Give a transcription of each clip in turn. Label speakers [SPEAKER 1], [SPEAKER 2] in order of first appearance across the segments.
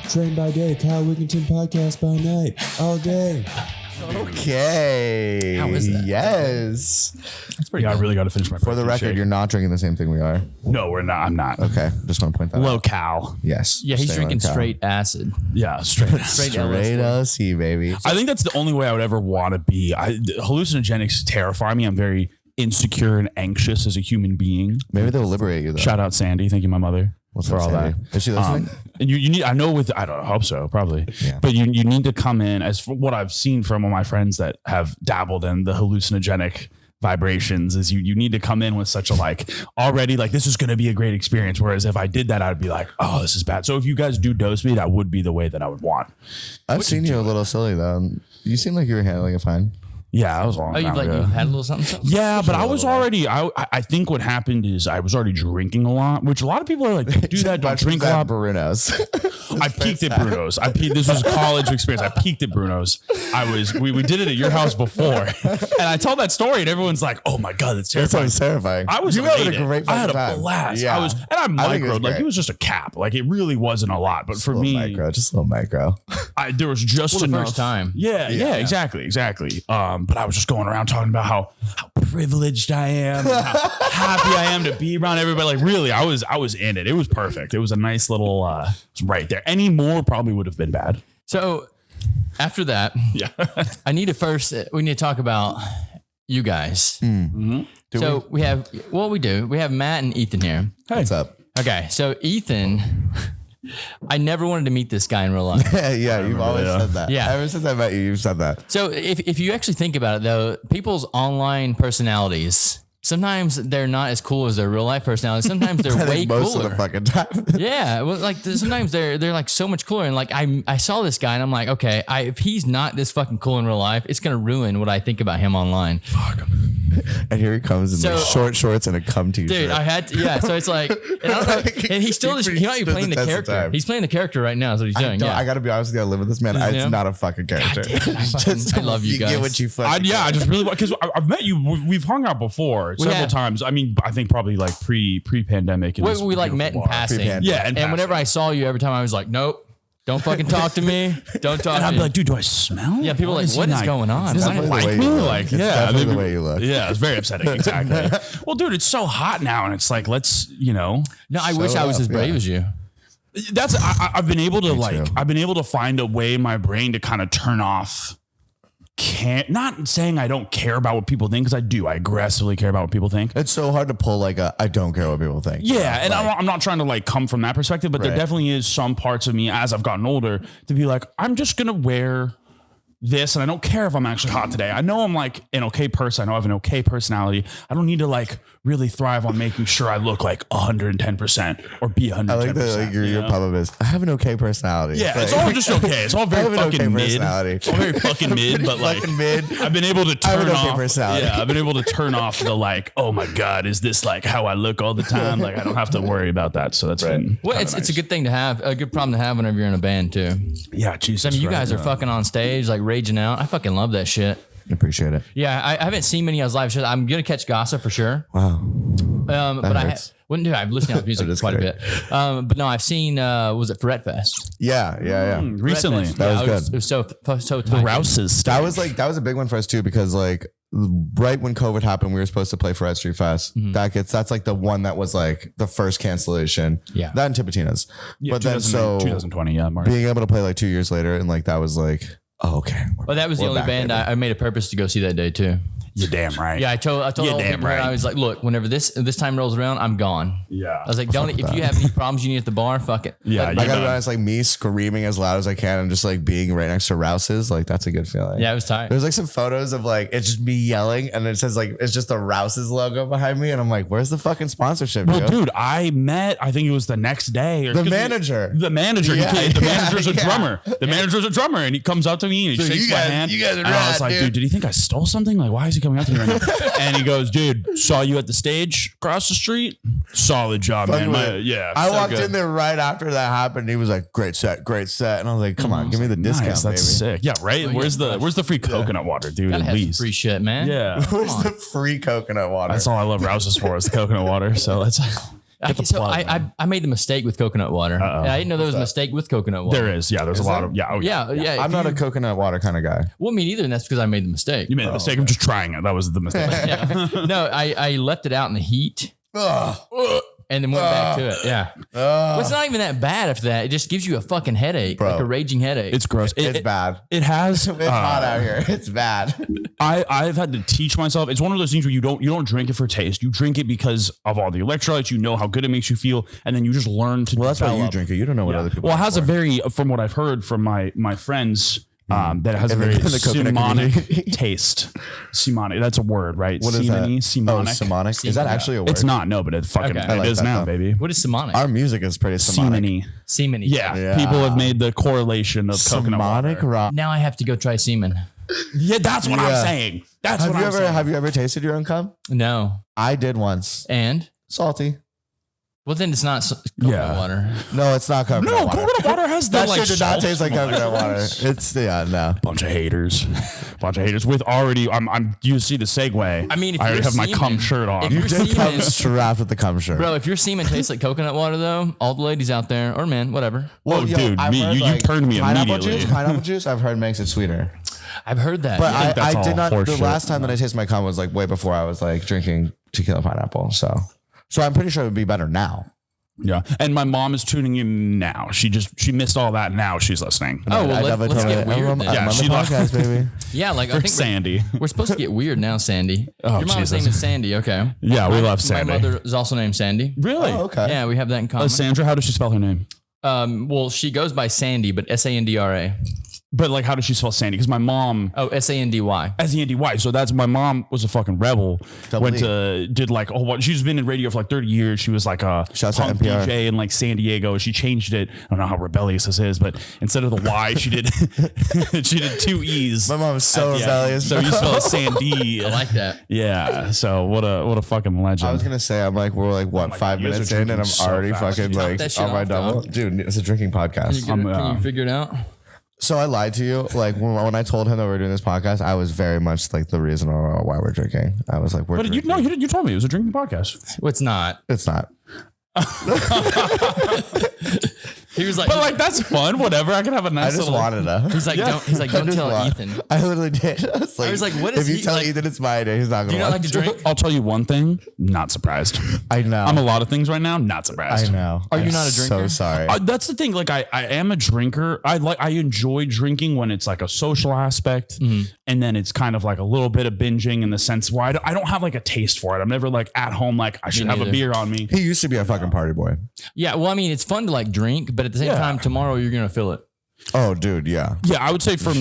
[SPEAKER 1] Train by day, Kyle Wigginton podcast by night, all day.
[SPEAKER 2] Okay.
[SPEAKER 3] How is that?
[SPEAKER 2] Yes.
[SPEAKER 3] That's pretty.
[SPEAKER 4] Yeah, I really got to finish my.
[SPEAKER 2] For the record, you're not drinking the same thing we are.
[SPEAKER 4] No, we're not. I'm not.
[SPEAKER 2] Okay. Just want to point that
[SPEAKER 4] Low
[SPEAKER 2] out.
[SPEAKER 4] cal.
[SPEAKER 2] Yes.
[SPEAKER 3] Yeah, he's
[SPEAKER 2] Stay
[SPEAKER 3] drinking
[SPEAKER 2] low cal.
[SPEAKER 3] straight acid.
[SPEAKER 4] Yeah, straight.
[SPEAKER 3] Straight
[SPEAKER 2] Straight
[SPEAKER 3] LSD.
[SPEAKER 2] OC, baby.
[SPEAKER 4] I think that's the only way I would ever want to be. Hallucinogenics terrify me. I'm very insecure and anxious as a human being.
[SPEAKER 2] Maybe they'll liberate you, though.
[SPEAKER 4] Shout out Sandy. Thank you, my mother.
[SPEAKER 2] What's
[SPEAKER 4] for
[SPEAKER 2] up,
[SPEAKER 4] all
[SPEAKER 2] Sandy?
[SPEAKER 4] that.
[SPEAKER 2] Is she listening?
[SPEAKER 4] And you need, I know I don't hope so, probably.
[SPEAKER 2] Yeah.
[SPEAKER 4] But you need to come in, as for what I've seen from all my friends that have dabbled in the hallucinogenic vibrations, is you need to come in with such a already this is going to be a great experience. Whereas if I did that, I'd be like, oh, this is bad. So if you guys do dose me, that would be the way that I would want.
[SPEAKER 2] I've seen you a little silly, though. You seem like you were handling it fine.
[SPEAKER 4] Yeah, I was long.
[SPEAKER 3] Oh, you've had a little something?
[SPEAKER 4] Yeah, but I was already. I think what happened is I was already drinking a lot, which a lot of people are like, don't do that. Don't drink a lot.
[SPEAKER 2] Bruno's.
[SPEAKER 4] I peaked at Bruno's. This was a college experience. I peaked at Bruno's. We did it at your house before, and I tell that story, and everyone's like, "Oh my god, that's
[SPEAKER 2] That's
[SPEAKER 4] terrifying."
[SPEAKER 2] always terrifying.
[SPEAKER 4] I was
[SPEAKER 2] you had a
[SPEAKER 4] elated.
[SPEAKER 2] great
[SPEAKER 4] I had a
[SPEAKER 2] time.
[SPEAKER 4] blast.
[SPEAKER 2] Yeah.
[SPEAKER 4] I think it was microed. It was just a cap. It really wasn't a lot. But
[SPEAKER 2] Just
[SPEAKER 4] for
[SPEAKER 2] a little
[SPEAKER 4] me,
[SPEAKER 2] micro, just a little micro.
[SPEAKER 4] there was just
[SPEAKER 3] the
[SPEAKER 4] enough.
[SPEAKER 3] first time.
[SPEAKER 4] Yeah, exactly. But I was just going around talking about how privileged I am, and how happy I am to be around everybody. Really, I was in it. It was perfect. It was a nice little it was right there. Any more probably would have been bad.
[SPEAKER 3] So after that,
[SPEAKER 4] Yeah.
[SPEAKER 3] we need to talk about you guys. We have Matt and Ethan here.
[SPEAKER 2] What's up?
[SPEAKER 3] Okay, so Ethan, I never wanted to meet this guy in real life.
[SPEAKER 2] Yeah, you've always said that.
[SPEAKER 3] Yeah.
[SPEAKER 2] Ever since I met you, you've said that.
[SPEAKER 3] So if you actually think about it, though, people's online personalities, sometimes they're not as cool as their real life personalities. Sometimes they're way
[SPEAKER 2] most
[SPEAKER 3] cooler.
[SPEAKER 2] of the fucking time.
[SPEAKER 3] Yeah, well, sometimes they're so much cooler, and I saw this guy, and I'm like, okay, if he's not this fucking cool in real life, it's gonna ruin what I think about him online.
[SPEAKER 2] And here he comes in the short shorts and a cum t-shirt.
[SPEAKER 3] Dude, I had to, yeah. So it's like, and I don't know, and he's still he's not even playing the
[SPEAKER 2] test of
[SPEAKER 3] character.
[SPEAKER 2] time.
[SPEAKER 3] He's playing the character right now. Is what he's doing. Yeah,
[SPEAKER 2] I gotta be honest with you. I live with this man.
[SPEAKER 3] This is
[SPEAKER 2] It's
[SPEAKER 3] him?
[SPEAKER 2] not a fucking character.
[SPEAKER 3] I love you guys.
[SPEAKER 2] Get what you fucking
[SPEAKER 4] I just really because I've met you. We've hung out before several
[SPEAKER 3] have.
[SPEAKER 4] times. I mean, I think probably pre-pandemic.
[SPEAKER 3] we met in passing.
[SPEAKER 2] Pre-pandemic.
[SPEAKER 4] Yeah,
[SPEAKER 3] And whenever I saw you, every time I was like, nope, don't fucking talk to me. Don't talk
[SPEAKER 4] and
[SPEAKER 3] to
[SPEAKER 4] I'd
[SPEAKER 3] me.
[SPEAKER 4] be like, dude, do I smell?
[SPEAKER 3] Yeah, people are like,
[SPEAKER 4] he
[SPEAKER 3] what is going on?
[SPEAKER 4] Does
[SPEAKER 3] Why-
[SPEAKER 4] he
[SPEAKER 2] Definitely the
[SPEAKER 4] like
[SPEAKER 2] way
[SPEAKER 4] me?
[SPEAKER 2] you look.
[SPEAKER 4] Like,
[SPEAKER 2] It's
[SPEAKER 4] yeah,
[SPEAKER 2] definitely
[SPEAKER 4] maybe-
[SPEAKER 2] the way you look.
[SPEAKER 4] Yeah, it's very upsetting. Exactly. Well, dude, it's so hot now, and it's like, let's,
[SPEAKER 3] No, I wish I was
[SPEAKER 2] up,
[SPEAKER 3] as brave
[SPEAKER 2] yeah.
[SPEAKER 3] as you.
[SPEAKER 4] that's I've been able to
[SPEAKER 2] too.
[SPEAKER 4] I've been able to find a way in my brain to kind of turn off. Not saying I don't care about what people think, because I do. I aggressively care about what people think.
[SPEAKER 2] It's so hard to pull I don't care what people think.
[SPEAKER 4] Yeah, and
[SPEAKER 2] Like,
[SPEAKER 4] I'm not trying to come from that perspective, but there
[SPEAKER 2] Right.
[SPEAKER 4] definitely is some parts of me as I've gotten older to be like, I'm just gonna wear this, and I don't care if I'm actually hot today. I know I'm an okay person. I know I have an okay personality. I don't need to really thrive on making sure I look 110% or be 110%.
[SPEAKER 2] I like that your pop-up is, I have an okay personality.
[SPEAKER 4] Yeah,
[SPEAKER 2] Like,
[SPEAKER 4] it's all just okay. It's all
[SPEAKER 2] I
[SPEAKER 4] very
[SPEAKER 2] have an
[SPEAKER 4] fucking
[SPEAKER 2] okay
[SPEAKER 4] mid.
[SPEAKER 2] personality.
[SPEAKER 4] It's all very fucking mid, but
[SPEAKER 2] Fucking mid.
[SPEAKER 4] I've been able to
[SPEAKER 2] I have
[SPEAKER 4] turn
[SPEAKER 2] an okay
[SPEAKER 4] off.
[SPEAKER 2] personality.
[SPEAKER 4] Yeah, I've been able to turn off the oh my god, is this how I look all the time? I don't have to worry about that. So that's been
[SPEAKER 3] Well,
[SPEAKER 4] kinda
[SPEAKER 3] it's a
[SPEAKER 4] nice.
[SPEAKER 3] good thing to have, a good problem to have whenever you're in a band too.
[SPEAKER 4] Yeah, Jesus.
[SPEAKER 3] I mean, you
[SPEAKER 4] right,
[SPEAKER 3] guys are
[SPEAKER 4] yeah.
[SPEAKER 3] fucking on stage, raging out. I fucking love that shit.
[SPEAKER 2] Appreciate it.
[SPEAKER 3] Yeah, I haven't seen many of his live shows. I'm gonna catch Gossip for sure.
[SPEAKER 2] Wow.
[SPEAKER 3] But
[SPEAKER 2] hurts.
[SPEAKER 3] wouldn't do. I've listened to his music
[SPEAKER 2] just
[SPEAKER 3] quite a
[SPEAKER 2] kidding.
[SPEAKER 3] bit. But no, I've seen. Was it Fret Fest?
[SPEAKER 2] Yeah.
[SPEAKER 4] Recently.
[SPEAKER 2] That was
[SPEAKER 3] It was so tight.
[SPEAKER 4] Rouses.
[SPEAKER 2] That was a big one for us too, because right when COVID happened, we were supposed to play for Red Street Fest. That's the one that was the first cancellation.
[SPEAKER 3] Yeah.
[SPEAKER 2] That and Tipitina's.
[SPEAKER 4] Yeah,
[SPEAKER 2] But then
[SPEAKER 4] 2020, yeah, March.
[SPEAKER 2] being able to play 2 years later, and that was oh, okay.
[SPEAKER 3] Well, that was the
[SPEAKER 2] We're
[SPEAKER 3] only
[SPEAKER 2] back,
[SPEAKER 3] band
[SPEAKER 2] baby.
[SPEAKER 3] I made a purpose to go see that day too.
[SPEAKER 4] You're damn right.
[SPEAKER 3] Yeah, I told all the
[SPEAKER 4] damn
[SPEAKER 3] people there,
[SPEAKER 4] right.
[SPEAKER 3] I was like, look, whenever this time rolls around, I'm gone.
[SPEAKER 4] Yeah.
[SPEAKER 3] I was like, don't, if you have any problems you need at the bar, fuck it.
[SPEAKER 4] Yeah,
[SPEAKER 2] I gotta be honest, me screaming as loud as I can and just being right next to Rouse's, that's a good feeling.
[SPEAKER 3] Yeah, it was tight.
[SPEAKER 2] There's some photos of it's just me yelling, and it says it's just the Rouse's logo behind me, and I'm like, where's the fucking sponsorship?
[SPEAKER 4] Well,
[SPEAKER 2] Joe?
[SPEAKER 4] dude, I think it was the next day.
[SPEAKER 2] The manager.
[SPEAKER 4] The manager.
[SPEAKER 2] Yeah,
[SPEAKER 4] The manager's a
[SPEAKER 2] yeah.
[SPEAKER 4] drummer. The manager's a drummer, and he comes up to me and he
[SPEAKER 2] So
[SPEAKER 4] shakes
[SPEAKER 2] you
[SPEAKER 4] my
[SPEAKER 2] guys-
[SPEAKER 4] hand.
[SPEAKER 2] you guys are
[SPEAKER 4] and I was
[SPEAKER 2] rad,
[SPEAKER 4] like,
[SPEAKER 2] dude.
[SPEAKER 4] did he think I stole something? Why is he coming up to me right now? And he goes, dude, saw you at the stage across the street. Solid job, man.
[SPEAKER 2] I
[SPEAKER 4] so
[SPEAKER 2] walked
[SPEAKER 4] good.
[SPEAKER 2] in there right after that happened. He was like, great set. And I was like, come on, give me the discount,
[SPEAKER 4] Nice, that's
[SPEAKER 2] baby.
[SPEAKER 4] sick. Yeah, right. Where's the free coconut water, dude?
[SPEAKER 3] Gotta
[SPEAKER 4] At
[SPEAKER 3] have some
[SPEAKER 4] least.
[SPEAKER 3] free shit, man.
[SPEAKER 4] Yeah.
[SPEAKER 2] Where's the free coconut water?
[SPEAKER 4] That's all I love Rouse's for is the coconut water. So that's
[SPEAKER 3] So I made the mistake with coconut water. And I didn't know there was a mistake with coconut water.
[SPEAKER 4] There is. Yeah, there's a lot of. Yeah. Oh,
[SPEAKER 3] Yeah.
[SPEAKER 2] I'm not a coconut water kind of guy.
[SPEAKER 3] Well, me neither. And that's because I made the mistake.
[SPEAKER 4] You made the mistake of just trying it. That was the mistake.
[SPEAKER 3] No, I left it out in the heat. And then went back to it. Yeah. Well, it's not even that bad after that. It just gives you a fucking headache,
[SPEAKER 2] Bro.
[SPEAKER 3] like a raging headache.
[SPEAKER 4] It's gross.
[SPEAKER 2] It's bad.
[SPEAKER 4] It has.
[SPEAKER 2] It's hot out here. It's bad.
[SPEAKER 4] I've had to teach myself. It's one of those things where you don't drink it for taste. You drink it because of all the electrolytes. You know how good it makes you feel, and then you just learn to.
[SPEAKER 2] Well, that's why you
[SPEAKER 4] develop.
[SPEAKER 2] drink it. You don't know what other people.
[SPEAKER 4] Well, it has
[SPEAKER 2] drink
[SPEAKER 4] a very, from what I've heard from my friends, that it has a very
[SPEAKER 2] in the coconut
[SPEAKER 4] simonic taste. Simonic. That's a word, right?
[SPEAKER 2] What is that?
[SPEAKER 4] Simonic.
[SPEAKER 2] Oh, simonic. Is that actually a word?
[SPEAKER 4] It's not. No, but it fucking
[SPEAKER 3] Okay. I
[SPEAKER 4] it
[SPEAKER 2] like
[SPEAKER 4] is
[SPEAKER 2] that,
[SPEAKER 4] now,
[SPEAKER 2] though.
[SPEAKER 4] baby.
[SPEAKER 3] What is Simonic?
[SPEAKER 2] Our music is pretty simonic.
[SPEAKER 4] Semony.
[SPEAKER 3] Semen.
[SPEAKER 4] Yeah. People have made the correlation of coconut
[SPEAKER 2] Simonic
[SPEAKER 4] water.
[SPEAKER 2] rock.
[SPEAKER 3] Now I have to go try semen.
[SPEAKER 4] Yeah, that's what
[SPEAKER 2] Yeah.
[SPEAKER 4] I'm saying. That's what I'm saying.
[SPEAKER 2] Have you ever tasted your own cum?
[SPEAKER 3] No.
[SPEAKER 2] I did once.
[SPEAKER 3] And?
[SPEAKER 2] Salty.
[SPEAKER 3] Well, then it's not coconut
[SPEAKER 4] Yeah.
[SPEAKER 3] water.
[SPEAKER 2] No, it's not coconut
[SPEAKER 4] No,
[SPEAKER 2] water.
[SPEAKER 4] coconut water has the
[SPEAKER 2] That
[SPEAKER 4] like
[SPEAKER 2] shit did not
[SPEAKER 4] salt
[SPEAKER 2] taste like
[SPEAKER 4] smell.
[SPEAKER 2] coconut water. It's no.
[SPEAKER 4] Bunch of haters. With already, I'm. You see the segue.
[SPEAKER 3] I mean, if
[SPEAKER 4] I already
[SPEAKER 3] you're
[SPEAKER 4] have my
[SPEAKER 3] semen-
[SPEAKER 4] cum shirt on.
[SPEAKER 3] if
[SPEAKER 2] You
[SPEAKER 3] Your
[SPEAKER 2] did come
[SPEAKER 3] semen-
[SPEAKER 2] strapped with the cum shirt.
[SPEAKER 3] Bro, if your semen tastes like coconut water, though, all the ladies out there, or men, whatever.
[SPEAKER 4] Well, dude,
[SPEAKER 2] I've
[SPEAKER 4] me,
[SPEAKER 2] heard,
[SPEAKER 4] you turned me
[SPEAKER 2] pineapple
[SPEAKER 4] immediately.
[SPEAKER 2] Juice, pineapple juice, I've heard makes it sweeter.
[SPEAKER 3] I've heard that.
[SPEAKER 2] But
[SPEAKER 3] Yeah.
[SPEAKER 4] that's
[SPEAKER 2] I did
[SPEAKER 4] all
[SPEAKER 2] not. The
[SPEAKER 4] horseshit.
[SPEAKER 2] last time that I tasted my cum was like way before I was like drinking tequila pineapple. So I'm pretty sure it would be better now.
[SPEAKER 4] Yeah, and my mom is tuning in now. She missed all that. Now she's listening.
[SPEAKER 3] Oh, well,
[SPEAKER 2] definitely
[SPEAKER 3] let's
[SPEAKER 2] told
[SPEAKER 3] get
[SPEAKER 2] her,
[SPEAKER 3] weird
[SPEAKER 2] I'm
[SPEAKER 3] then.
[SPEAKER 2] on
[SPEAKER 4] Yeah,
[SPEAKER 2] the
[SPEAKER 4] she loves-
[SPEAKER 2] podcast, baby.
[SPEAKER 3] Yeah, like I
[SPEAKER 4] For
[SPEAKER 3] think
[SPEAKER 4] Sandy.
[SPEAKER 3] we're supposed to get weird now, Sandy.
[SPEAKER 4] Oh,
[SPEAKER 3] Your mom's
[SPEAKER 4] Jesus.
[SPEAKER 3] name is Sandy, okay.
[SPEAKER 4] Yeah, we love Sandy.
[SPEAKER 3] My mother is also named Sandy.
[SPEAKER 4] Really?
[SPEAKER 2] Oh, okay.
[SPEAKER 3] Yeah, we have that in common.
[SPEAKER 4] Sandra, how does she spell her name?
[SPEAKER 3] Well, she goes by Sandy, but Sandra.
[SPEAKER 4] But like, how does she spell Sandy? Because my mom,
[SPEAKER 3] Oh, Sandy.
[SPEAKER 4] Sandy. So that's my mom was a fucking rebel.
[SPEAKER 2] Double E.
[SPEAKER 4] Did like she's been in radio for like 30 years. She was like a
[SPEAKER 2] Shouts out
[SPEAKER 4] punk
[SPEAKER 2] NPR.
[SPEAKER 4] DJ in like San Diego. She changed it. I don't know how rebellious this is, but instead of the Y, she did she did 2 E's.
[SPEAKER 2] My mom is so
[SPEAKER 4] at the end.
[SPEAKER 2] rebellious.
[SPEAKER 4] So you spell it Sandy.
[SPEAKER 3] I like that.
[SPEAKER 4] Yeah. So what a fucking legend.
[SPEAKER 2] I was gonna say, we're like what,
[SPEAKER 4] my
[SPEAKER 2] 5
[SPEAKER 4] God, you guys
[SPEAKER 2] minutes
[SPEAKER 4] are
[SPEAKER 2] in, and I'm
[SPEAKER 4] drinking so
[SPEAKER 2] already
[SPEAKER 4] fast.
[SPEAKER 2] fucking
[SPEAKER 3] Knock
[SPEAKER 2] like
[SPEAKER 3] that shit
[SPEAKER 2] on my
[SPEAKER 3] off,
[SPEAKER 2] double.
[SPEAKER 3] dog.
[SPEAKER 2] Dude, it's a drinking podcast.
[SPEAKER 3] Can you figure it out?
[SPEAKER 2] So I lied to you. Like when I told him that we were doing this podcast, I was very much like the reason why we're drinking. I was like, we're
[SPEAKER 4] but
[SPEAKER 2] drinking.
[SPEAKER 4] you told me it was a drinking podcast.
[SPEAKER 3] Well, it's not.
[SPEAKER 2] It's not.
[SPEAKER 3] He was like,
[SPEAKER 4] But like that's fun. Whatever. I can have a
[SPEAKER 2] I
[SPEAKER 4] nice
[SPEAKER 2] just
[SPEAKER 4] little.
[SPEAKER 2] wanted to.
[SPEAKER 3] he's like, don't
[SPEAKER 2] just
[SPEAKER 3] tell
[SPEAKER 2] want-
[SPEAKER 3] Ethan.
[SPEAKER 2] I literally did. I was like,
[SPEAKER 3] what is
[SPEAKER 2] if you
[SPEAKER 3] he-
[SPEAKER 2] tell
[SPEAKER 3] like-
[SPEAKER 2] Ethan it's my idea, he's not gonna.
[SPEAKER 3] Do you not like to drink?
[SPEAKER 4] I'll tell you one thing. Not surprised.
[SPEAKER 2] I know.
[SPEAKER 4] I'm a lot of things right now. Not surprised.
[SPEAKER 2] I know.
[SPEAKER 3] Are you
[SPEAKER 2] I'm
[SPEAKER 3] not a
[SPEAKER 2] So
[SPEAKER 3] drinker?
[SPEAKER 2] sorry.
[SPEAKER 4] That's the thing. Like I am a drinker. I enjoy drinking when it's like a social aspect, and then it's kind of like a little bit of binging in the sense where I don't have like a taste for it. I'm never like at home like I should have a
[SPEAKER 3] neither.
[SPEAKER 4] beer on me.
[SPEAKER 2] He used to be a fucking party boy.
[SPEAKER 3] Yeah, well, I mean, it's fun to like drink, but at the same
[SPEAKER 4] Yeah.
[SPEAKER 3] time, tomorrow you're gonna feel it.
[SPEAKER 2] Oh, dude, yeah.
[SPEAKER 4] Yeah, I would say for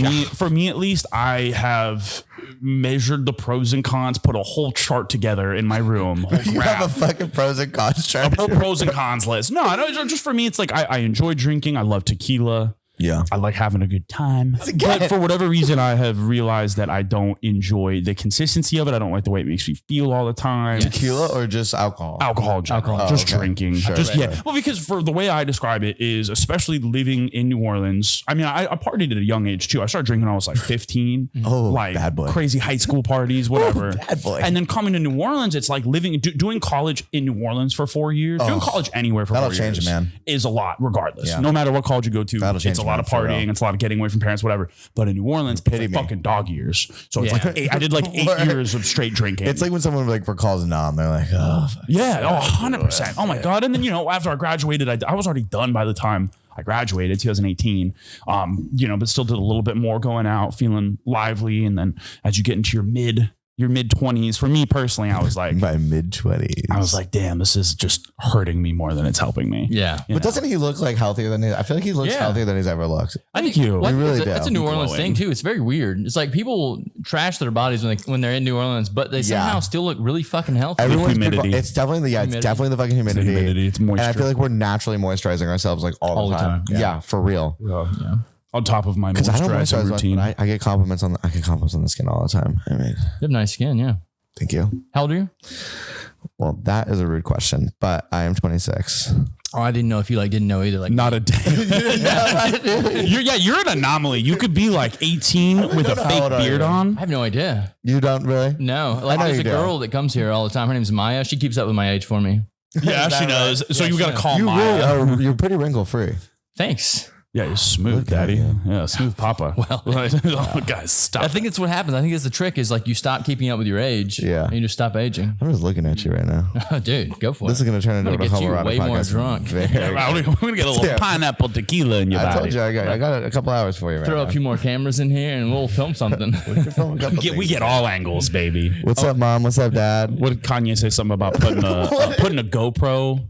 [SPEAKER 4] me at least, I have measured the pros and cons, put a whole chart together in my room. whole
[SPEAKER 2] You have a
[SPEAKER 4] graph.
[SPEAKER 2] fucking pros and cons chart.
[SPEAKER 4] whole pros and cons list. No, I don't. Just for me, it's like I enjoy drinking. I love tequila.
[SPEAKER 2] Yeah.
[SPEAKER 4] I like having a good time. But for whatever reason, I have realized that I don't enjoy the consistency of it. I don't like the way it makes me feel all the time.
[SPEAKER 2] Tequila or just alcohol?
[SPEAKER 4] Alcohol, in general.
[SPEAKER 3] Alcohol.
[SPEAKER 4] Just
[SPEAKER 2] Oh, okay.
[SPEAKER 4] drinking.
[SPEAKER 2] Sure,
[SPEAKER 4] just
[SPEAKER 2] sure.
[SPEAKER 4] Well, because for the way I describe it is, especially living in New Orleans. I mean, I partied at a young age too. I started drinking when I was like 15.
[SPEAKER 2] Oh,
[SPEAKER 4] like
[SPEAKER 2] bad boy.
[SPEAKER 4] crazy high school parties, whatever.
[SPEAKER 2] bad boy.
[SPEAKER 4] And then coming to New Orleans, it's like doing college in New Orleans for 4 years. Doing college anywhere for
[SPEAKER 2] that'll
[SPEAKER 4] 4
[SPEAKER 2] change
[SPEAKER 4] years
[SPEAKER 2] it, man.
[SPEAKER 4] is a lot, regardless.
[SPEAKER 2] Yeah.
[SPEAKER 4] No matter what college you go to,
[SPEAKER 2] That'll change
[SPEAKER 4] it's a
[SPEAKER 2] it,
[SPEAKER 4] lot
[SPEAKER 2] man,
[SPEAKER 4] of
[SPEAKER 2] for
[SPEAKER 4] partying.
[SPEAKER 2] real.
[SPEAKER 4] It's a lot of getting away from parents, whatever. But in New Orleans, it's
[SPEAKER 2] Pity
[SPEAKER 4] like
[SPEAKER 2] me.
[SPEAKER 4] fucking dog years. So it's
[SPEAKER 3] Yeah.
[SPEAKER 4] like I did like 8 years of straight drinking.
[SPEAKER 2] It's like when someone like recalls nom, they're like, oh, fuck.
[SPEAKER 4] Yeah, 100%. Oh my God. And then, after I graduated, I was already done by the time I graduated, 2018. But still did a little bit more going out, feeling lively. And then as you get into your mid 20s, for me personally, I was like,
[SPEAKER 2] by mid-20s.
[SPEAKER 4] damn, this is just hurting me more than it's helping me.
[SPEAKER 3] Yeah.
[SPEAKER 2] But doesn't he look like healthier than I feel like he looks
[SPEAKER 3] Yeah.
[SPEAKER 2] healthier than he's ever looked.
[SPEAKER 3] I think
[SPEAKER 4] you.
[SPEAKER 3] well, I
[SPEAKER 2] You
[SPEAKER 3] think
[SPEAKER 2] really
[SPEAKER 3] that's a
[SPEAKER 2] do.
[SPEAKER 3] New Orleans
[SPEAKER 4] Glowing.
[SPEAKER 3] thing too. It's very weird. It's like people trash their bodies when they're in New Orleans, but they somehow still look really fucking healthy.
[SPEAKER 4] humidity.
[SPEAKER 2] It's definitely it's
[SPEAKER 3] Humidity.
[SPEAKER 2] definitely the fucking humidity.
[SPEAKER 4] It's moisture.
[SPEAKER 2] And I feel like we're naturally moisturizing ourselves like all the time.
[SPEAKER 3] Yeah.
[SPEAKER 2] Yeah, for real.
[SPEAKER 4] Yeah. On top of my
[SPEAKER 2] Because I don't
[SPEAKER 4] moisturizing
[SPEAKER 2] moisturize,
[SPEAKER 4] routine.
[SPEAKER 2] but I get compliments on the skin all the time. I mean,
[SPEAKER 3] You have nice skin, yeah.
[SPEAKER 2] thank you.
[SPEAKER 3] How old are you?
[SPEAKER 2] Well, that is a rude question, but I am 26.
[SPEAKER 3] Oh, I didn't know if you didn't know either. Like,
[SPEAKER 4] Not a day. You're an anomaly. You could be like 18 with a
[SPEAKER 2] how
[SPEAKER 4] fake
[SPEAKER 2] old are
[SPEAKER 4] beard
[SPEAKER 2] you?
[SPEAKER 4] on.
[SPEAKER 3] I have no idea.
[SPEAKER 2] You don't really?
[SPEAKER 3] No, like
[SPEAKER 2] know
[SPEAKER 3] there's
[SPEAKER 2] you
[SPEAKER 3] a
[SPEAKER 2] do.
[SPEAKER 3] girl that comes here all the time. Her name's Maya. She keeps up with my age for me.
[SPEAKER 4] Yeah, she knows. So you got to call
[SPEAKER 2] You
[SPEAKER 4] Maya.
[SPEAKER 2] really are. You're pretty wrinkle free.
[SPEAKER 3] Thanks.
[SPEAKER 4] Yeah, you're smooth, daddy. Yeah, smooth papa.
[SPEAKER 3] Well,
[SPEAKER 4] oh, guys, stop.
[SPEAKER 3] I think it's what happens. I think it's the trick is like you stop keeping up with your age.
[SPEAKER 2] Yeah.
[SPEAKER 3] And you just stop aging.
[SPEAKER 2] I'm just looking at you right now.
[SPEAKER 3] Oh, dude, go for
[SPEAKER 2] This
[SPEAKER 3] it.
[SPEAKER 2] is gonna turn into
[SPEAKER 3] I'm
[SPEAKER 2] a
[SPEAKER 3] gonna get you
[SPEAKER 2] homoerotic
[SPEAKER 3] way more
[SPEAKER 2] podcast.
[SPEAKER 3] drunk.
[SPEAKER 2] Very
[SPEAKER 4] We're gonna get a little
[SPEAKER 2] Yeah.
[SPEAKER 4] pineapple tequila in your
[SPEAKER 2] I
[SPEAKER 4] body.
[SPEAKER 2] told you I got a couple hours for you. Right
[SPEAKER 3] Throw
[SPEAKER 2] now.
[SPEAKER 3] a few more cameras in here and we'll film something.
[SPEAKER 4] We get all angles, baby.
[SPEAKER 2] What's up, mom? What's up, dad?
[SPEAKER 4] What did Kanye say? Something about putting a GoPro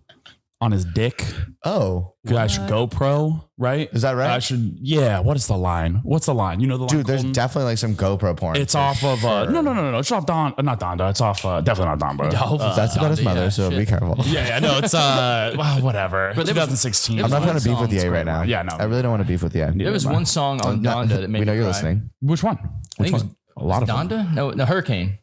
[SPEAKER 4] on his dick.
[SPEAKER 2] Oh,
[SPEAKER 4] I should GoPro, right?
[SPEAKER 2] Is that right?
[SPEAKER 4] I should. Yeah. What is the line? What's the line? You know the line.
[SPEAKER 2] dude, there's
[SPEAKER 4] Colton?
[SPEAKER 2] definitely like some GoPro porn.
[SPEAKER 4] It's off of no. It's off not Donda. It's off definitely not Donda.
[SPEAKER 2] That's about his mother, so be careful.
[SPEAKER 4] Yeah, no, it's well, whatever.
[SPEAKER 3] But there was-
[SPEAKER 4] 2016.
[SPEAKER 2] I'm not trying to beef with
[SPEAKER 3] song's
[SPEAKER 2] the A right now.
[SPEAKER 4] Yeah, no.
[SPEAKER 2] I really don't want to beef with the A.
[SPEAKER 3] There was one song on Donda that made
[SPEAKER 2] We know
[SPEAKER 3] me
[SPEAKER 2] you're
[SPEAKER 3] cry.
[SPEAKER 2] listening.
[SPEAKER 4] Which one?
[SPEAKER 3] I think it was
[SPEAKER 4] A lot of them.
[SPEAKER 3] Donda? No, Hurricane.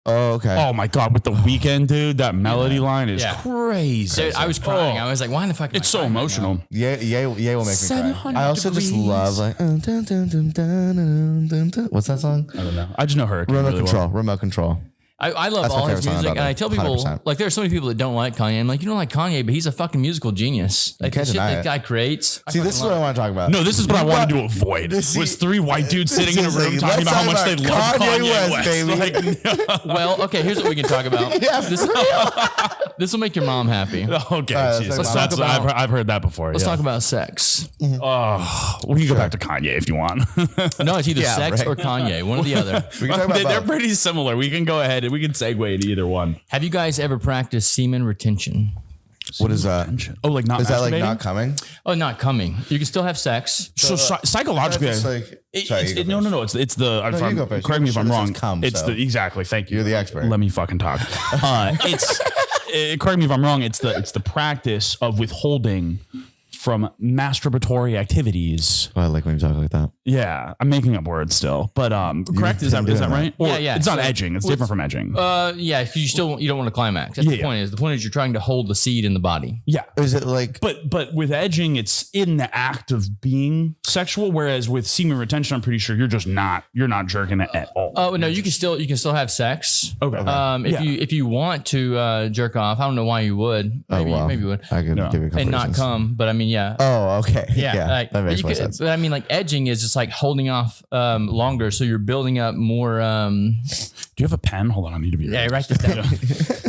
[SPEAKER 2] Oh, okay.
[SPEAKER 4] Oh my god, with the weekend, dude, that melody line is
[SPEAKER 3] Yeah.
[SPEAKER 4] crazy.
[SPEAKER 3] Dude, I was crying. I was like, why in the fuck? am
[SPEAKER 4] It's
[SPEAKER 3] I
[SPEAKER 4] so
[SPEAKER 3] crying right
[SPEAKER 4] emotional.
[SPEAKER 2] Yeah, will make me cry.
[SPEAKER 4] 700
[SPEAKER 2] I also just
[SPEAKER 4] degrees.
[SPEAKER 2] love like dun, dun, dun, dun, dun, dun, dun. What's that song?
[SPEAKER 4] I don't know. I just know Hurricane
[SPEAKER 2] Remote
[SPEAKER 4] really
[SPEAKER 2] control.
[SPEAKER 4] well.
[SPEAKER 2] Remote control.
[SPEAKER 3] I love
[SPEAKER 2] That's my
[SPEAKER 3] all his
[SPEAKER 2] favorite song
[SPEAKER 3] music,
[SPEAKER 2] about
[SPEAKER 3] and I
[SPEAKER 2] it.
[SPEAKER 3] tell people
[SPEAKER 2] 100%.
[SPEAKER 3] like there are so many people that don't like Kanye. I'm like, you don't like Kanye, but he's a fucking musical genius. Like the
[SPEAKER 2] can't
[SPEAKER 3] shit
[SPEAKER 2] deny
[SPEAKER 3] that
[SPEAKER 2] it.
[SPEAKER 3] guy creates.
[SPEAKER 2] See, this is what I want to talk about.
[SPEAKER 4] No, this is what I wanted to avoid.
[SPEAKER 2] This-
[SPEAKER 4] Was three white dudes sitting in a
[SPEAKER 2] This
[SPEAKER 4] room
[SPEAKER 2] is
[SPEAKER 4] talking
[SPEAKER 2] let's
[SPEAKER 4] about how much
[SPEAKER 2] talk
[SPEAKER 4] they
[SPEAKER 2] about
[SPEAKER 4] love
[SPEAKER 2] Kanye
[SPEAKER 4] Kanye
[SPEAKER 2] West,
[SPEAKER 4] West.
[SPEAKER 2] baby.
[SPEAKER 4] Like,
[SPEAKER 3] Well, okay, here's what we can talk about.
[SPEAKER 2] Yeah,
[SPEAKER 3] This will make your mom happy.
[SPEAKER 4] okay,
[SPEAKER 2] let's
[SPEAKER 4] Jesus.
[SPEAKER 2] talk
[SPEAKER 4] That's-
[SPEAKER 3] about-
[SPEAKER 4] I've heard that before.
[SPEAKER 3] Let's
[SPEAKER 4] yeah.
[SPEAKER 3] talk about sex.
[SPEAKER 4] Oh, we can go back to Kanye if you want.
[SPEAKER 3] No, it's either
[SPEAKER 2] Yeah,
[SPEAKER 3] sex
[SPEAKER 2] right.
[SPEAKER 3] or Kanye, one or the other.
[SPEAKER 2] We can talk about
[SPEAKER 4] They're
[SPEAKER 2] both.
[SPEAKER 4] pretty similar. We can go ahead and we can segue into either one.
[SPEAKER 3] Have you guys ever practiced semen retention?
[SPEAKER 2] What is that?
[SPEAKER 4] Oh, like not
[SPEAKER 2] Is that like
[SPEAKER 4] masturbating?
[SPEAKER 2] not coming?
[SPEAKER 3] Oh, not coming. You can still have sex.
[SPEAKER 4] So psychologically,
[SPEAKER 2] Just like, sorry, you go
[SPEAKER 4] no.
[SPEAKER 2] first.
[SPEAKER 4] It's the. if
[SPEAKER 2] you
[SPEAKER 4] I'm-
[SPEAKER 2] go first.
[SPEAKER 4] correct me if
[SPEAKER 2] Sure,
[SPEAKER 4] I'm
[SPEAKER 2] this
[SPEAKER 4] wrong.
[SPEAKER 2] is cum,
[SPEAKER 4] It's
[SPEAKER 2] so.
[SPEAKER 4] the exactly. Thank you.
[SPEAKER 2] You're the expert.
[SPEAKER 4] Let me fucking talk. Correct me if I'm wrong. It's the practice of withholding from masturbatory activities.
[SPEAKER 2] Oh, I like when you talk like that.
[SPEAKER 4] Yeah, I'm making up words still, but correct. Is
[SPEAKER 2] been
[SPEAKER 4] that
[SPEAKER 2] doing
[SPEAKER 4] right? Or
[SPEAKER 3] Yeah.
[SPEAKER 4] It's not
[SPEAKER 3] So-
[SPEAKER 4] edging. It's different from edging.
[SPEAKER 3] Yeah, because you don't want to climax. That's
[SPEAKER 4] Yeah,
[SPEAKER 3] the point. Is the point is you're trying to hold the seed in the body.
[SPEAKER 4] Yeah.
[SPEAKER 2] Is it like
[SPEAKER 4] But with edging, it's in the act of being sexual. Whereas with semen retention, I'm pretty sure you're not jerking it at all.
[SPEAKER 3] Oh no, you can still have sex.
[SPEAKER 4] Okay.
[SPEAKER 3] If you want to jerk off, I don't know why you would. Maybe maybe you would.
[SPEAKER 2] I could
[SPEAKER 4] No.
[SPEAKER 2] give you a couple
[SPEAKER 3] And not
[SPEAKER 2] reasons.
[SPEAKER 3] come, but I mean, yeah.
[SPEAKER 2] Oh, okay.
[SPEAKER 3] Yeah, like,
[SPEAKER 2] that
[SPEAKER 3] but
[SPEAKER 2] makes
[SPEAKER 3] you
[SPEAKER 2] more
[SPEAKER 3] could-
[SPEAKER 2] sense.
[SPEAKER 3] But I mean, like edging is just like holding off longer, so you're building up more.
[SPEAKER 4] Do you have a pen? Hold on, I need to be.
[SPEAKER 3] Yeah, write this down.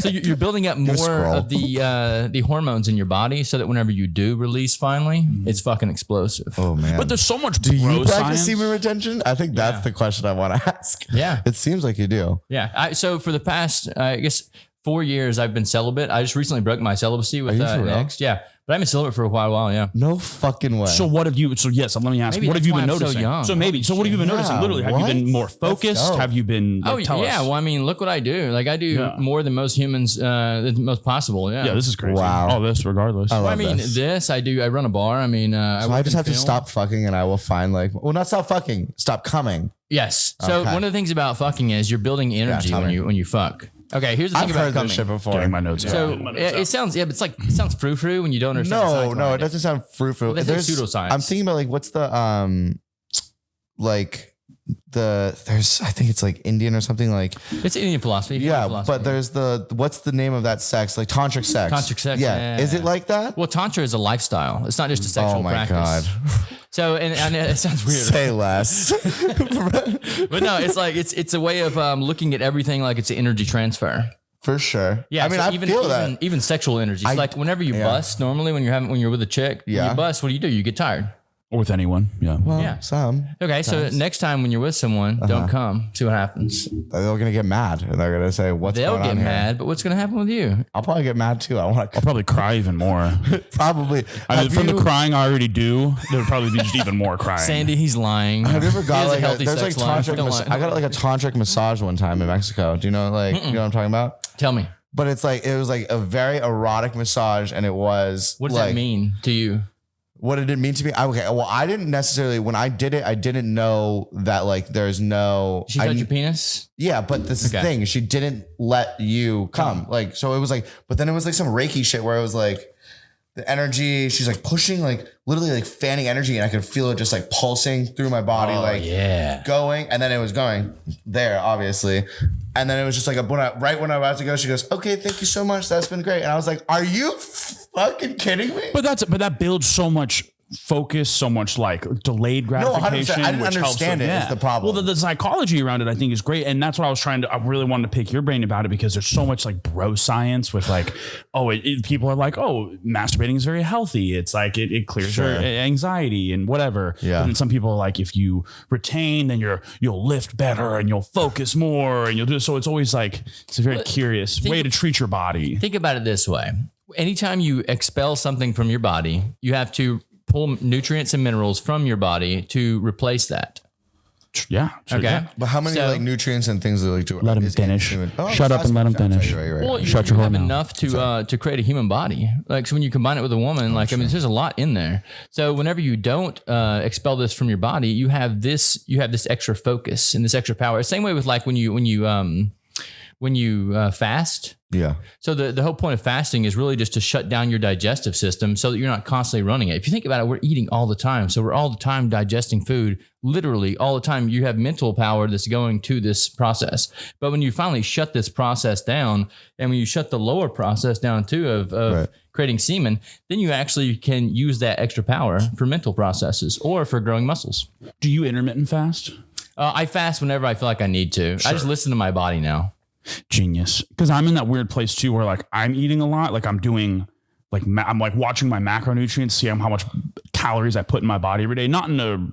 [SPEAKER 3] So you're building up more
[SPEAKER 2] scroll.
[SPEAKER 3] of the hormones in your body, so that whenever you do release, finally, it's fucking explosive.
[SPEAKER 2] Oh man.
[SPEAKER 4] But there's so much.
[SPEAKER 2] do you
[SPEAKER 4] bro
[SPEAKER 2] practice
[SPEAKER 4] science.
[SPEAKER 2] semen retention? I think that's the question I want to ask.
[SPEAKER 3] Yeah.
[SPEAKER 2] It seems like you do.
[SPEAKER 3] Yeah. So for the past, I guess 4 years, I've been celibate. I just recently broke my celibacy with
[SPEAKER 2] you for
[SPEAKER 3] an
[SPEAKER 2] real?
[SPEAKER 3] ex. Yeah, but I've been celibate for a while. Yeah.
[SPEAKER 2] No fucking way.
[SPEAKER 4] So what have you? So yes, let me ask.
[SPEAKER 3] Maybe
[SPEAKER 4] what have
[SPEAKER 3] that's
[SPEAKER 4] you
[SPEAKER 3] why
[SPEAKER 4] been
[SPEAKER 3] I'm so
[SPEAKER 4] noticing?
[SPEAKER 3] young.
[SPEAKER 4] So maybe. So what have you been noticing?
[SPEAKER 2] Yeah,
[SPEAKER 4] Literally, have you
[SPEAKER 2] what?
[SPEAKER 4] been more
[SPEAKER 2] That's
[SPEAKER 4] focused?
[SPEAKER 2] dope.
[SPEAKER 4] Have you been?
[SPEAKER 3] Oh
[SPEAKER 4] Like, tell
[SPEAKER 3] yeah.
[SPEAKER 4] us.
[SPEAKER 3] Well, I mean, look what I do. Like I do
[SPEAKER 4] Yeah.
[SPEAKER 3] more than most humans, the most possible. Yeah.
[SPEAKER 4] Yeah, this is crazy.
[SPEAKER 2] Wow.
[SPEAKER 4] All this, regardless.
[SPEAKER 2] I
[SPEAKER 3] Well, I
[SPEAKER 2] love
[SPEAKER 3] mean,
[SPEAKER 2] this.
[SPEAKER 3] this I do. I run a bar. I mean,
[SPEAKER 2] So
[SPEAKER 3] I,
[SPEAKER 2] I
[SPEAKER 3] work
[SPEAKER 2] just
[SPEAKER 3] in
[SPEAKER 2] have to
[SPEAKER 3] film.
[SPEAKER 2] stop fucking and I will find like, well, not stop fucking, stop coming.
[SPEAKER 3] Yes. So
[SPEAKER 2] Okay.
[SPEAKER 3] one of the things about fucking is you're building energy
[SPEAKER 2] tell me.
[SPEAKER 3] when you fuck. Okay. Here's the thing
[SPEAKER 2] I've
[SPEAKER 3] about
[SPEAKER 2] heard
[SPEAKER 3] coming.
[SPEAKER 2] this shit before.
[SPEAKER 4] Getting my notes.
[SPEAKER 3] So
[SPEAKER 4] Getting my notes
[SPEAKER 3] it sounds but it sounds frou-frou when you don't understand. the
[SPEAKER 2] No,
[SPEAKER 3] science
[SPEAKER 2] no,
[SPEAKER 3] behind
[SPEAKER 2] it doesn't sound fruitful.
[SPEAKER 3] Well, that's like pseudoscience.
[SPEAKER 2] I'm thinking about like what's the like there's I think it's like Indian or something like
[SPEAKER 3] It's Indian philosophy.
[SPEAKER 2] yeah,
[SPEAKER 3] philosophy.
[SPEAKER 2] but there's what's the name of that sex like tantric sex.
[SPEAKER 3] Tantric sex,
[SPEAKER 2] Yeah.
[SPEAKER 3] yeah.
[SPEAKER 2] Is it like that?
[SPEAKER 3] Well, tantra is a lifestyle. It's not just a sexual
[SPEAKER 2] Oh my
[SPEAKER 3] practice.
[SPEAKER 2] god.
[SPEAKER 3] So, and it sounds weird,
[SPEAKER 2] Say less.
[SPEAKER 3] but no, it's like it's a way of looking at everything like it's an energy transfer.
[SPEAKER 2] For sure.
[SPEAKER 3] Yeah,
[SPEAKER 2] I mean,
[SPEAKER 3] so
[SPEAKER 2] I
[SPEAKER 3] even,
[SPEAKER 2] feel
[SPEAKER 3] even,
[SPEAKER 2] that.
[SPEAKER 3] even sexual energy. It's like whenever you
[SPEAKER 2] yeah.
[SPEAKER 3] bust, normally when you're with a chick, when
[SPEAKER 2] Yeah.
[SPEAKER 3] you bust, what do? You get tired.
[SPEAKER 4] Or with anyone. Yeah.
[SPEAKER 2] Well,
[SPEAKER 3] Yeah.
[SPEAKER 2] some.
[SPEAKER 3] Okay, so next time when you're with someone, don't come. See what happens.
[SPEAKER 2] They're gonna get mad and they're gonna say, "What's
[SPEAKER 3] They'll
[SPEAKER 2] going
[SPEAKER 3] get
[SPEAKER 2] on here?"
[SPEAKER 3] mad, but what's gonna happen with you?
[SPEAKER 2] I'll probably get mad too. I want
[SPEAKER 4] I'll probably cry even more.
[SPEAKER 2] to probably.
[SPEAKER 4] I mean,
[SPEAKER 2] Have
[SPEAKER 4] from the
[SPEAKER 2] you-
[SPEAKER 4] crying I already do, there would probably be just even more crying.
[SPEAKER 3] Sandy, he's lying.
[SPEAKER 2] Have you ever
[SPEAKER 3] He
[SPEAKER 2] got
[SPEAKER 3] has
[SPEAKER 2] like
[SPEAKER 3] healthy
[SPEAKER 2] there's like
[SPEAKER 3] sex life.
[SPEAKER 2] tantric?
[SPEAKER 3] Don't lie.
[SPEAKER 2] I got like a tantric massage one time in Mexico. Do you know like you know what I'm talking about?
[SPEAKER 3] Tell me,
[SPEAKER 2] But it's like it was like a very erotic massage, and it was
[SPEAKER 3] what does
[SPEAKER 2] like,
[SPEAKER 3] that mean to you?
[SPEAKER 2] What did it mean to me? Okay, well, I didn't necessarily when I did it. I didn't know that like there's no.
[SPEAKER 3] She
[SPEAKER 2] I,
[SPEAKER 3] touched your penis?
[SPEAKER 2] yeah, but this is the
[SPEAKER 3] Okay.
[SPEAKER 2] thing. She didn't let you come. Like so, it was like. But then it was like some Reiki shit where it was like. the energy. She's like pushing, like literally like fanning energy, and I could feel it just like pulsing through my body, going, and then it was going there, obviously. And then it was just like right when I was about to go, she goes, "Okay, thank you so much. That's been great." And I was like, "Are you fucking kidding me?"
[SPEAKER 4] But that builds so much focus, so much like delayed gratification.
[SPEAKER 2] I didn't understand it. It's the problem.
[SPEAKER 4] Well, the psychology around it, I think, is great, and that's what I really wanted to pick your brain about it, because there's so much like bro science with like, people are like, masturbating is very healthy. It's like it clears your anxiety and whatever.
[SPEAKER 2] Yeah.
[SPEAKER 4] And then some people are like, if you retain, then you'll lift better and you'll focus more and you'll do. So it's always like it's a very curious way to treat your body.
[SPEAKER 3] Think about it this way: anytime you expel something from your body, you have to pull nutrients and minerals from your body to replace that.
[SPEAKER 4] Yeah.
[SPEAKER 3] Okay.
[SPEAKER 4] Yeah.
[SPEAKER 2] But how many like nutrients and things that like do?
[SPEAKER 4] Let him finish. Shut up and let him finish.
[SPEAKER 3] Well, you
[SPEAKER 4] Shut your
[SPEAKER 3] have
[SPEAKER 4] whore
[SPEAKER 3] enough to create a human body. Like, so when you combine it with a woman, there's a lot in there. So whenever you don't expel this from your body, you have this extra focus and this extra power. Same way with like when you fast.
[SPEAKER 2] Yeah.
[SPEAKER 3] So the whole point of fasting is really just to shut down your digestive system so that you're not constantly running it. If you think about it, we're eating all the time. So we're all the time digesting food, literally all the time. You have mental power that's going to this process. But when you finally shut this process down, and when you shut the lower process down too of creating semen, then you actually can use that extra power for mental processes or for growing muscles.
[SPEAKER 4] Do you intermittent fast?
[SPEAKER 3] I fast whenever I feel like I need to. Sure. I just listen to my body now.
[SPEAKER 4] Genius. Because I'm in that weird place too, where like I'm eating a lot. Like I'm doing like, I'm like watching my macronutrients, see how much calories I put in my body every day, not in a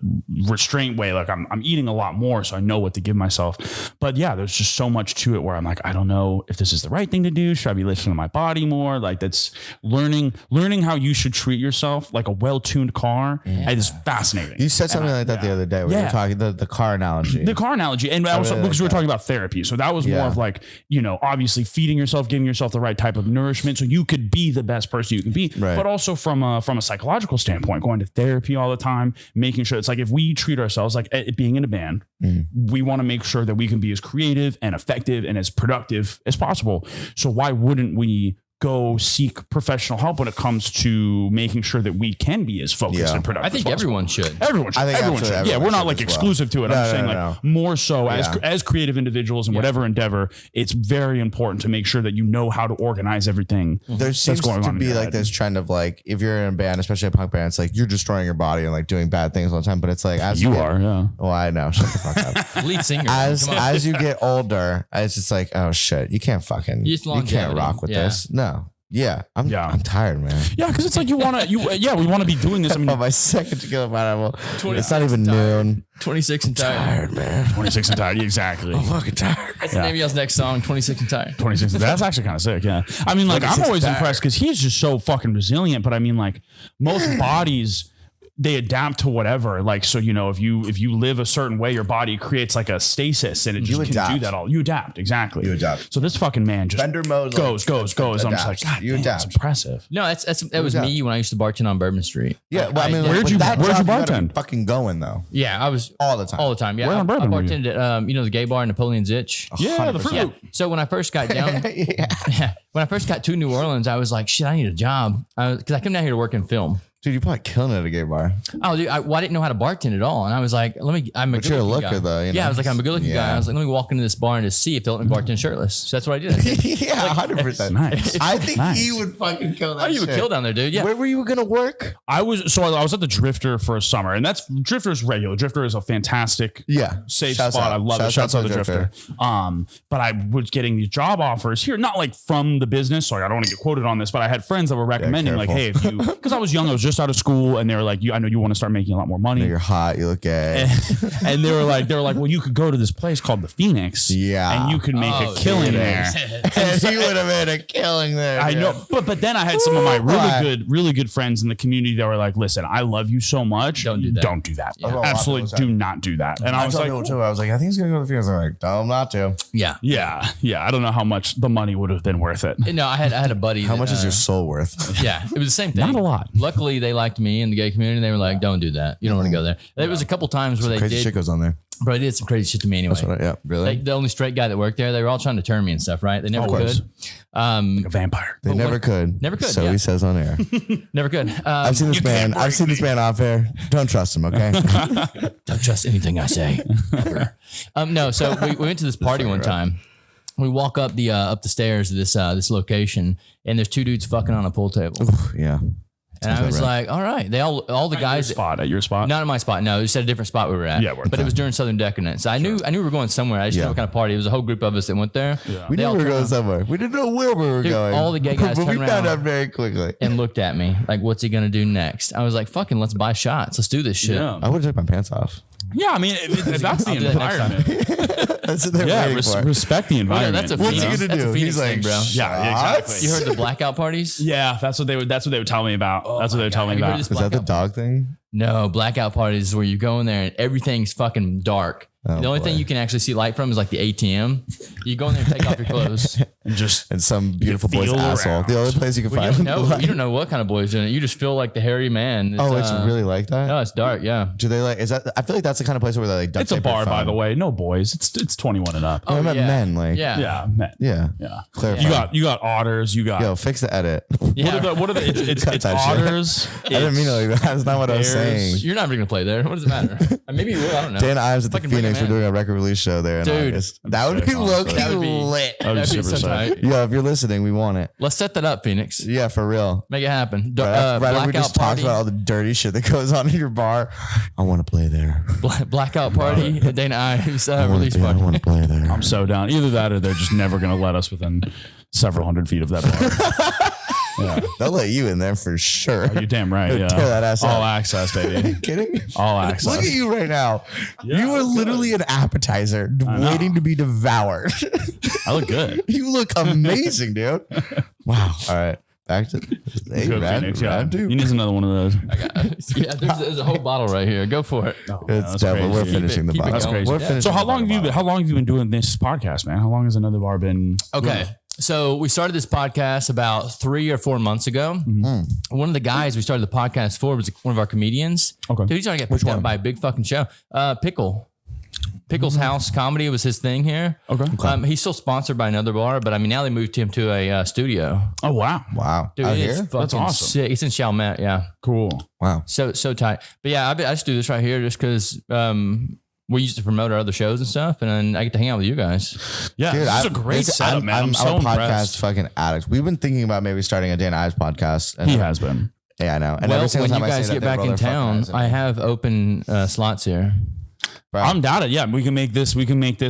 [SPEAKER 4] restraint way. Like I'm eating a lot more, so I know what to give myself. But yeah, there's just so much to it where I'm like, I don't know if this is the right thing to do. Should I be listening to my body more? Like that's learning how you should treat yourself like a well-tuned car. Yeah. It is fascinating.
[SPEAKER 2] You said something like that the other day. We were talking the car analogy.
[SPEAKER 4] The car analogy. And also because we were talking about therapy. So that was more of like, obviously feeding yourself, giving yourself the right type of nourishment so you could be the best person you can be. Right. But also from a psychological standpoint, going to therapy all the time, making sure it's like if we treat ourselves like being in a band, we want to make sure that we can be as creative and effective and as productive as possible. So why wouldn't we go seek professional help when it comes to making sure that we can be as focused and productive?
[SPEAKER 3] I think everyone should.
[SPEAKER 4] Everyone should. Everyone should. Yeah, we're not like exclusive to it. I'm saying more so as creative individuals in whatever endeavor, it's very important to make sure that you know how to organize everything.
[SPEAKER 2] There seems to be like this trend of like, if you're in a band, especially a punk band, it's like you're destroying your body and like doing bad things all the time. But it's like as
[SPEAKER 4] you are,
[SPEAKER 2] Well, I know. Shut the fuck up.
[SPEAKER 3] Lead singer.
[SPEAKER 2] As you get older, it's just like, oh shit, you can't rock with this. No. Yeah, I'm tired, man.
[SPEAKER 4] Yeah, because it's like we want to be doing this. I mean,
[SPEAKER 2] my second to go about it's not even noon.
[SPEAKER 3] 26 and tired,
[SPEAKER 2] man.
[SPEAKER 4] 26 and tired, exactly.
[SPEAKER 2] I'm fucking tired.
[SPEAKER 3] That's the name of y'all's next song, 26 and tired. 26 and tired.
[SPEAKER 4] That's actually kind of sick, yeah. I mean, like, I'm always impressed because he's just so fucking resilient. But I mean, like, most bodies, they adapt to whatever. Like, so, if you live a certain way, your body creates like a stasis and it just can do that all. You adapt. Exactly.
[SPEAKER 2] You adapt.
[SPEAKER 4] So this fucking man just
[SPEAKER 2] Bender mode
[SPEAKER 4] goes. I'm just like, God, you adapt. It's impressive.
[SPEAKER 3] No, that was me when I used to bartend on Bourbon Street.
[SPEAKER 2] Yeah. Well, I mean, where'd you bartend? Fucking going though.
[SPEAKER 3] Yeah. I was
[SPEAKER 2] all the time.
[SPEAKER 3] Yeah.
[SPEAKER 4] Where on Bourbon?
[SPEAKER 3] I bartended at, the gay bar, Napoleon's Itch.
[SPEAKER 4] Yeah. The fruit.
[SPEAKER 3] Yeah. So when I first got down, when I first got to New Orleans, I was like, shit, I need a job. Cause I come down here to work in film.
[SPEAKER 2] Dude, you're probably killing it at a gay bar.
[SPEAKER 3] Oh, dude, I didn't know how to bartend at all. And I was like, I'm a good looking guy.
[SPEAKER 2] Though,
[SPEAKER 3] Yeah, I was like, I'm a good looking guy. I was like, let me walk into this bar and just see if they'll let me bartend shirtless. So that's what I did.
[SPEAKER 2] Yeah, 100%.
[SPEAKER 4] Nice.
[SPEAKER 2] I think he would fucking kill that.
[SPEAKER 3] Oh, you would kill down there, dude. Yeah.
[SPEAKER 2] Where were you going to work?
[SPEAKER 4] I was at the Drifter for a summer, and Drifter is regular. Drifter is a fantastic safe spot. I love it. Shouts out to the Drifter. But I was getting these job offers here, not like from the business. So I don't want to get quoted on this, but I had friends that were recommending like, hey, if you, because I was young, I was just out of school, and they were like, I know you want to start making a lot more money.
[SPEAKER 2] You're hot. You look gay.
[SPEAKER 4] And they were like, well, you could go to this place called the Phoenix.
[SPEAKER 2] Yeah.
[SPEAKER 4] And you could make a killing there.
[SPEAKER 2] And he would have made a killing there.
[SPEAKER 4] I know. But then I had some of my really good friends in the community that were like, listen, I love you so much. Don't do that. Yeah. Absolutely do not do that. And I was like,
[SPEAKER 2] I think he's going to go to the Phoenix. I'm like, tell him not to.
[SPEAKER 3] Yeah.
[SPEAKER 4] Yeah. I don't know how much the money would have been worth it.
[SPEAKER 3] No, I had a buddy.
[SPEAKER 2] How much is your soul worth?
[SPEAKER 3] Yeah. It was the same thing.
[SPEAKER 4] Not a lot.
[SPEAKER 3] Luckily, they liked me in the gay community. They were like, don't do that. You don't want to go there. There was a couple times where they
[SPEAKER 2] Crazy
[SPEAKER 3] did.
[SPEAKER 2] shit goes on there.
[SPEAKER 3] Bro, they did some crazy shit to me anyway.
[SPEAKER 2] That's what yeah, really?
[SPEAKER 3] The only straight guy that worked there, they were all trying to turn me and stuff, right? They never could.
[SPEAKER 4] Like a vampire.
[SPEAKER 2] They never could.
[SPEAKER 3] Never could,
[SPEAKER 2] So
[SPEAKER 3] yeah.
[SPEAKER 2] he says on air.
[SPEAKER 3] Never could.
[SPEAKER 2] I've seen this man. I've seen this man off air. Don't trust him, okay?
[SPEAKER 3] Don't trust anything I say. Ever. No, so we went to this party one time. We walk up the stairs of this location, and there's two dudes fucking on a pool table.
[SPEAKER 2] Yeah.
[SPEAKER 3] And I was like, all right. They all the guys
[SPEAKER 4] At your spot?
[SPEAKER 3] not in my spot. No, it was at a different spot we were at.
[SPEAKER 4] Yeah,
[SPEAKER 3] but it was during Southern Decadence. I knew we were going somewhere. I just didn't know what kind of party. It was a whole group of us that went there.
[SPEAKER 4] Yeah.
[SPEAKER 2] We
[SPEAKER 3] They
[SPEAKER 2] knew
[SPEAKER 3] all
[SPEAKER 2] we were
[SPEAKER 3] turned
[SPEAKER 2] going
[SPEAKER 3] around
[SPEAKER 2] somewhere. We didn't know where we were
[SPEAKER 3] Dude,
[SPEAKER 2] going.
[SPEAKER 3] all the gay guys
[SPEAKER 2] but we
[SPEAKER 3] turned
[SPEAKER 2] found
[SPEAKER 3] around
[SPEAKER 2] out very quickly.
[SPEAKER 3] and looked at me like, what's he gonna do next? I was like, fucking, let's buy shots. Let's do this shit.
[SPEAKER 4] Yeah.
[SPEAKER 2] I would have took my pants off.
[SPEAKER 4] Yeah, I mean, if that's the
[SPEAKER 3] I'll do that next time.
[SPEAKER 4] environment.
[SPEAKER 2] That's what they're
[SPEAKER 4] Yeah,
[SPEAKER 2] waiting for.
[SPEAKER 4] respect the
[SPEAKER 3] Oh, yeah,
[SPEAKER 4] environment.
[SPEAKER 3] that's a
[SPEAKER 2] What's he
[SPEAKER 3] Phoenix.
[SPEAKER 2] gonna
[SPEAKER 3] That's
[SPEAKER 2] do?
[SPEAKER 3] a Phoenix
[SPEAKER 2] He's like,
[SPEAKER 3] thing, bro.
[SPEAKER 4] Yeah, exactly.
[SPEAKER 3] You heard the blackout parties?
[SPEAKER 4] Yeah, that's what they would tell me about. That's what they would tell me
[SPEAKER 3] Have you heard
[SPEAKER 4] about.
[SPEAKER 3] this
[SPEAKER 2] Is that the
[SPEAKER 3] blackout?
[SPEAKER 2] dog thing?
[SPEAKER 3] No, blackout parties is where you go in there and everything's fucking dark.
[SPEAKER 2] Oh,
[SPEAKER 3] the only
[SPEAKER 2] boy.
[SPEAKER 3] thing you can actually see light from is like the ATM. You go in there and take off your clothes.
[SPEAKER 4] And just
[SPEAKER 2] And some beautiful boy's
[SPEAKER 4] feel
[SPEAKER 2] asshole.
[SPEAKER 4] around.
[SPEAKER 2] The only place you can
[SPEAKER 3] Well,
[SPEAKER 2] find.
[SPEAKER 3] you don't know what kind of boys doing it. You just feel like the hairy man.
[SPEAKER 2] It's really like that?
[SPEAKER 3] No, it's dark. Yeah.
[SPEAKER 2] Do they like, is that, I feel like that's the kind of place where they like duct
[SPEAKER 4] it's a
[SPEAKER 2] tape your
[SPEAKER 4] bar, by
[SPEAKER 2] phone.
[SPEAKER 4] the way. No boys. It's 21 and up.
[SPEAKER 2] I meant
[SPEAKER 3] yeah.
[SPEAKER 2] men, like,
[SPEAKER 3] Yeah.
[SPEAKER 4] Yeah, man.
[SPEAKER 2] yeah.
[SPEAKER 4] Yeah.
[SPEAKER 2] Clarify.
[SPEAKER 4] You got otters. You got
[SPEAKER 2] Yo, fix the edit.
[SPEAKER 3] Yeah.
[SPEAKER 4] what are the? It's
[SPEAKER 2] Cut that shit.
[SPEAKER 4] otters.
[SPEAKER 2] I didn't mean it like that. That's not what I was saying.
[SPEAKER 3] You're not even gonna play there. What does it matter? Maybe you will. I don't know.
[SPEAKER 2] Dan Ives at the
[SPEAKER 3] Fucking bring
[SPEAKER 2] Phoenix.
[SPEAKER 3] him
[SPEAKER 2] We're
[SPEAKER 3] in.
[SPEAKER 2] doing a record release show there in
[SPEAKER 3] Dude.
[SPEAKER 2] August. That would be
[SPEAKER 4] sick,
[SPEAKER 2] low
[SPEAKER 4] honestly.
[SPEAKER 3] That would be
[SPEAKER 2] lit.
[SPEAKER 4] That'd be
[SPEAKER 3] so
[SPEAKER 4] super sick.
[SPEAKER 3] tight.
[SPEAKER 2] Yo, if you're listening, we want it.
[SPEAKER 3] Let's set that up, Phoenix.
[SPEAKER 2] Yeah, for real.
[SPEAKER 3] Make it happen.
[SPEAKER 2] Right after we
[SPEAKER 3] Blackout
[SPEAKER 2] just talked
[SPEAKER 3] party.
[SPEAKER 2] about all the dirty shit that goes on in your bar. I want to play there.
[SPEAKER 3] Blackout party. Dana Ives release
[SPEAKER 2] I
[SPEAKER 3] party.
[SPEAKER 2] want to play there.
[SPEAKER 4] I'm so down. Either that or they're just never going to let us within several hundred feet of that bar. Yeah.
[SPEAKER 2] They'll let you in there for sure.
[SPEAKER 4] You're damn right. Yeah.
[SPEAKER 2] Tear that ass
[SPEAKER 4] All
[SPEAKER 2] out.
[SPEAKER 4] access,
[SPEAKER 2] Are
[SPEAKER 4] baby.
[SPEAKER 2] you kidding?
[SPEAKER 4] All access.
[SPEAKER 2] Look at you right now.
[SPEAKER 4] Yeah,
[SPEAKER 2] you
[SPEAKER 4] I
[SPEAKER 2] are
[SPEAKER 4] look
[SPEAKER 2] literally an appetizer waiting to be devoured.
[SPEAKER 4] I look good.
[SPEAKER 2] You look amazing, dude. Wow. All right. Back to hey,
[SPEAKER 4] Good
[SPEAKER 2] round,
[SPEAKER 4] Phoenix, yeah.
[SPEAKER 2] round two.
[SPEAKER 4] You need another one of those.
[SPEAKER 3] Yeah, there's a whole bottle right here. Go for it.
[SPEAKER 4] Oh,
[SPEAKER 2] It's
[SPEAKER 4] that's
[SPEAKER 2] definitely we're
[SPEAKER 4] crazy.
[SPEAKER 2] finishing the
[SPEAKER 3] Keep it
[SPEAKER 2] bottle.
[SPEAKER 4] That's
[SPEAKER 3] going.
[SPEAKER 4] crazy.
[SPEAKER 2] We're finishing
[SPEAKER 4] So how
[SPEAKER 2] the
[SPEAKER 4] long
[SPEAKER 2] bottle.
[SPEAKER 4] have you been doing this podcast, man? How long has Another Bar been?
[SPEAKER 3] Okay. So we started this podcast about 3 or 4 months ago. One of the guys we started the podcast for was one of our comedians.
[SPEAKER 4] Okay.
[SPEAKER 3] Dude, he's trying to get picked up by a big fucking show. Pickle's House Comedy was his thing here.
[SPEAKER 4] Okay.
[SPEAKER 3] He's still sponsored by Another Bar, but I mean, now they moved him to a studio.
[SPEAKER 4] Oh wow.
[SPEAKER 2] Wow.
[SPEAKER 3] Dude,
[SPEAKER 2] Out
[SPEAKER 3] it is
[SPEAKER 2] here?
[SPEAKER 3] fucking
[SPEAKER 4] awesome.
[SPEAKER 3] sick. It's in Chalmette, yeah.
[SPEAKER 4] Cool.
[SPEAKER 2] Wow.
[SPEAKER 3] So tight. But yeah, I just do this right here just because we used to promote our other shows and stuff, and then I get to hang out with you guys.
[SPEAKER 4] Yeah,
[SPEAKER 2] Dude,
[SPEAKER 4] this is a great setup, man. I'm so
[SPEAKER 2] a podcast
[SPEAKER 4] impressed.
[SPEAKER 2] fucking addict. We've been thinking about maybe starting a Dan Ives podcast. And
[SPEAKER 4] He has been.
[SPEAKER 2] Yeah, I know. And
[SPEAKER 3] Well,
[SPEAKER 2] every single
[SPEAKER 3] when
[SPEAKER 2] time
[SPEAKER 3] you
[SPEAKER 2] I
[SPEAKER 3] guys
[SPEAKER 2] say
[SPEAKER 3] get
[SPEAKER 2] that, they
[SPEAKER 3] back
[SPEAKER 2] roll
[SPEAKER 3] in
[SPEAKER 2] their fucking
[SPEAKER 3] town,
[SPEAKER 2] eyes at
[SPEAKER 3] I
[SPEAKER 2] me.
[SPEAKER 3] have open slots here.
[SPEAKER 2] Bro.
[SPEAKER 4] I'm down it. Yeah, we can make this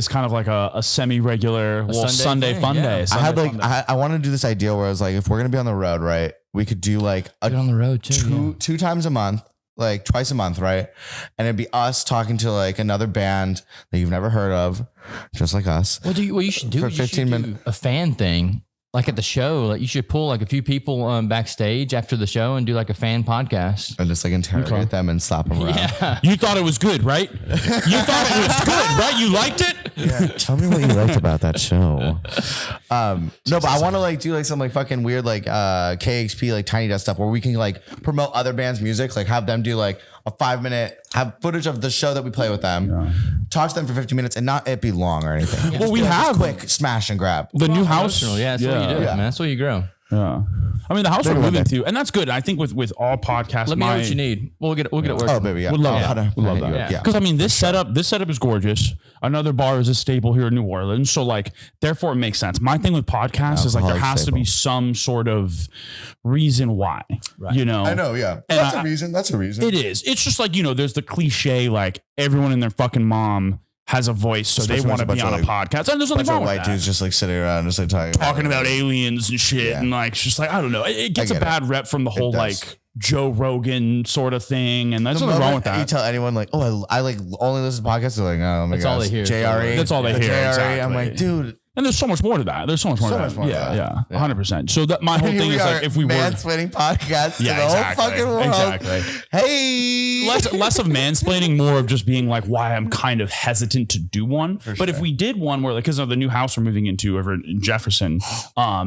[SPEAKER 4] kind of like a semi-regular
[SPEAKER 3] Sunday
[SPEAKER 4] Sunday
[SPEAKER 3] thing,
[SPEAKER 4] fun
[SPEAKER 3] yeah.
[SPEAKER 4] day.
[SPEAKER 2] I had
[SPEAKER 4] Sunday
[SPEAKER 2] like
[SPEAKER 4] fun day.
[SPEAKER 2] I wanted to do this idea where I was like, if we're gonna be on the road, right, we could do like
[SPEAKER 3] Get on the road too.
[SPEAKER 2] two times a month, like twice a month, right? And it'd be us talking to like another band that you've never heard of, just like us.
[SPEAKER 3] What you should do?
[SPEAKER 2] For
[SPEAKER 3] You should
[SPEAKER 2] 15
[SPEAKER 3] do
[SPEAKER 2] minutes.
[SPEAKER 3] a fan thing, like at the show. Like you should pull like a few people backstage after the show and do like a fan podcast.
[SPEAKER 2] And just like interrogate them and slap them around.
[SPEAKER 3] Yeah.
[SPEAKER 4] You thought it was good, right? You thought it was good, right? You liked it?
[SPEAKER 2] Yeah. Tell me what you liked about that show. No, but I want to like do like some like fucking weird like KXP like Tiny Desk stuff where we can like promote other bands' music, like have them do like a 5-minute, have footage of the show that we play with them, talk to them for 50 minutes and not it be long or anything.
[SPEAKER 4] Well,
[SPEAKER 2] Just
[SPEAKER 4] we
[SPEAKER 2] be, like, just
[SPEAKER 4] have
[SPEAKER 2] quick smash and grab.
[SPEAKER 4] the new house.
[SPEAKER 3] Emotional. Yeah, that's what you do,
[SPEAKER 2] Yeah.
[SPEAKER 3] man. That's what you grow.
[SPEAKER 4] Yeah. I mean, the house we're
[SPEAKER 2] Maybe one
[SPEAKER 4] moving
[SPEAKER 2] day.
[SPEAKER 4] to, and that's good. I think with all podcasts,
[SPEAKER 3] Let me know what you need. We'll get it working.
[SPEAKER 2] Oh, baby, yeah.
[SPEAKER 4] Would love
[SPEAKER 2] Oh,
[SPEAKER 4] that. Would love that.
[SPEAKER 3] Yeah.
[SPEAKER 4] Because I mean, this setup is gorgeous. Another Bar is a staple here in New Orleans, so like, therefore, it makes sense. My thing with podcasts is like there
[SPEAKER 2] Alcoholic
[SPEAKER 4] has to be
[SPEAKER 2] staple.
[SPEAKER 4] some sort of reason why.
[SPEAKER 3] Right.
[SPEAKER 4] You know,
[SPEAKER 2] I know, yeah.
[SPEAKER 4] And
[SPEAKER 2] That's a reason. That's a reason.
[SPEAKER 4] it is. It's just like, there's the cliche like everyone and their fucking mom has a voice, so
[SPEAKER 2] Especially
[SPEAKER 4] they want to
[SPEAKER 2] when
[SPEAKER 4] be
[SPEAKER 2] it's a
[SPEAKER 4] on a
[SPEAKER 2] bunch
[SPEAKER 4] podcast. And there's nothing
[SPEAKER 2] Bunch of
[SPEAKER 4] wrong with
[SPEAKER 2] white
[SPEAKER 4] that.
[SPEAKER 2] dudes just like sitting around, just like
[SPEAKER 4] Talking about aliens and shit,
[SPEAKER 2] Yeah.
[SPEAKER 4] and like, it's just like, I don't know. It gets a
[SPEAKER 2] get it.
[SPEAKER 4] bad rep from the whole
[SPEAKER 2] does.
[SPEAKER 4] like Joe Rogan sort of thing, and there's
[SPEAKER 2] The
[SPEAKER 4] nothing wrong
[SPEAKER 2] moment
[SPEAKER 4] with
[SPEAKER 2] you
[SPEAKER 4] that.
[SPEAKER 2] tell anyone like, oh, I like only listen to podcasts, they're like, oh my
[SPEAKER 3] That's
[SPEAKER 2] god,
[SPEAKER 3] all they hear.
[SPEAKER 2] JRE.
[SPEAKER 4] That's all they hear,
[SPEAKER 2] JRE. I'm
[SPEAKER 4] exactly.
[SPEAKER 2] like, dude,
[SPEAKER 4] And there's so much more to that. There's so much more to that. Yeah, 100%. So that my whole thing is like, if we were
[SPEAKER 2] mansplaining podcasts to the
[SPEAKER 4] exactly,
[SPEAKER 2] whole fucking world.
[SPEAKER 4] Exactly.
[SPEAKER 2] Hey,
[SPEAKER 4] less of mansplaining, more of just being like why I'm kind of hesitant to do one. But if we did one where, like, because of the new house we're moving into over in Jefferson,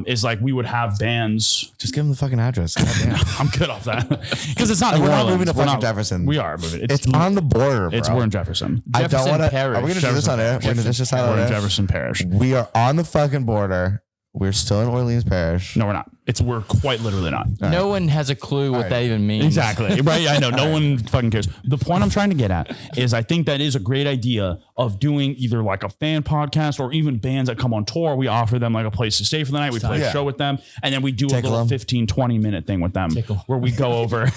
[SPEAKER 4] is like we would have bands.
[SPEAKER 2] Just give them the fucking address. Goddamn.
[SPEAKER 4] I'm good off that because it's not.
[SPEAKER 2] We're not moving to fucking Jefferson.
[SPEAKER 4] We are moving.
[SPEAKER 2] It's on the border. Bro.
[SPEAKER 4] We're in Jefferson.
[SPEAKER 2] I don't want to.
[SPEAKER 3] Parish.
[SPEAKER 2] Are we gonna do this on air? We're gonna do this on
[SPEAKER 4] We're
[SPEAKER 2] air.
[SPEAKER 4] in Jefferson Parish.
[SPEAKER 2] We are on the fucking border. We're still in Orleans Parish.
[SPEAKER 4] No, we're not. We're quite literally not.
[SPEAKER 3] No one has a clue what that even means.
[SPEAKER 4] Exactly. Right. I know. No one fucking cares. The point I'm trying to get at is I think that is a great idea of doing either like a fan podcast or even bands that come on tour. We offer them like a place to stay for the night. We play a show with them. And then we do a little 15, 20 minute thing with them where we go over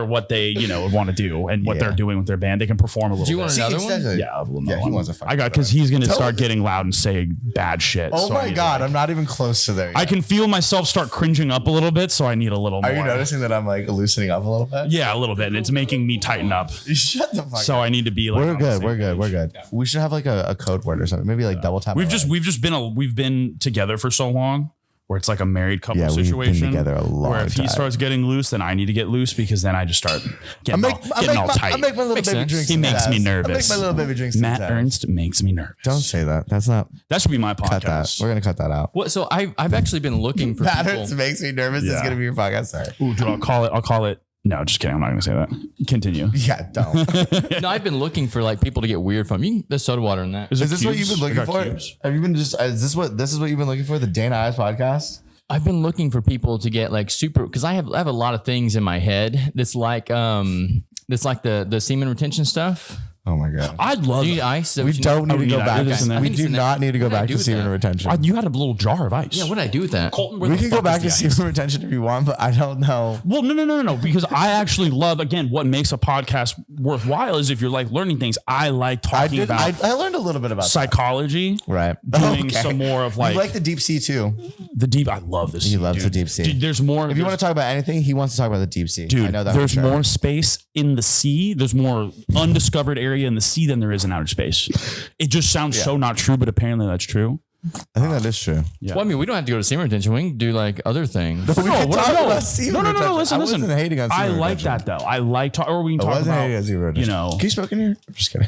[SPEAKER 4] what they, want to do and what they're doing with their band. They can perform a little bit.
[SPEAKER 3] Do you want another one?
[SPEAKER 2] Yeah, he wants a fucking
[SPEAKER 4] because he's going to start getting loud and say bad shit.
[SPEAKER 2] Oh my God. I'm not even close to there yet.
[SPEAKER 4] I can feel myself start cringing up a little bit, so I need a little more.
[SPEAKER 2] Are you noticing that I'm like loosening up a little bit?
[SPEAKER 4] Yeah, a little bit. And it's making me tighten up.
[SPEAKER 2] Shut the fuck up.
[SPEAKER 4] So I need to be like,
[SPEAKER 2] we're good. We should have like a code word or something. Maybe like double tap.
[SPEAKER 4] We've been together for so long where it's like a married couple situation.
[SPEAKER 2] We've been together a long
[SPEAKER 4] where if he starts getting loose, then I need to get loose because then I just start getting all tight.
[SPEAKER 2] I make my little baby drinks.
[SPEAKER 4] He makes me nervous.
[SPEAKER 2] I make my little baby drinks.
[SPEAKER 4] Matt Ernst makes me nervous.
[SPEAKER 2] Don't say that.
[SPEAKER 4] That should be my podcast.
[SPEAKER 2] Cut that. We're gonna cut that out.
[SPEAKER 3] What? So I've actually been looking for
[SPEAKER 2] Matt
[SPEAKER 3] people.
[SPEAKER 2] Ernst makes me nervous. It's gonna be your podcast. Sorry.
[SPEAKER 4] Ooh, dude, I'll call it. No, just kidding. I'm not going to say that. Continue.
[SPEAKER 2] Yeah, don't.
[SPEAKER 3] No, I've been looking for like people to get weird from. There's soda water in that.
[SPEAKER 2] Is this what you've been looking for? Have you been is this what you've been looking for? The Dana Ives podcast?
[SPEAKER 3] I've been looking for people to get like super, because I have a lot of things in my head that's like the semen retention stuff.
[SPEAKER 2] Oh my God.
[SPEAKER 4] I'd love
[SPEAKER 3] Do you need ice?
[SPEAKER 2] We don't need to go back. We do not need to go back to semen
[SPEAKER 3] that?
[SPEAKER 2] retention.
[SPEAKER 4] You had a little jar of ice.
[SPEAKER 3] Yeah, what did I do with that?
[SPEAKER 4] Colton,
[SPEAKER 2] We can go back to semen retention if you want, but I don't know.
[SPEAKER 4] Well, no. Because I actually love, again, what makes a podcast worthwhile is if you're like learning things. I like talking about.
[SPEAKER 2] I learned a little bit about
[SPEAKER 4] psychology.
[SPEAKER 2] Right.
[SPEAKER 4] Doing some more of like.
[SPEAKER 2] You like the deep sea too.
[SPEAKER 4] I love this.
[SPEAKER 2] He loves the deep sea.
[SPEAKER 4] Dude, there's more.
[SPEAKER 2] If you want to talk about anything, he wants to talk about the deep sea.
[SPEAKER 4] Dude,
[SPEAKER 2] I know that
[SPEAKER 4] there's more space in the sea. There's more undiscovered area in the sea than there is in outer space. It just sounds so not true, but apparently that's true.
[SPEAKER 2] I think that is true.
[SPEAKER 3] Yeah. Well, I mean, we don't have to go to semen retention. We can do like other things.
[SPEAKER 2] No, Listen,
[SPEAKER 4] I wasn't
[SPEAKER 2] hating on semen
[SPEAKER 4] I like
[SPEAKER 2] retention.
[SPEAKER 4] that though. I like or we can talk about,
[SPEAKER 2] can you smoke in here? I'm just kidding.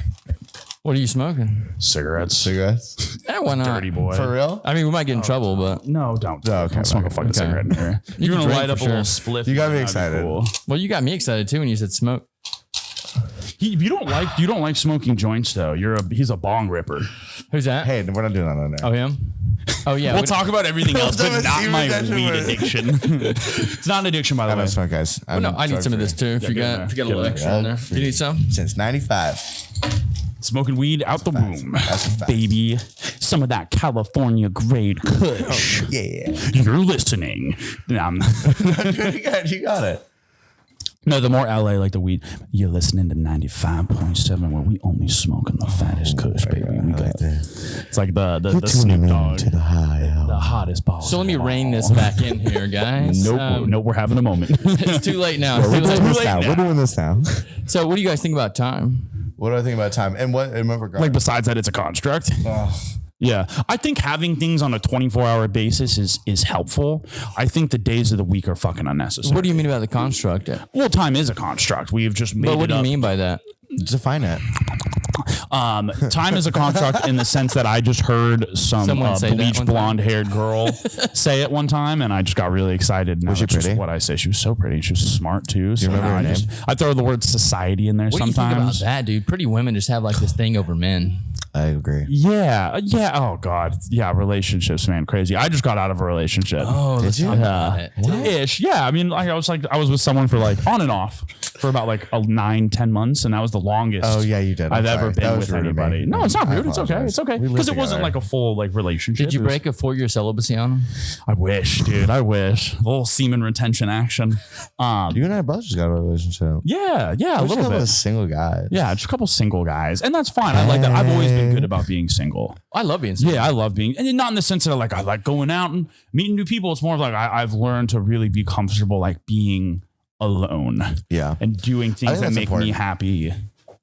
[SPEAKER 3] What are you smoking?
[SPEAKER 4] Cigarettes.
[SPEAKER 3] Yeah, why not?
[SPEAKER 4] Dirty boy.
[SPEAKER 2] For real?
[SPEAKER 3] I mean, we might get in trouble, but
[SPEAKER 4] No, don't.
[SPEAKER 2] Oh, okay,
[SPEAKER 4] Don't smoke a
[SPEAKER 2] okay,
[SPEAKER 4] fucking cigarette in here. You're
[SPEAKER 3] can
[SPEAKER 4] gonna
[SPEAKER 3] drink
[SPEAKER 4] light up
[SPEAKER 3] for
[SPEAKER 4] a little
[SPEAKER 3] sure.
[SPEAKER 4] spliff.
[SPEAKER 2] You got me
[SPEAKER 4] That'd be
[SPEAKER 2] excited.
[SPEAKER 4] cool.
[SPEAKER 3] well, you got me excited too when you said smoke.
[SPEAKER 4] You don't like smoking joints though. He's a bong ripper.
[SPEAKER 3] Who's that?
[SPEAKER 2] Hey, we're not doing that on there.
[SPEAKER 3] Oh, him? Oh, yeah.
[SPEAKER 4] We'll talk about everything else, but
[SPEAKER 2] Don't
[SPEAKER 4] not
[SPEAKER 2] semen
[SPEAKER 4] my
[SPEAKER 2] retention
[SPEAKER 4] weed
[SPEAKER 2] word.
[SPEAKER 4] addiction. It's not an addiction, by the
[SPEAKER 2] I
[SPEAKER 4] way.
[SPEAKER 2] don't smoke, guys.
[SPEAKER 3] Well, no, I need some of this too. If you
[SPEAKER 4] get
[SPEAKER 3] got a
[SPEAKER 4] in
[SPEAKER 3] little
[SPEAKER 4] there.
[SPEAKER 3] extra in there. You need some?
[SPEAKER 2] Since 95.
[SPEAKER 4] Smoking weed out the womb,
[SPEAKER 2] That's a fact.
[SPEAKER 4] baby. Some of that California grade Kush.
[SPEAKER 2] Yeah.
[SPEAKER 4] You're listening.
[SPEAKER 2] You got it.
[SPEAKER 4] No, the more LA like the weed. You're listening to 95.7, where we only smoking the fattest Kush, baby. We got it's like the Snoop Dogg,
[SPEAKER 2] to the high.
[SPEAKER 4] the hottest balls.
[SPEAKER 3] So let me rein this back in here, guys.
[SPEAKER 4] Nope, we're having a moment.
[SPEAKER 3] It's too late now. It's
[SPEAKER 2] We're
[SPEAKER 3] too
[SPEAKER 2] doing
[SPEAKER 3] late.
[SPEAKER 2] this now. We're doing this now.
[SPEAKER 3] So what do you guys think about time?
[SPEAKER 2] What do I think about time? And what regard?
[SPEAKER 4] Like besides that, it's a construct. Yeah, I think having things on a 24-hour basis is helpful. I think the days of the week are fucking unnecessary.
[SPEAKER 3] What do you mean about the construct?
[SPEAKER 4] Well, time is a construct. We've just made
[SPEAKER 3] But what
[SPEAKER 4] it
[SPEAKER 3] do you
[SPEAKER 4] up.
[SPEAKER 3] mean by that?
[SPEAKER 2] Define it.
[SPEAKER 4] Time is a construct in the sense that I just heard some
[SPEAKER 3] Someone say that
[SPEAKER 4] bleach
[SPEAKER 3] one time.
[SPEAKER 4] blonde-haired girl say it one time, and I just got really excited.
[SPEAKER 2] Was she
[SPEAKER 4] That's just
[SPEAKER 2] pretty?
[SPEAKER 4] what I say. She was so pretty. She was smart too. So
[SPEAKER 2] remember
[SPEAKER 4] now
[SPEAKER 2] her
[SPEAKER 4] I throw the word society in there
[SPEAKER 3] What do you think about
[SPEAKER 4] sometimes.
[SPEAKER 3] that, dude? Pretty women just have like this thing over men.
[SPEAKER 2] I agree.
[SPEAKER 4] Yeah. Oh God. Yeah. Relationships, man, crazy. I just got out of a relationship.
[SPEAKER 3] Oh, let's
[SPEAKER 2] you?
[SPEAKER 3] talk about it.
[SPEAKER 4] Ish. Yeah. I mean, I was with someone for like on and off for about like 9-10 months, and that was the longest.
[SPEAKER 2] Oh yeah, you did.
[SPEAKER 4] I've ever
[SPEAKER 2] That
[SPEAKER 4] been
[SPEAKER 2] was
[SPEAKER 4] with
[SPEAKER 2] rude of me.
[SPEAKER 4] anybody. No, it's not
[SPEAKER 2] I
[SPEAKER 4] rude. It's okay.
[SPEAKER 2] apologize.
[SPEAKER 4] It's okay
[SPEAKER 2] We lived
[SPEAKER 4] because it wasn't
[SPEAKER 2] together.
[SPEAKER 4] like a full like relationship.
[SPEAKER 3] Did you
[SPEAKER 4] It was-
[SPEAKER 3] break a 4-year celibacy on him?
[SPEAKER 4] I wish, dude. I wish. A little semen retention action.
[SPEAKER 2] You and I both just got a relationship.
[SPEAKER 4] Yeah, a
[SPEAKER 2] We're
[SPEAKER 4] little
[SPEAKER 2] just
[SPEAKER 4] bit.
[SPEAKER 2] a single guy.
[SPEAKER 4] Yeah, just a couple single guys, and that's fine. I like that. I've always been good about being single.
[SPEAKER 3] I love being single.
[SPEAKER 4] Yeah, I love being, and not in the sense that like I like going out and meeting new people. It's more of like I've learned to really be comfortable like being alone
[SPEAKER 2] Yeah.
[SPEAKER 4] and doing things
[SPEAKER 2] think
[SPEAKER 4] that
[SPEAKER 2] that's
[SPEAKER 4] make me
[SPEAKER 2] important.
[SPEAKER 4] happy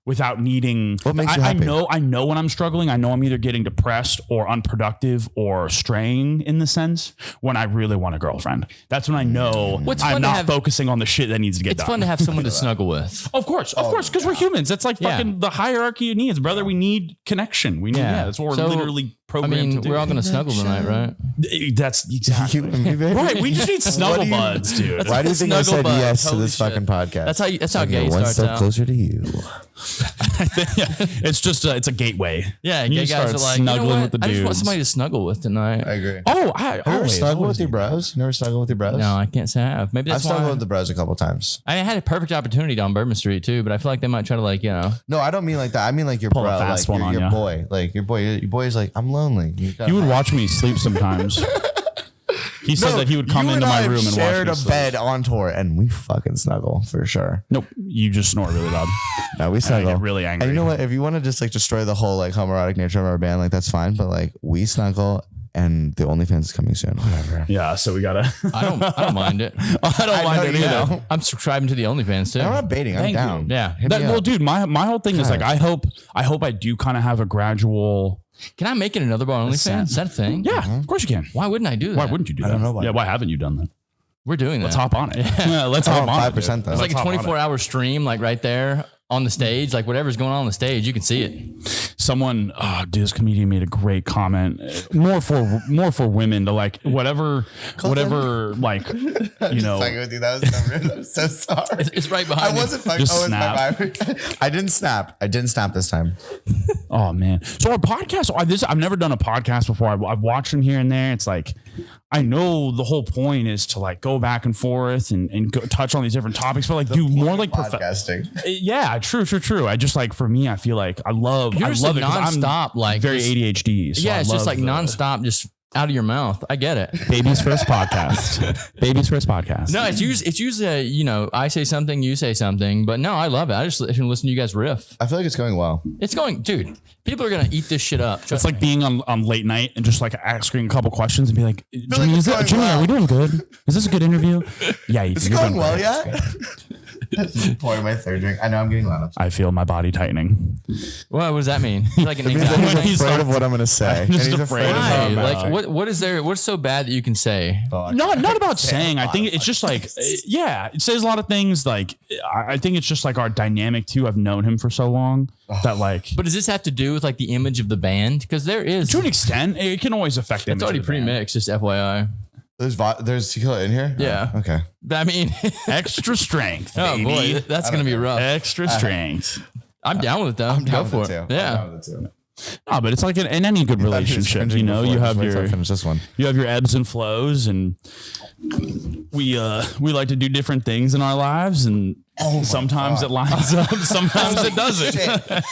[SPEAKER 4] without needing.
[SPEAKER 2] What makes you happy?
[SPEAKER 4] I know when I'm struggling. I know I'm either getting depressed or unproductive or straying in the sense when I really want a girlfriend. That's when I know I'm not focusing on the shit that needs to get done.
[SPEAKER 3] It's fun to have someone to snuggle with.
[SPEAKER 4] Of course, because we're humans. That's like fucking the hierarchy of needs, brother. We need connection. We need that's what we're literally programmed to do.
[SPEAKER 3] We're all gonna snuggle tonight, right?
[SPEAKER 4] That's exactly right. We just need snuggle buds, dude.
[SPEAKER 2] Why do you think I said yes to
[SPEAKER 3] Holy
[SPEAKER 2] this
[SPEAKER 3] shit.
[SPEAKER 2] fucking podcast?
[SPEAKER 3] That's how gay
[SPEAKER 2] one
[SPEAKER 3] starts
[SPEAKER 2] step
[SPEAKER 3] out.
[SPEAKER 2] closer to you.
[SPEAKER 4] It's just it's a gateway.
[SPEAKER 3] Yeah,
[SPEAKER 4] You
[SPEAKER 3] gay guys
[SPEAKER 4] start
[SPEAKER 3] are like,
[SPEAKER 4] snuggling with the
[SPEAKER 3] I just want
[SPEAKER 4] dudes.
[SPEAKER 3] somebody to snuggle with tonight.
[SPEAKER 2] I agree.
[SPEAKER 4] Oh,
[SPEAKER 2] Have you ever snuggled with your bros? You never snuggled with your bros?
[SPEAKER 3] No, I can't say I have. Maybe
[SPEAKER 2] I've
[SPEAKER 3] that's why.
[SPEAKER 2] snuggled with the bros a couple times.
[SPEAKER 3] I had a perfect opportunity down Bourbon Street too, but I feel like they might try to
[SPEAKER 2] No, I don't mean like that. I mean like your
[SPEAKER 4] Pull a
[SPEAKER 2] bro,
[SPEAKER 4] fast
[SPEAKER 2] like
[SPEAKER 4] one on
[SPEAKER 2] your
[SPEAKER 4] ya.
[SPEAKER 2] boy. Like your boy is like, I'm lonely.
[SPEAKER 4] You would watch me sleep sometimes. He said that he would come into my room and watch
[SPEAKER 2] shared
[SPEAKER 4] me
[SPEAKER 2] a
[SPEAKER 4] sleep.
[SPEAKER 2] bed on tour, and we fucking snuggle for sure.
[SPEAKER 4] Nope, you just snore really loud.
[SPEAKER 2] No, we
[SPEAKER 4] I
[SPEAKER 2] snuggle.
[SPEAKER 4] get really angry.
[SPEAKER 2] And you know what? If you want to just like destroy the whole like homoerotic nature of our band, like that's fine. But like we snuggle, and the OnlyFans is coming soon. Whatever.
[SPEAKER 4] Yeah, so we gotta.
[SPEAKER 3] I don't mind it.
[SPEAKER 4] I don't mind it either.
[SPEAKER 3] I'm subscribing to the OnlyFans too.
[SPEAKER 2] I'm not baiting. I'm
[SPEAKER 4] Thank you.
[SPEAKER 2] down.
[SPEAKER 3] Yeah.
[SPEAKER 2] Hit me
[SPEAKER 4] Well,
[SPEAKER 2] up.
[SPEAKER 4] dude, my whole thing is like I hope I do kind of have a gradual.
[SPEAKER 3] Can I make it another bar OnlyFans? Is that a thing?
[SPEAKER 4] Yeah, of course you can.
[SPEAKER 3] Why wouldn't I do that?
[SPEAKER 4] Why wouldn't you do that?
[SPEAKER 2] I don't know why.
[SPEAKER 4] Yeah, why haven't you done that?
[SPEAKER 3] We're doing that.
[SPEAKER 4] Let's hop on it. Yeah, let's
[SPEAKER 2] I
[SPEAKER 4] hop
[SPEAKER 2] want
[SPEAKER 4] on
[SPEAKER 2] 5%
[SPEAKER 4] it.
[SPEAKER 2] though.
[SPEAKER 3] It's like a
[SPEAKER 4] Let's hop on it.
[SPEAKER 3] 24-hour stream, like right there on the stage. Like whatever's going on the stage, you can see it.
[SPEAKER 4] Someone, this comedian made a great comment. More for women to like whatever, like you know.
[SPEAKER 2] Fucking with you. That was so rude. I'm so sorry.
[SPEAKER 3] It's right behind
[SPEAKER 2] I
[SPEAKER 3] you.
[SPEAKER 2] wasn't fucking.
[SPEAKER 4] Just
[SPEAKER 2] Oh, it's
[SPEAKER 4] snap.
[SPEAKER 2] my vibe. I didn't snap. I didn't snap this time.
[SPEAKER 4] Oh man! So our podcast, I've never done a podcast before. I've watched them here and there. It's like I know the whole point is to like go back and forth and go, touch on these different topics, but like do more like
[SPEAKER 2] Podcasting.
[SPEAKER 4] Yeah, true. I just like for me, I feel like I love
[SPEAKER 3] You're just
[SPEAKER 4] it 'cause
[SPEAKER 3] nonstop,
[SPEAKER 4] I'm
[SPEAKER 3] like
[SPEAKER 4] very
[SPEAKER 3] just-
[SPEAKER 4] ADHD. So
[SPEAKER 3] Yeah,
[SPEAKER 4] I
[SPEAKER 3] it's just
[SPEAKER 4] love
[SPEAKER 3] like
[SPEAKER 4] the
[SPEAKER 3] nonstop, just out of your mouth. I get it.
[SPEAKER 4] Baby's first podcast. Baby's first podcast.
[SPEAKER 3] No, it's usually I say something, you say something, but no, I love it. I just listen to you guys riff.
[SPEAKER 2] I feel like it's going well.
[SPEAKER 3] It's going, dude. People are gonna eat this shit up.
[SPEAKER 4] It's like being on late night and just like asking a couple questions and be like, Jimmy,
[SPEAKER 2] it's going
[SPEAKER 4] Jimmy,
[SPEAKER 2] well.
[SPEAKER 4] are we doing good? Is this a good interview? Yeah,
[SPEAKER 2] Is it
[SPEAKER 4] you're
[SPEAKER 2] going
[SPEAKER 4] doing
[SPEAKER 2] well
[SPEAKER 4] great.
[SPEAKER 2] yet? Pouring my third drink. I know I'm getting loud.
[SPEAKER 4] I feel my body tightening.
[SPEAKER 3] what does that mean? Like an
[SPEAKER 2] He's
[SPEAKER 3] anxiety
[SPEAKER 4] He's
[SPEAKER 3] thing?
[SPEAKER 2] afraid of what I'm going to say. And
[SPEAKER 4] just
[SPEAKER 2] he's
[SPEAKER 4] afraid of
[SPEAKER 3] Why?
[SPEAKER 4] how
[SPEAKER 3] Like what is there? What's so bad that you can say?
[SPEAKER 4] Not about saying. I think it's just like, yeah, it says a lot of things. Like, I think it's just like our dynamic too. I've known him for so long that like,
[SPEAKER 3] But does this have to do with like the image of the band? Because there is.
[SPEAKER 4] to an extent, it can always affect the
[SPEAKER 3] It's
[SPEAKER 4] image
[SPEAKER 3] already
[SPEAKER 4] of the band.
[SPEAKER 3] pre-mixed. Just FYI.
[SPEAKER 2] There's tequila in here?
[SPEAKER 3] Yeah.
[SPEAKER 2] Oh, okay.
[SPEAKER 3] I mean,
[SPEAKER 4] Extra strength.
[SPEAKER 3] oh
[SPEAKER 4] baby.
[SPEAKER 3] boy, that's gonna be rough.
[SPEAKER 4] Extra strength.
[SPEAKER 3] I'm down with it though.
[SPEAKER 2] I'm
[SPEAKER 3] Go
[SPEAKER 2] down
[SPEAKER 3] for
[SPEAKER 2] with
[SPEAKER 3] it.
[SPEAKER 2] it too.
[SPEAKER 3] Yeah.
[SPEAKER 2] I'm down with it too.
[SPEAKER 4] No, but it's like in any good relationship, you know, you have
[SPEAKER 2] finish this one.
[SPEAKER 4] you have your ebbs and flows, and we like to do different things in our lives, and sometimes it lines up, sometimes it doesn't.
[SPEAKER 2] Shit.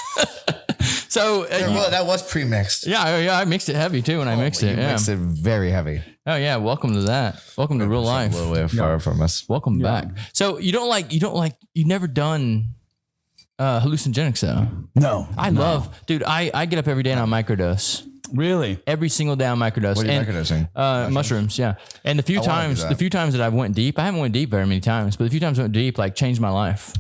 [SPEAKER 3] So
[SPEAKER 2] Well, that was pre-mixed.
[SPEAKER 3] yeah, I mixed it heavy too when I mixed it.
[SPEAKER 2] You
[SPEAKER 3] Yeah.
[SPEAKER 2] mixed it very heavy.
[SPEAKER 3] Oh yeah. Welcome to that. Welcome to real
[SPEAKER 2] A
[SPEAKER 3] life.
[SPEAKER 2] little way far from us.
[SPEAKER 3] Welcome back. So you've never done hallucinogenics though.
[SPEAKER 4] No,
[SPEAKER 3] I love, dude. I get up every day and I microdose.
[SPEAKER 4] really.
[SPEAKER 3] Every single day I microdose.
[SPEAKER 2] What are you
[SPEAKER 3] And,
[SPEAKER 2] microdosing?
[SPEAKER 3] mushrooms, yeah. And the few
[SPEAKER 2] wanna do
[SPEAKER 3] times,
[SPEAKER 2] that.
[SPEAKER 3] the few times that I've went deep, I haven't went deep very many times, but the few times I went deep, like changed my life.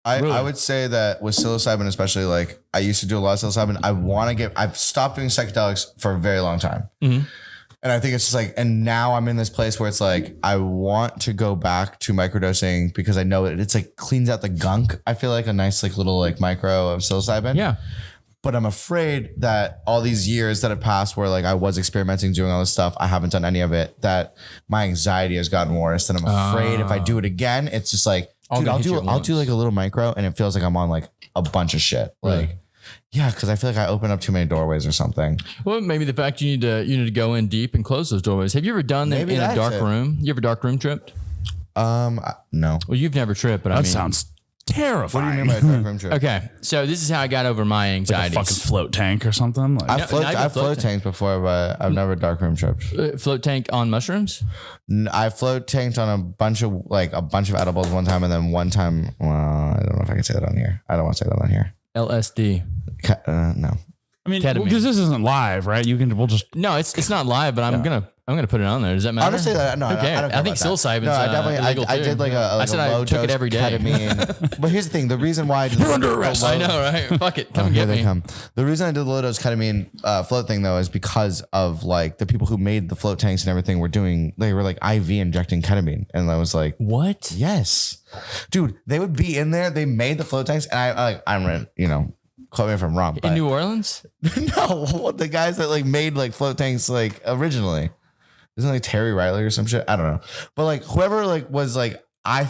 [SPEAKER 2] I would say that with psilocybin, especially, like I used to do a lot of psilocybin. I've stopped doing psychedelics for a very long time.
[SPEAKER 3] Mm-hmm.
[SPEAKER 2] And I think it's just like, and now I'm in this place where it's like, I want to go back to microdosing because I know it's like cleans out the gunk. I feel like a nice, like little like micro of psilocybin.
[SPEAKER 3] Yeah.
[SPEAKER 2] But I'm afraid that all these years that have passed where like I was experimenting, doing all this stuff, I haven't done any of it, that my anxiety has gotten worse. And I'm afraid if I do it again, it's just like, dude,
[SPEAKER 3] gonna hit you at
[SPEAKER 2] I'll do
[SPEAKER 3] once.
[SPEAKER 2] like a little micro and it feels like I'm on like a bunch of shit. Like, yeah, because I feel like I open up too many doorways or something.
[SPEAKER 3] Well, maybe the fact you need to go in deep and close those doorways. Have you ever done them
[SPEAKER 2] Maybe
[SPEAKER 3] in a
[SPEAKER 2] that's
[SPEAKER 3] dark
[SPEAKER 2] it.
[SPEAKER 3] room? You ever dark room tripped?
[SPEAKER 2] No.
[SPEAKER 3] Well, you've never tripped, but I
[SPEAKER 4] That
[SPEAKER 3] mean,
[SPEAKER 4] sounds
[SPEAKER 2] What do
[SPEAKER 4] terrifying.
[SPEAKER 2] you mean by a dark room trip?
[SPEAKER 3] okay. So this is how I got over my
[SPEAKER 4] Like a
[SPEAKER 3] anxieties.
[SPEAKER 4] fucking float tank or something. Like,
[SPEAKER 2] I've
[SPEAKER 3] not even
[SPEAKER 2] float
[SPEAKER 3] float
[SPEAKER 2] tanked before, but I've never dark room tripped.
[SPEAKER 3] Float tank on mushrooms.
[SPEAKER 2] I float tanked on a bunch of edibles one time, and then one time, well, I don't know if I can say that on here. I don't want to say that on here.
[SPEAKER 3] LSD.
[SPEAKER 2] No.
[SPEAKER 4] I mean,
[SPEAKER 3] Ketamine.
[SPEAKER 4] because this isn't live, right? We'll just
[SPEAKER 3] No, it's not live, but I'm I'm gonna put it on there. Does that matter?
[SPEAKER 2] Honestly, no, I don't care.
[SPEAKER 3] I think psilocybin's
[SPEAKER 2] No, I definitely, I did like a low
[SPEAKER 3] took
[SPEAKER 2] dose
[SPEAKER 3] it every day.
[SPEAKER 2] ketamine. But here's the thing: the reason why I did
[SPEAKER 4] You're under arrest.
[SPEAKER 3] I know, right? Fuck it, come and
[SPEAKER 2] here
[SPEAKER 3] get
[SPEAKER 2] they
[SPEAKER 3] me.
[SPEAKER 2] come. The reason I did the low dose ketamine float thing though is because of like the people who made the float tanks and everything they were like IV injecting ketamine, and I was like,
[SPEAKER 3] What?
[SPEAKER 2] yes, dude, they would be in there. They made the float tanks, and I'm quote me if I'm wrong, but
[SPEAKER 3] In New Orleans?
[SPEAKER 2] no, the guys that like made like float tanks like originally, isn't it like Terry Riley or some shit? I don't know, but like whoever like was like I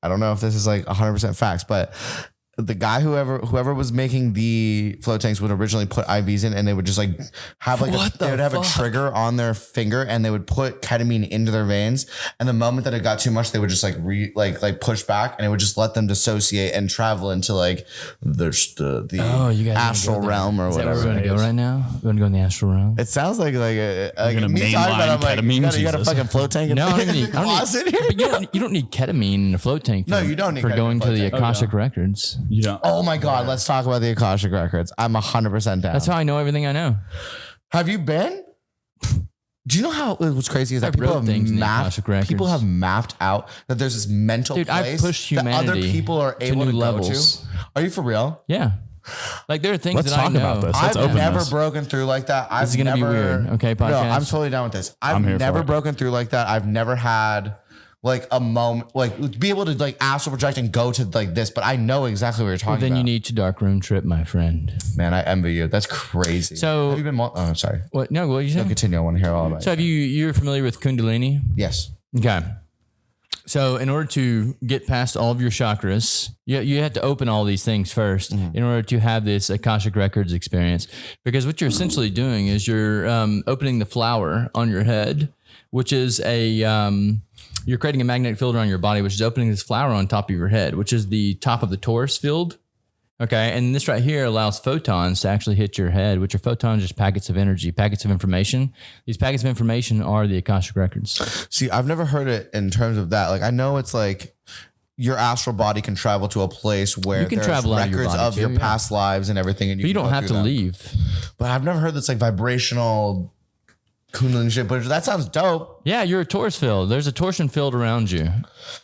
[SPEAKER 2] don't know if this is like 100% facts, but the guy whoever was making the float tanks would originally put IVs in, and they would just like have like they would have a trigger on their finger, and they would put ketamine into their veins, and the moment that it got too much, they would just like push back, and it would just let them dissociate and travel into like the
[SPEAKER 3] You guys
[SPEAKER 2] astral realm or
[SPEAKER 3] Is that
[SPEAKER 2] whatever.
[SPEAKER 3] where we're gonna go right now? We're gonna go in the astral realm.
[SPEAKER 2] It sounds like
[SPEAKER 4] gonna
[SPEAKER 2] me talking about. I'm like, you got a
[SPEAKER 4] Jesus.
[SPEAKER 2] fucking float tank in
[SPEAKER 3] No, I
[SPEAKER 2] the
[SPEAKER 3] don't need.
[SPEAKER 2] closet here.
[SPEAKER 3] But you don't need ketamine in a float tank.
[SPEAKER 2] No, you don't need
[SPEAKER 3] for
[SPEAKER 2] ketamine
[SPEAKER 3] going
[SPEAKER 2] in a
[SPEAKER 3] to
[SPEAKER 2] float
[SPEAKER 3] the
[SPEAKER 2] tank.
[SPEAKER 3] Akashic Records.
[SPEAKER 4] You don't.
[SPEAKER 2] Oh my God, let's talk about the Akashic Records. I'm 100% down.
[SPEAKER 3] That's how I know everything I know.
[SPEAKER 2] Have you been? Do you know how what's crazy is that people
[SPEAKER 3] wrote
[SPEAKER 2] have
[SPEAKER 3] things in the
[SPEAKER 2] mapped
[SPEAKER 3] Akashic Records.
[SPEAKER 2] people have mapped out that there's this mental
[SPEAKER 3] Dude, I've
[SPEAKER 2] place
[SPEAKER 3] pushed
[SPEAKER 2] that other
[SPEAKER 3] humanity
[SPEAKER 2] people are
[SPEAKER 3] to
[SPEAKER 2] able
[SPEAKER 3] new
[SPEAKER 2] to
[SPEAKER 3] levels.
[SPEAKER 2] go to. Are you for real?
[SPEAKER 3] Yeah, like there are things
[SPEAKER 4] Let's
[SPEAKER 3] that I
[SPEAKER 4] talk
[SPEAKER 3] know.
[SPEAKER 4] about this. Let's
[SPEAKER 2] I've
[SPEAKER 4] open
[SPEAKER 2] never
[SPEAKER 4] this.
[SPEAKER 2] broken through like that.
[SPEAKER 3] This is gonna be weird. Okay,
[SPEAKER 2] No,
[SPEAKER 3] podcast.
[SPEAKER 2] I'm totally down with this. I've
[SPEAKER 4] I'm here
[SPEAKER 2] never
[SPEAKER 4] for it.
[SPEAKER 2] broken through like that. I've never had like a moment like be able to like astral project and go to like this, but I know exactly what you're talking
[SPEAKER 3] Then
[SPEAKER 2] about.
[SPEAKER 3] you need to dark room trip, my friend.
[SPEAKER 2] Man, I envy you. That's crazy.
[SPEAKER 3] So-
[SPEAKER 2] have you been? Oh, I'm sorry.
[SPEAKER 3] What? No, what are you saying?
[SPEAKER 2] Continue. I want to hear all about
[SPEAKER 3] So
[SPEAKER 2] it.
[SPEAKER 3] you're familiar with Kundalini?
[SPEAKER 2] Yes.
[SPEAKER 3] Okay. So in order to get past all of your chakras, you have to open all these things first in order to have this Akashic Records experience. Because what you're essentially doing is you're opening the flower on your head, which is you're creating a magnetic field around your body, which is opening this flower on top of your head, which is the top of the torus field. Okay. And this right here allows photons to actually hit your head, which are photons, just packets of energy, packets of information. These packets of information are the Akashic Records.
[SPEAKER 2] See, I've never heard it in terms of that. Like, I know it's like your astral body can travel to a place where
[SPEAKER 3] You can
[SPEAKER 2] there's
[SPEAKER 3] travel out of your
[SPEAKER 2] records
[SPEAKER 3] body
[SPEAKER 2] of
[SPEAKER 3] too,
[SPEAKER 2] your
[SPEAKER 3] yeah.
[SPEAKER 2] past lives and everything. And
[SPEAKER 3] But you
[SPEAKER 2] can
[SPEAKER 3] don't
[SPEAKER 2] go
[SPEAKER 3] have
[SPEAKER 2] through
[SPEAKER 3] to
[SPEAKER 2] them.
[SPEAKER 3] leave.
[SPEAKER 2] But I've never heard that's like vibrational Kundalini shit. But that sounds dope.
[SPEAKER 3] Yeah, you're a torus field. There's a torsion field around you.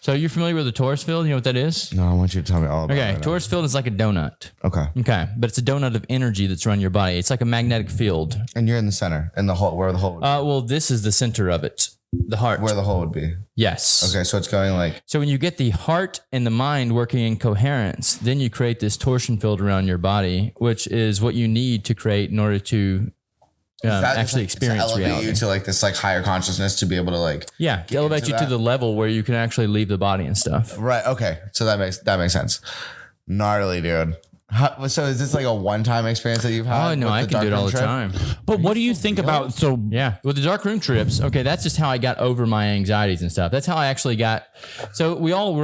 [SPEAKER 3] So you're familiar with the torus field? You know what that is?
[SPEAKER 2] No, I want you to tell me all about
[SPEAKER 3] Okay,
[SPEAKER 2] it. right
[SPEAKER 3] torus field is like a donut.
[SPEAKER 2] now. Okay.
[SPEAKER 3] Okay, but it's a donut of energy that's around your body. It's like a magnetic field.
[SPEAKER 2] And you're in the center, in the hole, where the hole would be.
[SPEAKER 3] Well, this is the center of it, the heart.
[SPEAKER 2] Where the hole would be.
[SPEAKER 3] Yes.
[SPEAKER 2] Okay, so it's going like,
[SPEAKER 3] So when you get the heart and the mind working in coherence, then you create this torsion field around your body, which is what you need to create in order to
[SPEAKER 2] that
[SPEAKER 3] actually
[SPEAKER 2] just, like,
[SPEAKER 3] experience
[SPEAKER 2] to elevate
[SPEAKER 3] reality.
[SPEAKER 2] you to like this like higher consciousness to be able to like.
[SPEAKER 3] Yeah, to elevate
[SPEAKER 2] into
[SPEAKER 3] you to
[SPEAKER 2] that.
[SPEAKER 3] the level where you can actually leave the body and stuff.
[SPEAKER 2] Right. Okay. So that makes sense. Gnarly, dude. So is this like a one-time experience that you've had?
[SPEAKER 3] Oh no,
[SPEAKER 2] with
[SPEAKER 3] I
[SPEAKER 2] the
[SPEAKER 3] can do it
[SPEAKER 2] dark
[SPEAKER 3] all
[SPEAKER 2] room
[SPEAKER 3] the
[SPEAKER 2] trip?
[SPEAKER 3] time.
[SPEAKER 4] But what do you think about
[SPEAKER 3] Yeah, with the dark room trips, okay, that's just how I got over my anxieties and stuff. That's how I actually got. So we all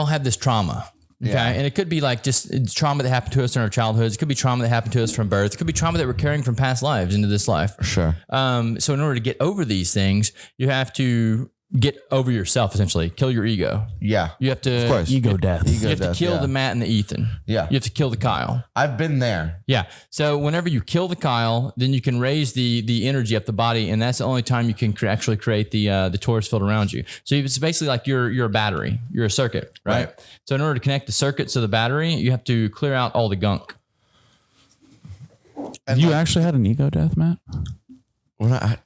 [SPEAKER 3] have this trauma. Okay.
[SPEAKER 2] Yeah.
[SPEAKER 3] And it could be like just it's trauma that happened to us in our childhoods. It could be trauma that happened to us from birth. It could be trauma that we're carrying from past lives into this life.
[SPEAKER 2] Sure.
[SPEAKER 3] So in order to get over these things, you have to get over yourself, essentially. Kill your ego.
[SPEAKER 2] Yeah.
[SPEAKER 3] You have to.
[SPEAKER 2] Of course.
[SPEAKER 4] ego death?
[SPEAKER 3] You have
[SPEAKER 2] death,
[SPEAKER 3] to kill
[SPEAKER 2] yeah.
[SPEAKER 3] the Matt and the Ethan.
[SPEAKER 2] Yeah.
[SPEAKER 3] You have to kill the Kyle.
[SPEAKER 2] I've been there.
[SPEAKER 3] Yeah. So whenever you kill the Kyle, then you can raise the energy up the body, and that's the only time you can actually create the torus field around you. So it's basically like you're a battery, you're a circuit, right?
[SPEAKER 2] Right.
[SPEAKER 3] So in order to connect the circuits to the battery, you have to clear out all the gunk.
[SPEAKER 2] And
[SPEAKER 4] You
[SPEAKER 2] like,
[SPEAKER 4] actually had an ego death, Matt?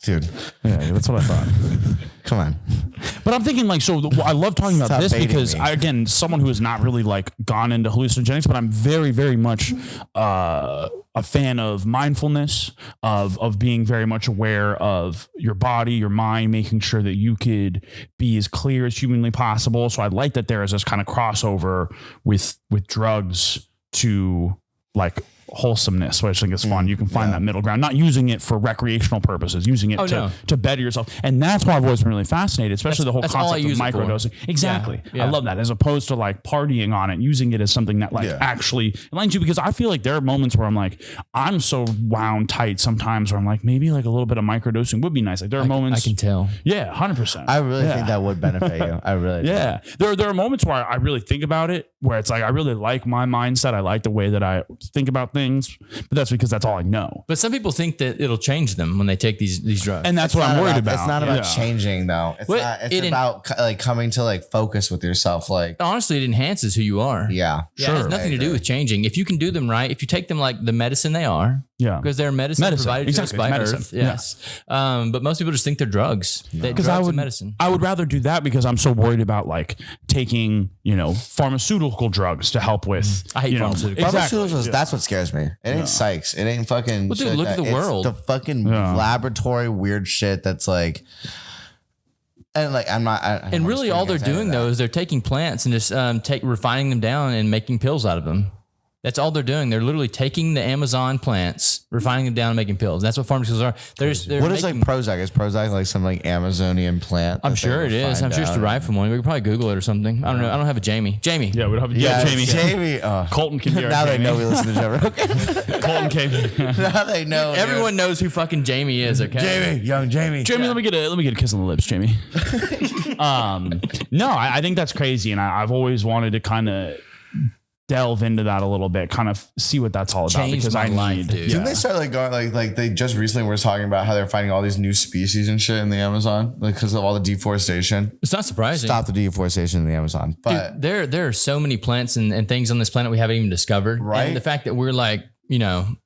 [SPEAKER 2] dude,
[SPEAKER 4] Yeah, that's what I thought.
[SPEAKER 2] come on.
[SPEAKER 4] But I'm thinking like, so I love talking about
[SPEAKER 2] Stop
[SPEAKER 4] this
[SPEAKER 2] baiting
[SPEAKER 4] because
[SPEAKER 2] me.
[SPEAKER 4] again, someone who has not really like gone into hallucinogenics, but I'm very, very much a fan of mindfulness, of being very much aware of your body, your mind, making sure that you could be as clear as humanly possible. So I like that there is this kind of crossover with drugs to like wholesomeness, which I think is fun. You can find that middle ground, not using it for recreational purposes, using it to better yourself. And that's why I've always been really fascinated, especially the whole
[SPEAKER 3] that's all I
[SPEAKER 4] concept of
[SPEAKER 3] use it for.
[SPEAKER 4] microdosing. Exactly.
[SPEAKER 3] Yeah.
[SPEAKER 4] I love that, as opposed to like partying on it, using it as something that like actually enlightens you, because I feel like there are moments where I'm like, I'm so wound tight sometimes where I'm like, maybe like a little bit of microdosing would be nice. Like there are moments.
[SPEAKER 3] I can tell.
[SPEAKER 4] Yeah, 100%.
[SPEAKER 2] I really think that would benefit you. I really do.
[SPEAKER 4] Yeah. There are moments where I really think about it, where it's like, I really like my mindset. I like the way that I think about things. things, but that's because that's all I know.
[SPEAKER 3] But some people think that it'll change them when they take these drugs.
[SPEAKER 4] And that's what I'm worried about.
[SPEAKER 2] It's not about changing though. It's about like coming to like focus with yourself. Like
[SPEAKER 3] honestly, it enhances who you are.
[SPEAKER 2] Yeah.
[SPEAKER 3] It has nothing to do with changing. If you can do them right, if you take them like the medicine they are, because they're medicine provided to us by Earth. Yes. But most people just think they're drugs. Because I
[SPEAKER 4] would rather do that because I'm so worried about like taking, pharmaceutical drugs to help with.
[SPEAKER 3] I hate pharmaceuticals.
[SPEAKER 2] Pharmaceuticals, that's what scares me. It ain't psychs. It ain't fucking.
[SPEAKER 3] Well, dude, look at the world.
[SPEAKER 2] The fucking laboratory weird shit that's like. And like I'm not.
[SPEAKER 3] And really, all they're doing though is they're taking plants and just refining them down and making pills out of them. That's all they're doing. They're literally taking the Amazon plants, refining them down, and making pills. That's what pharmaceuticals are. What
[SPEAKER 2] is like Prozac? Is Prozac like some like Amazonian plant?
[SPEAKER 3] I'm sure it is. I'm sure it's derived from one. We could probably Google it or something. I don't know. I don't have a Jamie. Jamie.
[SPEAKER 4] Yeah, we don't have Jamie.
[SPEAKER 2] Jamie.
[SPEAKER 4] Colton can be our
[SPEAKER 2] now
[SPEAKER 4] Jamie.
[SPEAKER 2] They know we listen to Joe Rogan.
[SPEAKER 4] Colton came.
[SPEAKER 2] Now they know.
[SPEAKER 3] Everyone knows who fucking Jamie is. Okay.
[SPEAKER 2] Jamie, young Jamie.
[SPEAKER 4] Jamie, let me get a kiss on the lips, Jamie. No, I think that's crazy, and I've always wanted to kind of delve into that a little bit, kind of see what that's all about. Because I need.
[SPEAKER 2] Didn't they start like going like they just recently were talking about how they're finding all these new species and shit in the Amazon, like because of all the deforestation.
[SPEAKER 3] It's not surprising.
[SPEAKER 2] Stop the deforestation in the Amazon, but
[SPEAKER 3] dude, there are so many plants and things on this planet we haven't even discovered.
[SPEAKER 2] Right.
[SPEAKER 3] And the fact that we're like, I don't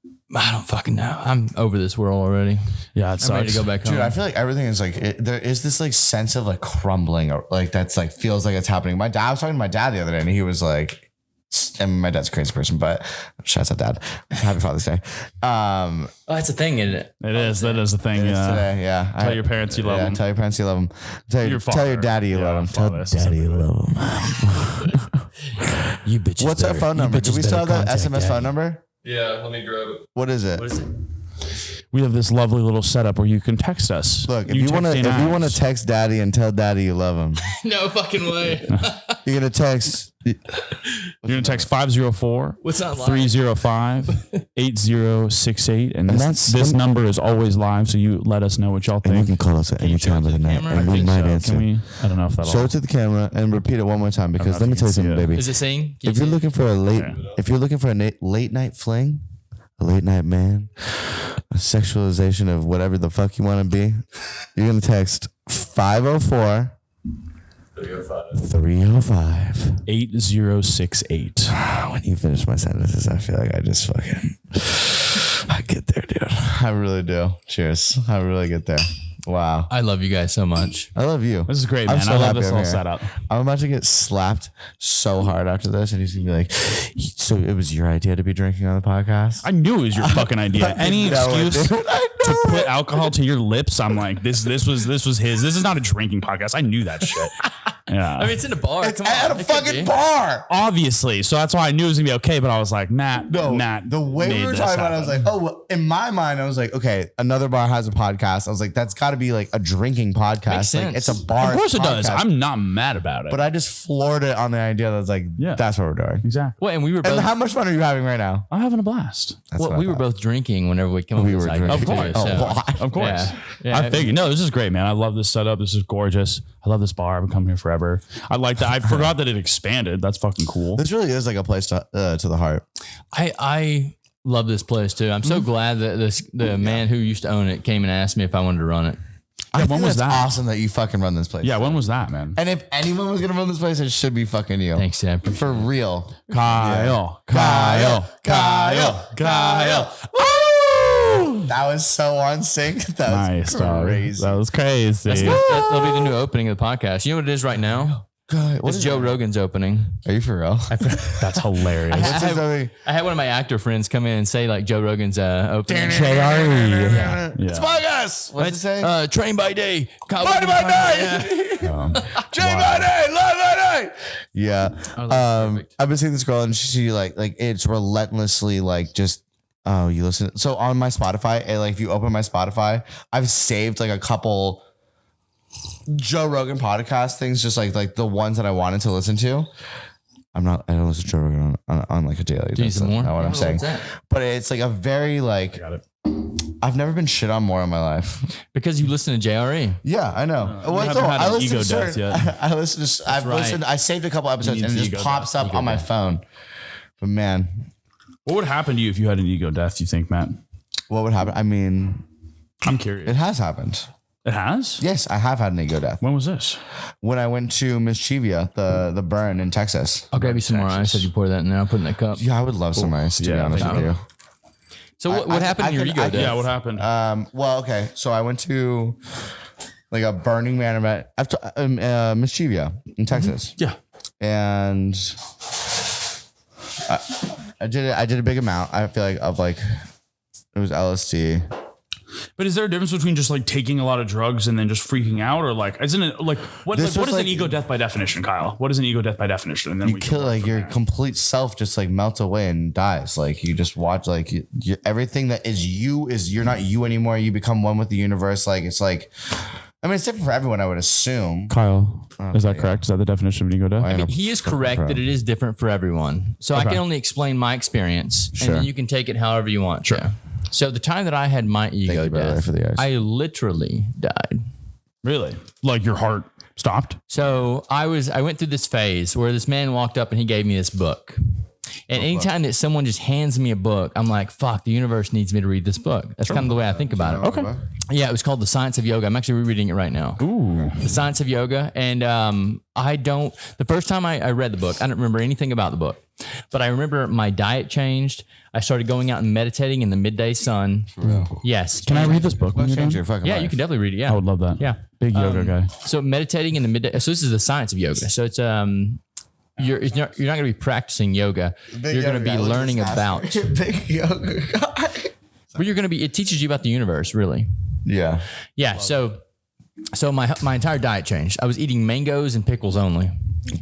[SPEAKER 3] fucking know. I'm over this world already.
[SPEAKER 4] Yeah,
[SPEAKER 3] I'm ready to go back home.
[SPEAKER 2] Dude, I feel like everything is like there is this like sense of like crumbling, or like that's like feels like it's happening. I was talking to my dad the other day, and he was like. And my dad's a crazy person, but shouts out dad. Happy Father's Day.
[SPEAKER 3] That's a thing, isn't it?
[SPEAKER 4] It is. That is the thing.
[SPEAKER 2] Today, yeah.
[SPEAKER 4] Tell your parents you love them.
[SPEAKER 2] Tell your parents you love them. Tell your daddy you love them. Tell daddy you love them.
[SPEAKER 3] You bitches.
[SPEAKER 2] What's our phone number? Do we still have that SMS phone number?
[SPEAKER 5] Yeah, let me grab it.
[SPEAKER 2] What is it?
[SPEAKER 4] We have this lovely little setup where you can text us.
[SPEAKER 2] Look, if you want to text daddy and tell daddy you love him.
[SPEAKER 3] No fucking way.
[SPEAKER 2] You're going to text.
[SPEAKER 4] You're going to text 504
[SPEAKER 3] What's not live?
[SPEAKER 4] 305 8068. And this number is always live, so you let us know what y'all think.
[SPEAKER 2] And you can call us at any time of the night, and we might answer.
[SPEAKER 4] Can we? I don't know if that'll
[SPEAKER 2] show it to the camera and repeat it one more time, because let me tell you something, baby.
[SPEAKER 3] Is it saying?
[SPEAKER 2] If you're looking for a late night fling, a late night man, a sexualization of whatever the fuck you want to be, you're going to text 504 305
[SPEAKER 4] 8068.
[SPEAKER 2] When you finish my sentences, I feel like I just fucking I get there, dude. I really do. Cheers. I really get there. Wow.
[SPEAKER 3] I love you guys so much.
[SPEAKER 2] I love you.
[SPEAKER 4] This is great, man. I love this whole setup.
[SPEAKER 2] I'm about to get slapped so hard after this, and he's gonna be like, "So it was your idea to be drinking on the podcast?"
[SPEAKER 4] I knew it was your fucking idea. Any excuse to put alcohol to your lips, I'm like, this was his. This is not a drinking podcast. I knew that shit. Yeah.
[SPEAKER 3] I mean, it's in a bar.
[SPEAKER 2] It's at a fucking bar.
[SPEAKER 4] Obviously. So that's why I knew it was gonna be okay. But I was like, Matt,
[SPEAKER 2] the way we were talking about it, I was like, oh, well, in my mind, I was like, okay, another bar has a podcast. I was like, that's got to be like a drinking podcast.
[SPEAKER 3] Makes sense.
[SPEAKER 2] Like, it's a bar.
[SPEAKER 4] Of course it
[SPEAKER 2] podcast.
[SPEAKER 4] does. I'm not mad about it.
[SPEAKER 2] But I just floored it on the idea that was like, that's what we're doing.
[SPEAKER 4] Exactly.
[SPEAKER 3] Well, and we were both.
[SPEAKER 2] And how much fun are you having right now?
[SPEAKER 4] I'm having a blast.
[SPEAKER 3] Well, we were both drinking whenever we came up with this idea.
[SPEAKER 4] Of course. Of course.
[SPEAKER 3] Yeah.
[SPEAKER 4] I figured, no, this is great, man. I love this setup. This is gorgeous. I love this bar. I've been coming here forever. I like that. I forgot that it expanded. That's fucking cool.
[SPEAKER 2] This really is like a place to the heart.
[SPEAKER 3] I love this place too. I'm so glad that the man who used to own it came and asked me if I wanted to run it.
[SPEAKER 2] I think that's awesome that you fucking run this place.
[SPEAKER 4] Yeah, when was that, man?
[SPEAKER 2] And if anyone was gonna run this place, it should be fucking you.
[SPEAKER 3] Thanks, Sam.
[SPEAKER 2] For real.
[SPEAKER 4] Kyle.
[SPEAKER 2] Woo! That was so on sync. That was crazy.
[SPEAKER 4] That was crazy.
[SPEAKER 3] That'll be the new opening of the podcast. You know what it is right now? It's Joe Rogan's opening.
[SPEAKER 2] Are you for real?
[SPEAKER 4] That's hilarious.
[SPEAKER 3] I had one of my actor friends come in and say like Joe Rogan's opening.
[SPEAKER 2] JRE. It's podcast. What's it say?
[SPEAKER 3] Train by day,
[SPEAKER 2] party by night. Train by day, live by night. Yeah. I've been seeing this girl and she like it's relentlessly like just. Oh, you listen. So on my Spotify, like if you open my Spotify, I've saved like a couple Joe Rogan podcast things, just like the ones that I wanted to listen to. I don't listen to Joe Rogan on like a daily. That's not what I'm saying. But it's like a very like. I've never been shit on more in my life
[SPEAKER 3] because you listen to JRE.
[SPEAKER 2] Yeah, I know. I saved a couple episodes and it just pops up on my phone. But man.
[SPEAKER 4] What would happen to you if you had an ego death, you think, Matt?
[SPEAKER 2] What would happen? I mean,
[SPEAKER 4] I'm curious.
[SPEAKER 2] it has happened.
[SPEAKER 4] It has?
[SPEAKER 2] Yes, I have had an ego death.
[SPEAKER 4] When was this?
[SPEAKER 2] When I went to Mischivia, the burn in Texas.
[SPEAKER 3] I'll grab you some more ice if you pour that in there. I'll put it in that cup.
[SPEAKER 2] Yeah, I would love some ice, to be honest with you.
[SPEAKER 3] So what happened in your ego death?
[SPEAKER 4] Yeah, what happened?
[SPEAKER 2] Well, okay. So I went to like a Burning Man event, Mischivia in Texas.
[SPEAKER 4] Yeah.
[SPEAKER 2] And I did a big amount. I feel like it was LSD.
[SPEAKER 4] But is there a difference between just like taking a lot of drugs and then just freaking out, or like, isn't it like what is an ego death by definition, Kyle? What is an ego death by definition? And then
[SPEAKER 2] you kill like your complete self just like melts away and dies. Like you just watch like everything that is you're not you anymore. You become one with the universe. Like it's like, I mean, it's different for everyone, I would assume.
[SPEAKER 4] Kyle, is that correct? Is that the definition of an ego death?
[SPEAKER 3] I mean, he is correct that it is different for everyone. So I can only explain my experience, and then you can take it however you want. Sure. To. So the time that I had my ego death, I literally died.
[SPEAKER 4] Really? Like your heart stopped?
[SPEAKER 3] So I went through this phase where this man walked up and he gave me this book. And anytime that someone just hands me a book, I'm like, fuck, the universe needs me to read this book. That's kind of the way I think about it.
[SPEAKER 4] Okay.
[SPEAKER 3] Yeah, it was called The Science of Yoga. I'm actually rereading it right now.
[SPEAKER 4] Ooh.
[SPEAKER 3] The Science of Yoga. And the first time I read the book, I don't remember anything about the book. But I remember my diet changed. I started going out and meditating in the midday sun. For real? Yes.
[SPEAKER 4] Can I read this book?
[SPEAKER 2] Your fucking
[SPEAKER 3] Yeah,
[SPEAKER 2] life.
[SPEAKER 3] you can definitely read it. Yeah.
[SPEAKER 4] I would love that.
[SPEAKER 3] Yeah.
[SPEAKER 4] Big yoga guy.
[SPEAKER 3] So meditating in the midday. So this is the science of yoga. So it's you're not going to be practicing yoga. You're going to be learning about.
[SPEAKER 2] Big yoga guy.
[SPEAKER 3] Well, you're going to be. It teaches you about the universe, really.
[SPEAKER 2] Yeah.
[SPEAKER 3] Yeah. So my entire diet changed. I was eating mangoes and pickles only.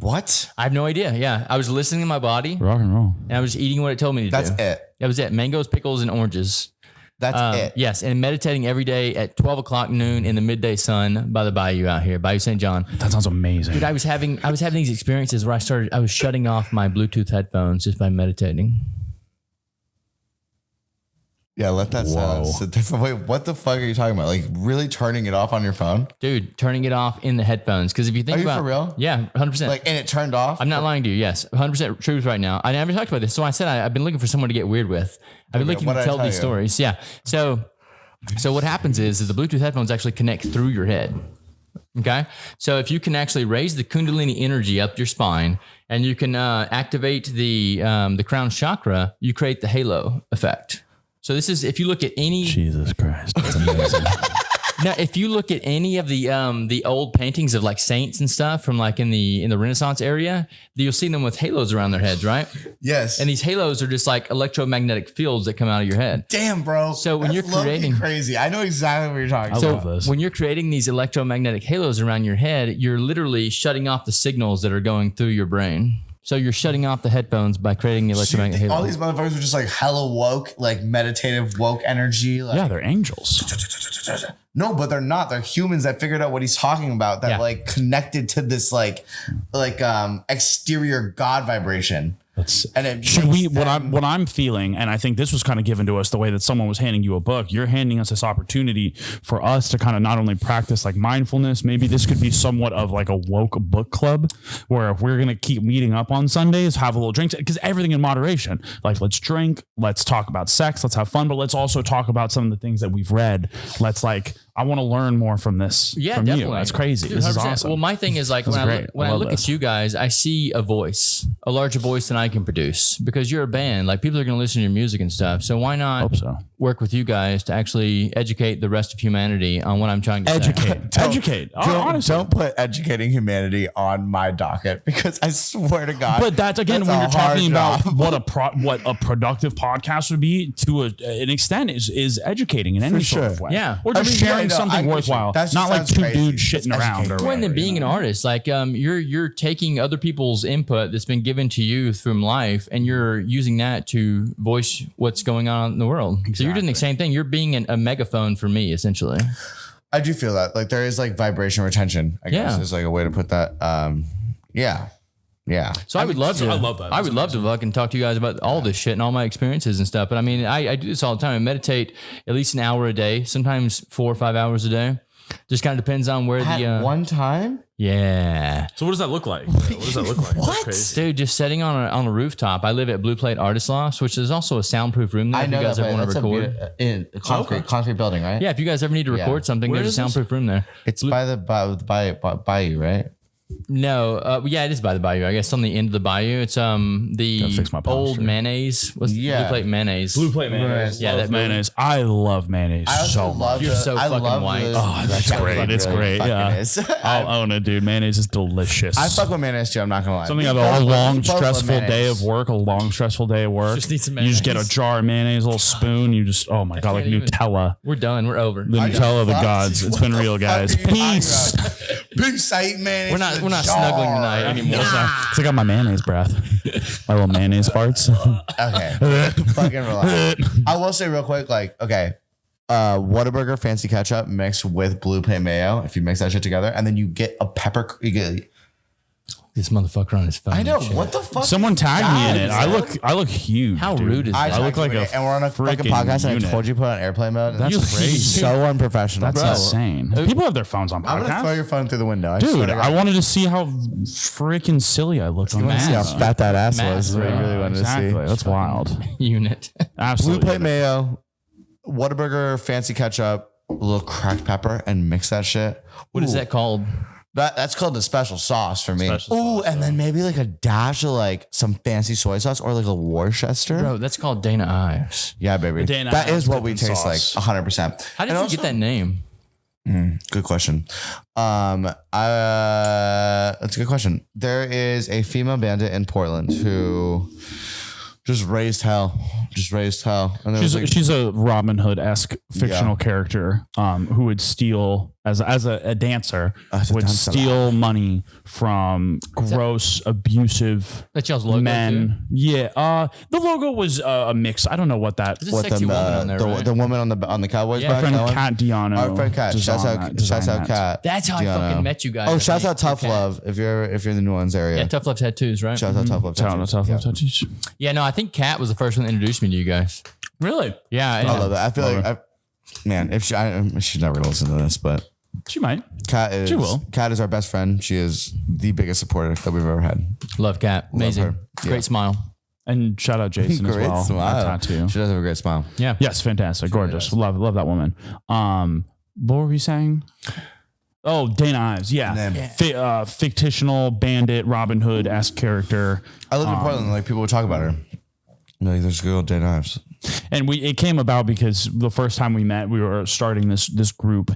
[SPEAKER 2] What?
[SPEAKER 3] I have no idea. Yeah, I was listening to my body.
[SPEAKER 4] Rock and roll.
[SPEAKER 3] And I was eating what it told me to
[SPEAKER 2] That's
[SPEAKER 3] do.
[SPEAKER 2] it.
[SPEAKER 3] That was it. Mangoes, pickles, and oranges.
[SPEAKER 2] That's it.
[SPEAKER 3] Yes, and meditating every day at 12 o'clock noon in the midday sun by the bayou out here, Bayou St. John.
[SPEAKER 4] That sounds amazing.
[SPEAKER 3] Dude, I was having these experiences where I was shutting off my Bluetooth headphones just by meditating.
[SPEAKER 2] Yeah, let that sound. Wait, what the fuck are you talking about? Like really turning it off on your phone?
[SPEAKER 3] Dude, turning it off in the headphones. Because if you think
[SPEAKER 2] Are you
[SPEAKER 3] about
[SPEAKER 2] for real?
[SPEAKER 3] Yeah, 100%.
[SPEAKER 2] Like, and it turned off?
[SPEAKER 3] I'm not lying to you. Yes, 100% truth right now. I never talked about this. So I said I've been looking for someone to get weird with. I've been looking to tell these stories. Yeah. So what happens is the Bluetooth headphones actually connect through your head. Okay. So if you can actually raise the Kundalini energy up your spine and you can activate the crown chakra, you create the halo effect. So this is, if you look at any,
[SPEAKER 4] Jesus Christ, that's amazing.
[SPEAKER 3] now, if you look at any of the old paintings of like saints and stuff from like in the Renaissance area, you'll see them with halos around their heads, right?
[SPEAKER 2] Yes.
[SPEAKER 3] And these halos are just like electromagnetic fields that come out of your head.
[SPEAKER 2] Damn, bro.
[SPEAKER 3] So when you're creating
[SPEAKER 2] crazy, I know exactly what you're talking about.
[SPEAKER 3] So
[SPEAKER 4] love this.
[SPEAKER 3] when you're creating these electromagnetic halos around your head, you're literally shutting off the signals that are going through your brain. So you're shutting off the headphones by creating the electromagnetic halo.
[SPEAKER 2] All these motherfuckers were just like hella woke, like meditative woke energy. Like,
[SPEAKER 4] Yeah, they're angels.
[SPEAKER 2] no, but they're not. They're humans that figured out what he's talking about. That like connected to this like exterior God vibration. And it
[SPEAKER 4] Should we? What I'm feeling, and I think this was kind of given to us the way that someone was handing you a book. You're handing us this opportunity for us to kind of not only practice like mindfulness. Maybe this could be somewhat of like a woke book club, where if we're gonna keep meeting up on Sundays, have a little drinks, because everything in moderation. Like let's drink, let's talk about sex, let's have fun, but let's also talk about some of the things that we've read. Let's like, I want to learn more from this.
[SPEAKER 3] Yeah,
[SPEAKER 4] from
[SPEAKER 3] definitely.
[SPEAKER 4] you. That's crazy.
[SPEAKER 3] Dude,
[SPEAKER 4] this is
[SPEAKER 3] 100%.
[SPEAKER 4] awesome.
[SPEAKER 3] Well, my thing is like when I look at you guys, I see a voice, a larger voice than I can produce, because you're a band. Like people are going to listen to your music and stuff. So why not work with you guys to actually educate the rest of humanity on what I'm trying to say?
[SPEAKER 4] Educate.
[SPEAKER 2] Don't put educating humanity on my docket, because I swear to God.
[SPEAKER 4] But that's again, when you're talking about what a productive podcast would be to an extent is educating in any sort of way.
[SPEAKER 3] Yeah.
[SPEAKER 4] Or just sharing something worthwhile.
[SPEAKER 2] That
[SPEAKER 4] not like two
[SPEAKER 2] crazy.
[SPEAKER 4] dudes shitting around.
[SPEAKER 3] Well, and then being an artist, like you're taking other people's input that's been given to you from life, and you're using that to voice what's going on in the world. Exactly. So you're doing the same thing. You're being a megaphone for me, essentially.
[SPEAKER 2] I do feel that. Like there is like vibration retention, I guess is like a way to put that. Yeah.
[SPEAKER 3] So I would love to.
[SPEAKER 4] I love that.
[SPEAKER 3] I would love to fucking talk to you guys about all this shit and all my experiences and stuff. But I mean, I do this all the time. I meditate at least an hour a day, sometimes 4 or 5 hours a day. Just kind of depends on where
[SPEAKER 2] At one time?
[SPEAKER 3] Yeah.
[SPEAKER 4] So what does that look like? What does that look like?
[SPEAKER 2] What?
[SPEAKER 3] Dude, just sitting on a rooftop. I live at Blue Plate Artist Loft, which is also a soundproof room there.
[SPEAKER 2] I know
[SPEAKER 3] if you guys
[SPEAKER 2] that
[SPEAKER 3] ever want to record.
[SPEAKER 2] in concrete building, right?
[SPEAKER 3] Yeah, if you guys ever need to record something,
[SPEAKER 4] Where
[SPEAKER 3] there's a
[SPEAKER 4] is this?
[SPEAKER 3] soundproof room there.
[SPEAKER 2] It's by the bayou, right?
[SPEAKER 3] No, yeah, it is by the bayou. I guess on the end of the bayou. It's the
[SPEAKER 4] fix my
[SPEAKER 3] old
[SPEAKER 4] posture.
[SPEAKER 3] mayonnaise. What's
[SPEAKER 2] Yeah.
[SPEAKER 3] Blue Plate mayonnaise?
[SPEAKER 4] Blue Plate mayonnaise.
[SPEAKER 3] Yeah,
[SPEAKER 4] Love
[SPEAKER 3] that
[SPEAKER 4] mayonnaise. I love mayonnaise
[SPEAKER 2] I also
[SPEAKER 4] so
[SPEAKER 2] love
[SPEAKER 4] much.
[SPEAKER 3] You're so fucking white.
[SPEAKER 4] Oh, that's
[SPEAKER 2] Yeah,
[SPEAKER 4] great. It's
[SPEAKER 2] really
[SPEAKER 4] great.
[SPEAKER 2] fucking
[SPEAKER 4] Yeah.
[SPEAKER 2] is.
[SPEAKER 4] I'll own it, dude. Mayonnaise is delicious.
[SPEAKER 2] I fuck with mayonnaise too. I'm not gonna lie.
[SPEAKER 4] Something of
[SPEAKER 2] We
[SPEAKER 4] a
[SPEAKER 2] both
[SPEAKER 4] long,
[SPEAKER 2] love
[SPEAKER 4] stressful day
[SPEAKER 2] mayonnaise.
[SPEAKER 4] of work, a long, stressful day of work.
[SPEAKER 3] Just need some
[SPEAKER 4] You just get a
[SPEAKER 3] mayonnaise.
[SPEAKER 4] jar of mayonnaise, a little spoon. You just, oh my God, like
[SPEAKER 3] can't even-
[SPEAKER 4] Nutella.
[SPEAKER 3] We're done. We're over.
[SPEAKER 4] The Nutella of the
[SPEAKER 2] Fuck.
[SPEAKER 4] gods. It's
[SPEAKER 2] What
[SPEAKER 4] been
[SPEAKER 2] the
[SPEAKER 4] real,
[SPEAKER 2] fuck
[SPEAKER 4] guys.
[SPEAKER 2] are you talking
[SPEAKER 4] Peace.
[SPEAKER 2] about? Peace, I eat mayonnaise.
[SPEAKER 3] We're not snuggling tonight anymore.
[SPEAKER 4] It's like I got my mayonnaise breath. My little mayonnaise farts.
[SPEAKER 2] Okay. Fucking relax. I will say real quick, like, okay. Whataburger fancy ketchup mixed with Blue Plate mayo. If you mix that shit together, and then you get a pepper. You get,
[SPEAKER 3] This motherfucker on his phone.
[SPEAKER 2] I know
[SPEAKER 3] and shit.
[SPEAKER 2] what the fuck.
[SPEAKER 4] Someone tagged me in it.
[SPEAKER 2] Guys,
[SPEAKER 4] I look huge.
[SPEAKER 3] How
[SPEAKER 4] dude.
[SPEAKER 3] rude is
[SPEAKER 2] I
[SPEAKER 3] that?
[SPEAKER 4] look like
[SPEAKER 2] tagged you in
[SPEAKER 4] a
[SPEAKER 2] it, and we're on a fucking
[SPEAKER 4] freaking
[SPEAKER 2] podcast, and
[SPEAKER 4] unit.
[SPEAKER 2] I told you to put it on airplane mode.
[SPEAKER 4] That's
[SPEAKER 2] That's
[SPEAKER 4] crazy.
[SPEAKER 2] so unprofessional.
[SPEAKER 4] That's
[SPEAKER 2] bro.
[SPEAKER 4] insane. People have their phones on
[SPEAKER 2] I'm gonna throw
[SPEAKER 4] podcasts.
[SPEAKER 2] your phone through the window, I swear
[SPEAKER 4] Dude,
[SPEAKER 2] to God.
[SPEAKER 4] I wanted to see how freaking silly I looked on
[SPEAKER 2] You want to see how
[SPEAKER 4] that.
[SPEAKER 2] fat that ass
[SPEAKER 3] Mass,
[SPEAKER 2] was. Is what you
[SPEAKER 3] bro.
[SPEAKER 2] really wanted
[SPEAKER 4] Exactly.
[SPEAKER 2] to see.
[SPEAKER 4] That's wild.
[SPEAKER 3] unit.
[SPEAKER 2] Blue
[SPEAKER 4] Absolutely.
[SPEAKER 2] Plate mayo, Whataburger fancy ketchup, a little cracked pepper, and mix that shit.
[SPEAKER 3] What is
[SPEAKER 2] Ooh.
[SPEAKER 3] that called?
[SPEAKER 2] That's called the special sauce for me.
[SPEAKER 4] Special
[SPEAKER 2] Ooh,
[SPEAKER 4] sauce,
[SPEAKER 2] and then maybe like a dash of like some fancy soy sauce or like a Worcester.
[SPEAKER 3] Bro, that's called Dana Ives.
[SPEAKER 2] Yeah, baby.
[SPEAKER 4] Dana
[SPEAKER 2] That
[SPEAKER 4] Ives
[SPEAKER 2] is what we
[SPEAKER 4] dipping
[SPEAKER 2] taste
[SPEAKER 4] sauce.
[SPEAKER 2] like 100%.
[SPEAKER 3] How did
[SPEAKER 2] And
[SPEAKER 3] you
[SPEAKER 2] also-
[SPEAKER 3] get that name?
[SPEAKER 2] Good question. That's a good question. There is a female bandit in Portland who just raised hell. And there was like,
[SPEAKER 4] She's a Robin Hood-esque fictional
[SPEAKER 2] Yeah.
[SPEAKER 4] character who would steal as a dancer
[SPEAKER 2] As a
[SPEAKER 4] would
[SPEAKER 2] dancer.
[SPEAKER 4] steal money from gross, abusive
[SPEAKER 3] That's y'all's logo
[SPEAKER 4] men. Yeah. The logo was a mix. I don't know what that.
[SPEAKER 3] There's a sexy woman on there, right?
[SPEAKER 2] the woman on the Cowboys
[SPEAKER 3] Yeah,
[SPEAKER 2] back.
[SPEAKER 4] Our friend
[SPEAKER 2] that one?
[SPEAKER 4] Kat Diano.
[SPEAKER 2] Our friend Kat. Shouts out Kat.
[SPEAKER 3] That's how I
[SPEAKER 2] Diano.
[SPEAKER 3] fucking met you guys.
[SPEAKER 2] Oh,
[SPEAKER 3] I
[SPEAKER 2] shouts
[SPEAKER 3] think.
[SPEAKER 2] out Tough
[SPEAKER 3] Okay.
[SPEAKER 2] Love if you're in the New Orleans area.
[SPEAKER 3] Yeah, Tough Love tattoos, right?
[SPEAKER 2] Shouts out Tough Love. tattoos. Yeah.
[SPEAKER 3] Yeah, no, I think Kat was the first one that introduced me to you guys.
[SPEAKER 4] Really?
[SPEAKER 3] Yeah,
[SPEAKER 2] I love that. I feel like man, if she's never gonna listen to this, but
[SPEAKER 4] She might.
[SPEAKER 2] Kat
[SPEAKER 4] She will.
[SPEAKER 2] is our best friend. She is the biggest supporter that we've ever had.
[SPEAKER 3] Love Kat. Amazing.
[SPEAKER 2] her. Yeah.
[SPEAKER 3] Great smile.
[SPEAKER 4] And shout out Jason as well. Our tattoo.
[SPEAKER 2] She does have a great smile.
[SPEAKER 3] Yeah.
[SPEAKER 4] Yes, fantastic, gorgeous. Love that woman. What were we saying? Oh, Dana Ives. Yeah, fictional bandit, Robin Hood-esque character.
[SPEAKER 2] I lived in Portland. Like people would talk about her. Like there's a girl, Dana Ives.
[SPEAKER 4] And it came about because the first time we met, we were starting this group,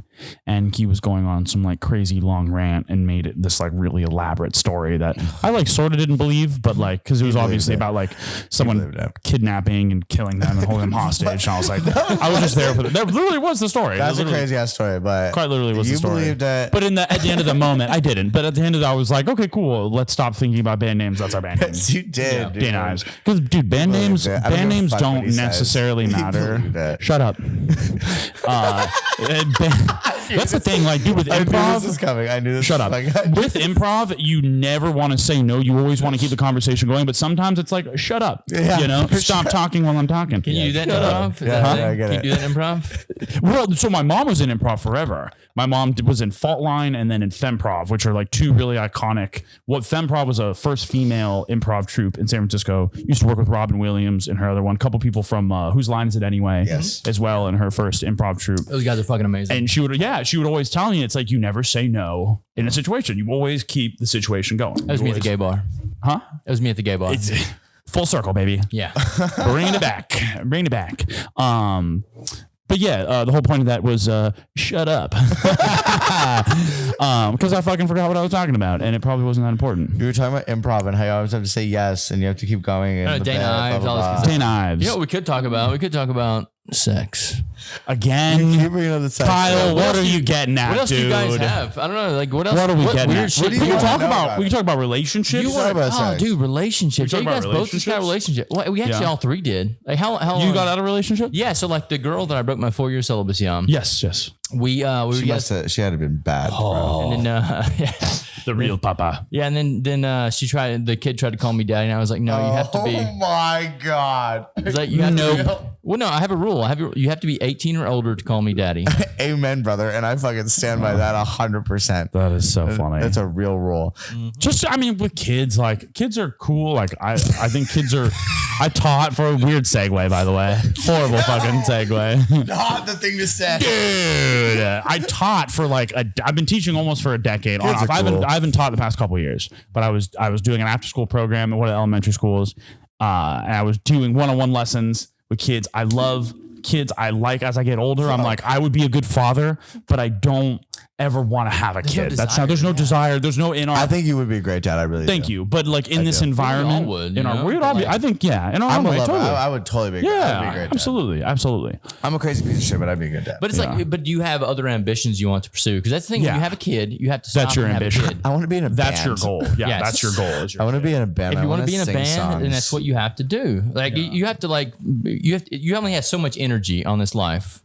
[SPEAKER 4] and he was going on some like crazy long rant and made it this like really elaborate story that I like sort of didn't believe, but like because it was obviously
[SPEAKER 2] it.
[SPEAKER 4] about like someone
[SPEAKER 2] believed it.
[SPEAKER 4] kidnapping and killing them and holding them hostage. And I was like, I was just there for that. That literally was the story.
[SPEAKER 2] That's
[SPEAKER 4] It
[SPEAKER 2] a
[SPEAKER 4] literally-
[SPEAKER 2] crazy ass story, but
[SPEAKER 4] Quite literally was
[SPEAKER 2] you
[SPEAKER 4] the story.
[SPEAKER 2] believed it.
[SPEAKER 4] But at the end of the moment, I didn't. But at the end of that, I was like, okay, cool. Let's stop thinking about band names. That's our band name.
[SPEAKER 2] you did, dude.
[SPEAKER 4] Dana Ives. Because dude, band names
[SPEAKER 2] it. I don't give a fuck what
[SPEAKER 4] don't
[SPEAKER 2] he says.
[SPEAKER 4] necessarily
[SPEAKER 2] He
[SPEAKER 4] matter.
[SPEAKER 2] believed it.
[SPEAKER 4] Shut up. That's the thing. Like, dude, with
[SPEAKER 2] I knew this
[SPEAKER 4] improv.
[SPEAKER 2] was coming. I knew this.
[SPEAKER 4] Shut up. With improv, you never want to say no. You always want to keep the conversation going. But sometimes it's like, shut up.
[SPEAKER 2] Yeah.
[SPEAKER 4] You know, stop talking while I'm talking.
[SPEAKER 3] Can you do that in improv? Is
[SPEAKER 2] Yeah,
[SPEAKER 3] that a
[SPEAKER 2] I
[SPEAKER 3] thing?
[SPEAKER 2] get
[SPEAKER 3] Can
[SPEAKER 2] it.
[SPEAKER 3] you do that in improv?
[SPEAKER 4] Well, so my mom was in improv forever. My mom was in Fault Line and then in Femprov, which are like two really iconic. What Femprov was a first female improv troupe in San Francisco. Used to work with Robin Williams and her other one. A couple people from Whose Line Is It Anyway?
[SPEAKER 2] Yes.
[SPEAKER 4] As well in her first improv troupe.
[SPEAKER 3] Those guys are fucking amazing.
[SPEAKER 4] And she would always tell me, it's like, you never say no in a situation. You always keep the situation going.
[SPEAKER 3] That was me at the gay bar.
[SPEAKER 4] Huh?
[SPEAKER 3] That was me at the gay bar.
[SPEAKER 4] It's full circle, baby.
[SPEAKER 3] Yeah.
[SPEAKER 4] Bringing it back. Bringing it back. But yeah, the whole point of that was shut up. Because I fucking forgot what I was talking about, and it probably wasn't that important.
[SPEAKER 2] You were talking about improv and how you always have to say yes and you have to keep going. And
[SPEAKER 3] Dana Ives, all this good stuff.
[SPEAKER 4] Dana Ives.
[SPEAKER 3] You know what we could talk about? We could talk about sex.
[SPEAKER 4] Again.
[SPEAKER 2] Keep bringing up the sex.
[SPEAKER 4] Kyle, what are you getting at,
[SPEAKER 3] What else
[SPEAKER 4] dude?
[SPEAKER 3] do you guys have? I don't know. Like, what else?
[SPEAKER 4] What are we getting
[SPEAKER 3] weird
[SPEAKER 4] at?
[SPEAKER 3] shit
[SPEAKER 2] What do
[SPEAKER 4] We
[SPEAKER 2] you
[SPEAKER 4] can
[SPEAKER 2] wanna
[SPEAKER 4] talk
[SPEAKER 2] know
[SPEAKER 4] about
[SPEAKER 2] about
[SPEAKER 4] we
[SPEAKER 2] it?
[SPEAKER 4] can talk about relationships.
[SPEAKER 2] You
[SPEAKER 3] You
[SPEAKER 2] talk
[SPEAKER 3] want,
[SPEAKER 2] about
[SPEAKER 3] oh,
[SPEAKER 2] sex.
[SPEAKER 3] dude, relationships.
[SPEAKER 4] We
[SPEAKER 3] Yeah, you
[SPEAKER 4] talk
[SPEAKER 3] guys
[SPEAKER 4] about
[SPEAKER 3] both just got a relationship. Well, we actually
[SPEAKER 4] Yeah.
[SPEAKER 3] all three did. Like, how
[SPEAKER 4] You
[SPEAKER 3] long?
[SPEAKER 4] got out of a relationship?
[SPEAKER 3] Yeah. So, like, the girl that I broke my 4-year celibacy on.
[SPEAKER 4] Yes.
[SPEAKER 3] We were
[SPEAKER 2] She had to been bad. Bro.
[SPEAKER 3] and then yeah.
[SPEAKER 4] The real papa.
[SPEAKER 3] Yeah, and then the kid tried to call me daddy, and I was like, no, you have to be.
[SPEAKER 2] Oh my god.
[SPEAKER 3] It's like you have to be, Well, no, I have a rule. You have to be 18 or older to call me daddy.
[SPEAKER 2] Amen, brother. And I fucking stand by that 100%.
[SPEAKER 4] That is so funny.
[SPEAKER 2] That's a real rule.
[SPEAKER 4] Just, I mean, with kids, like kids are cool. Like I think kids are, I taught for a weird segue, by the way. Horrible fucking segue.
[SPEAKER 2] Not the thing to say.
[SPEAKER 4] Dude, I taught for I've been teaching almost for a decade.
[SPEAKER 2] Kids are cool.
[SPEAKER 4] I haven't taught the past couple of years, but I was doing an after school program at one of the elementary schools. And I was doing one-on-one lessons with kids. I love kids. I like as I get older, I'm like, I would be a good father, but I don't ever want to have a kid. There's no desire. There's no in our.
[SPEAKER 2] I think you would be a great dad. I really
[SPEAKER 4] Thank
[SPEAKER 2] do.
[SPEAKER 4] you. But like in this environment, I think, yeah, in our own way, totally.
[SPEAKER 2] I would totally be a great dad.
[SPEAKER 4] Absolutely.
[SPEAKER 2] I'm a crazy piece of shit, but I'd be a good dad.
[SPEAKER 3] But it's but do you have other ambitions you want to pursue? Because that's the thing. When you have a kid, you have to stop.
[SPEAKER 4] That's your ambition.
[SPEAKER 2] I want to be in a band.
[SPEAKER 4] That's your goal. Yeah,
[SPEAKER 3] Yes.
[SPEAKER 4] that's your goal.
[SPEAKER 2] I want to be in a band.
[SPEAKER 3] If you want to be in a band,
[SPEAKER 2] songs.
[SPEAKER 3] then that's what you have to do. Like you have to you only have so much energy on this life.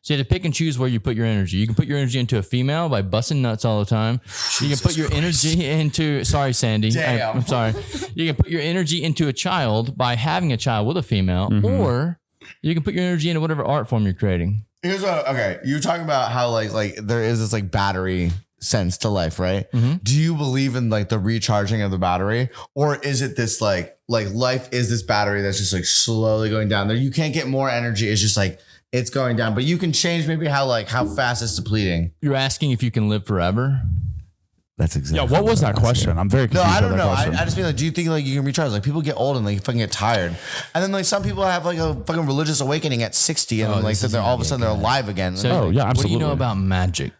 [SPEAKER 3] So you have to pick and choose where you put your energy. You can put your energy into a female by busting nuts all the time. You can put your energy into, sorry, Sandy. I'm sorry. You can put your energy into a child by having a child with a female, or you can put your energy into whatever art form you're creating.
[SPEAKER 2] Here's what, okay. You're talking about how like there is this like battery sense to life, right? Do you believe in like the recharging of the battery, or is it this like life is this battery that's just like slowly going down there? You can't get more energy. It's just like, it's going down, but you can change maybe how fast it's depleting.
[SPEAKER 3] You're asking if you can live forever?
[SPEAKER 2] That's exactly.
[SPEAKER 4] Yeah, what was that question? I'm very confused.
[SPEAKER 2] No, I don't know.
[SPEAKER 4] I
[SPEAKER 2] I just mean like, do you think like you can recharge? Like people get old and they fucking get tired, and then like some people have like a fucking religious awakening at 60, and like they're all of a sudden they're alive again.
[SPEAKER 3] So,
[SPEAKER 4] yeah, absolutely.
[SPEAKER 3] What do you know about magic?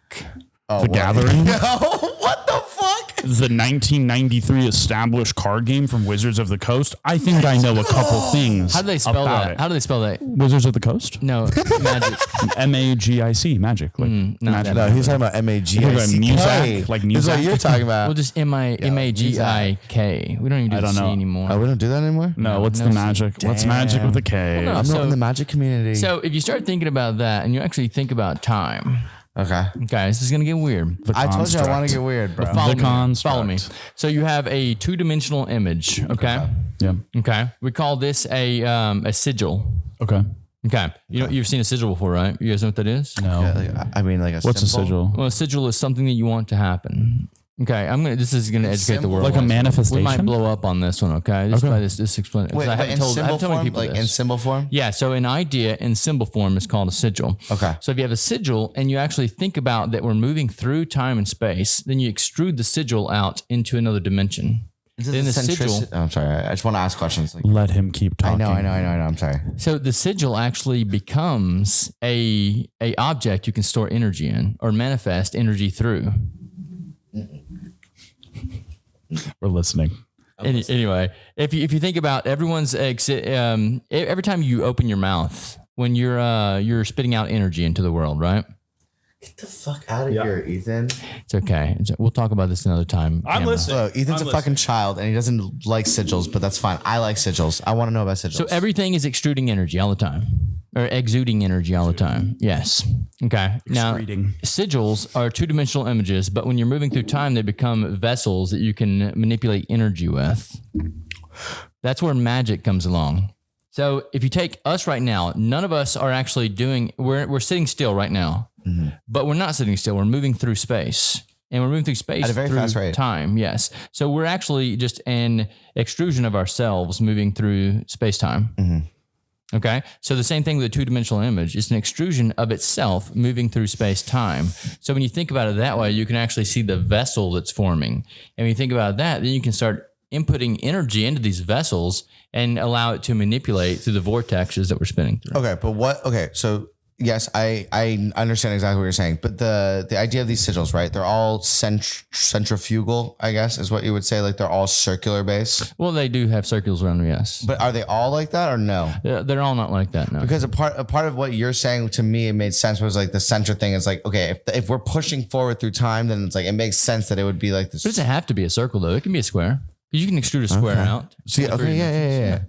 [SPEAKER 4] The Gathering?
[SPEAKER 2] What the fuck?
[SPEAKER 4] The 1993 established card game from Wizards of the Coast. I think I know a couple things.
[SPEAKER 3] How do they spell
[SPEAKER 4] about
[SPEAKER 3] that?
[SPEAKER 4] it.
[SPEAKER 3] How do they spell that?
[SPEAKER 4] Wizards of the Coast?
[SPEAKER 3] No, magic.
[SPEAKER 4] MAGIC, magic. Like, magic.
[SPEAKER 2] No, he's talking about MAGIC.
[SPEAKER 4] Music, like
[SPEAKER 2] That's what you're talking about.
[SPEAKER 3] Well, just MAGIK. We don't even do the C anymore.
[SPEAKER 2] Oh, we don't do that anymore?
[SPEAKER 4] No, what's the magic? What's magic with a K?
[SPEAKER 3] Well, no.
[SPEAKER 2] I'm not in the magic community.
[SPEAKER 3] So if you start thinking about that and you actually think about time,
[SPEAKER 2] okay,
[SPEAKER 3] this is going to get weird.
[SPEAKER 2] I told you I want to get weird, bro.
[SPEAKER 3] Follow me. So you have a two-dimensional image, okay?
[SPEAKER 4] Yeah.
[SPEAKER 3] Okay. We call this a sigil.
[SPEAKER 4] Okay.
[SPEAKER 3] Okay. You've seen a sigil before, right? You guys know what that is?
[SPEAKER 4] No.
[SPEAKER 2] Yeah, I mean, like
[SPEAKER 4] What's a sigil?
[SPEAKER 3] Well, a sigil is something that you want to happen. Okay, this is gonna educate the world.
[SPEAKER 4] Like a manifestation?
[SPEAKER 3] We might blow up on this one, okay? Just explain it.
[SPEAKER 2] Wait,
[SPEAKER 3] I
[SPEAKER 2] but in symbol form? Like in symbol form?
[SPEAKER 3] Yeah, so an idea in symbol form is called a sigil.
[SPEAKER 2] Okay.
[SPEAKER 3] So if you have a sigil and you actually think about that we're moving through time and space, then you extrude the sigil out into another dimension. Then the sigil.
[SPEAKER 2] Oh, I'm sorry. I just want to ask questions. Like,
[SPEAKER 4] Let him keep talking.
[SPEAKER 2] I know. I'm sorry.
[SPEAKER 3] So the sigil actually becomes a object you can store energy in or manifest energy through.
[SPEAKER 4] We're listening.
[SPEAKER 3] Anyway, if you think about everyone's exit, every time you open your mouth, when you're spitting out energy into the world, right?
[SPEAKER 2] Get the fuck out of here, Ethan.
[SPEAKER 3] It's okay. We'll talk about this another time.
[SPEAKER 4] I'm listening.
[SPEAKER 2] So Ethan's a fucking child and he doesn't like sigils, but that's fine. I like sigils. I want to know about sigils.
[SPEAKER 3] So everything is extruding energy all the time, or exuding energy all the time. Yes. Okay. Now, sigils are two-dimensional images, but when you're moving through time, they become vessels that you can manipulate energy with. That's where magic comes along. So if you take us right now, none of us are actually doing. We're sitting still right now, but we're not sitting still. We're moving through space. And we're moving through space
[SPEAKER 2] at a very fast rate.
[SPEAKER 3] Time, yes. So we're actually just an extrusion of ourselves moving through space-time. Okay? So the same thing with a two-dimensional image. It's an extrusion of itself moving through space-time. So when you think about it that way, you can actually see the vessel that's forming. And when you think about that, then you can start inputting energy into these vessels and allow it to manipulate through the vortexes that we're spinning through.
[SPEAKER 2] Okay, so yes, I understand exactly what you're saying, but the idea of these sigils, right? They're all centrifugal, I guess, is what you would say. Like they're all circular base.
[SPEAKER 3] Well, they do have circles around them, yes.
[SPEAKER 2] But are they all like that or no?
[SPEAKER 3] They're all not like that, no.
[SPEAKER 2] Because a part of what you're saying to me, it made sense was like the center thing is like, okay, if we're pushing forward through time, then it's like, it makes sense that it would be like this.
[SPEAKER 3] But it doesn't have to be a circle though. It can be a square. You can extrude a square out.
[SPEAKER 2] See, okay, yeah.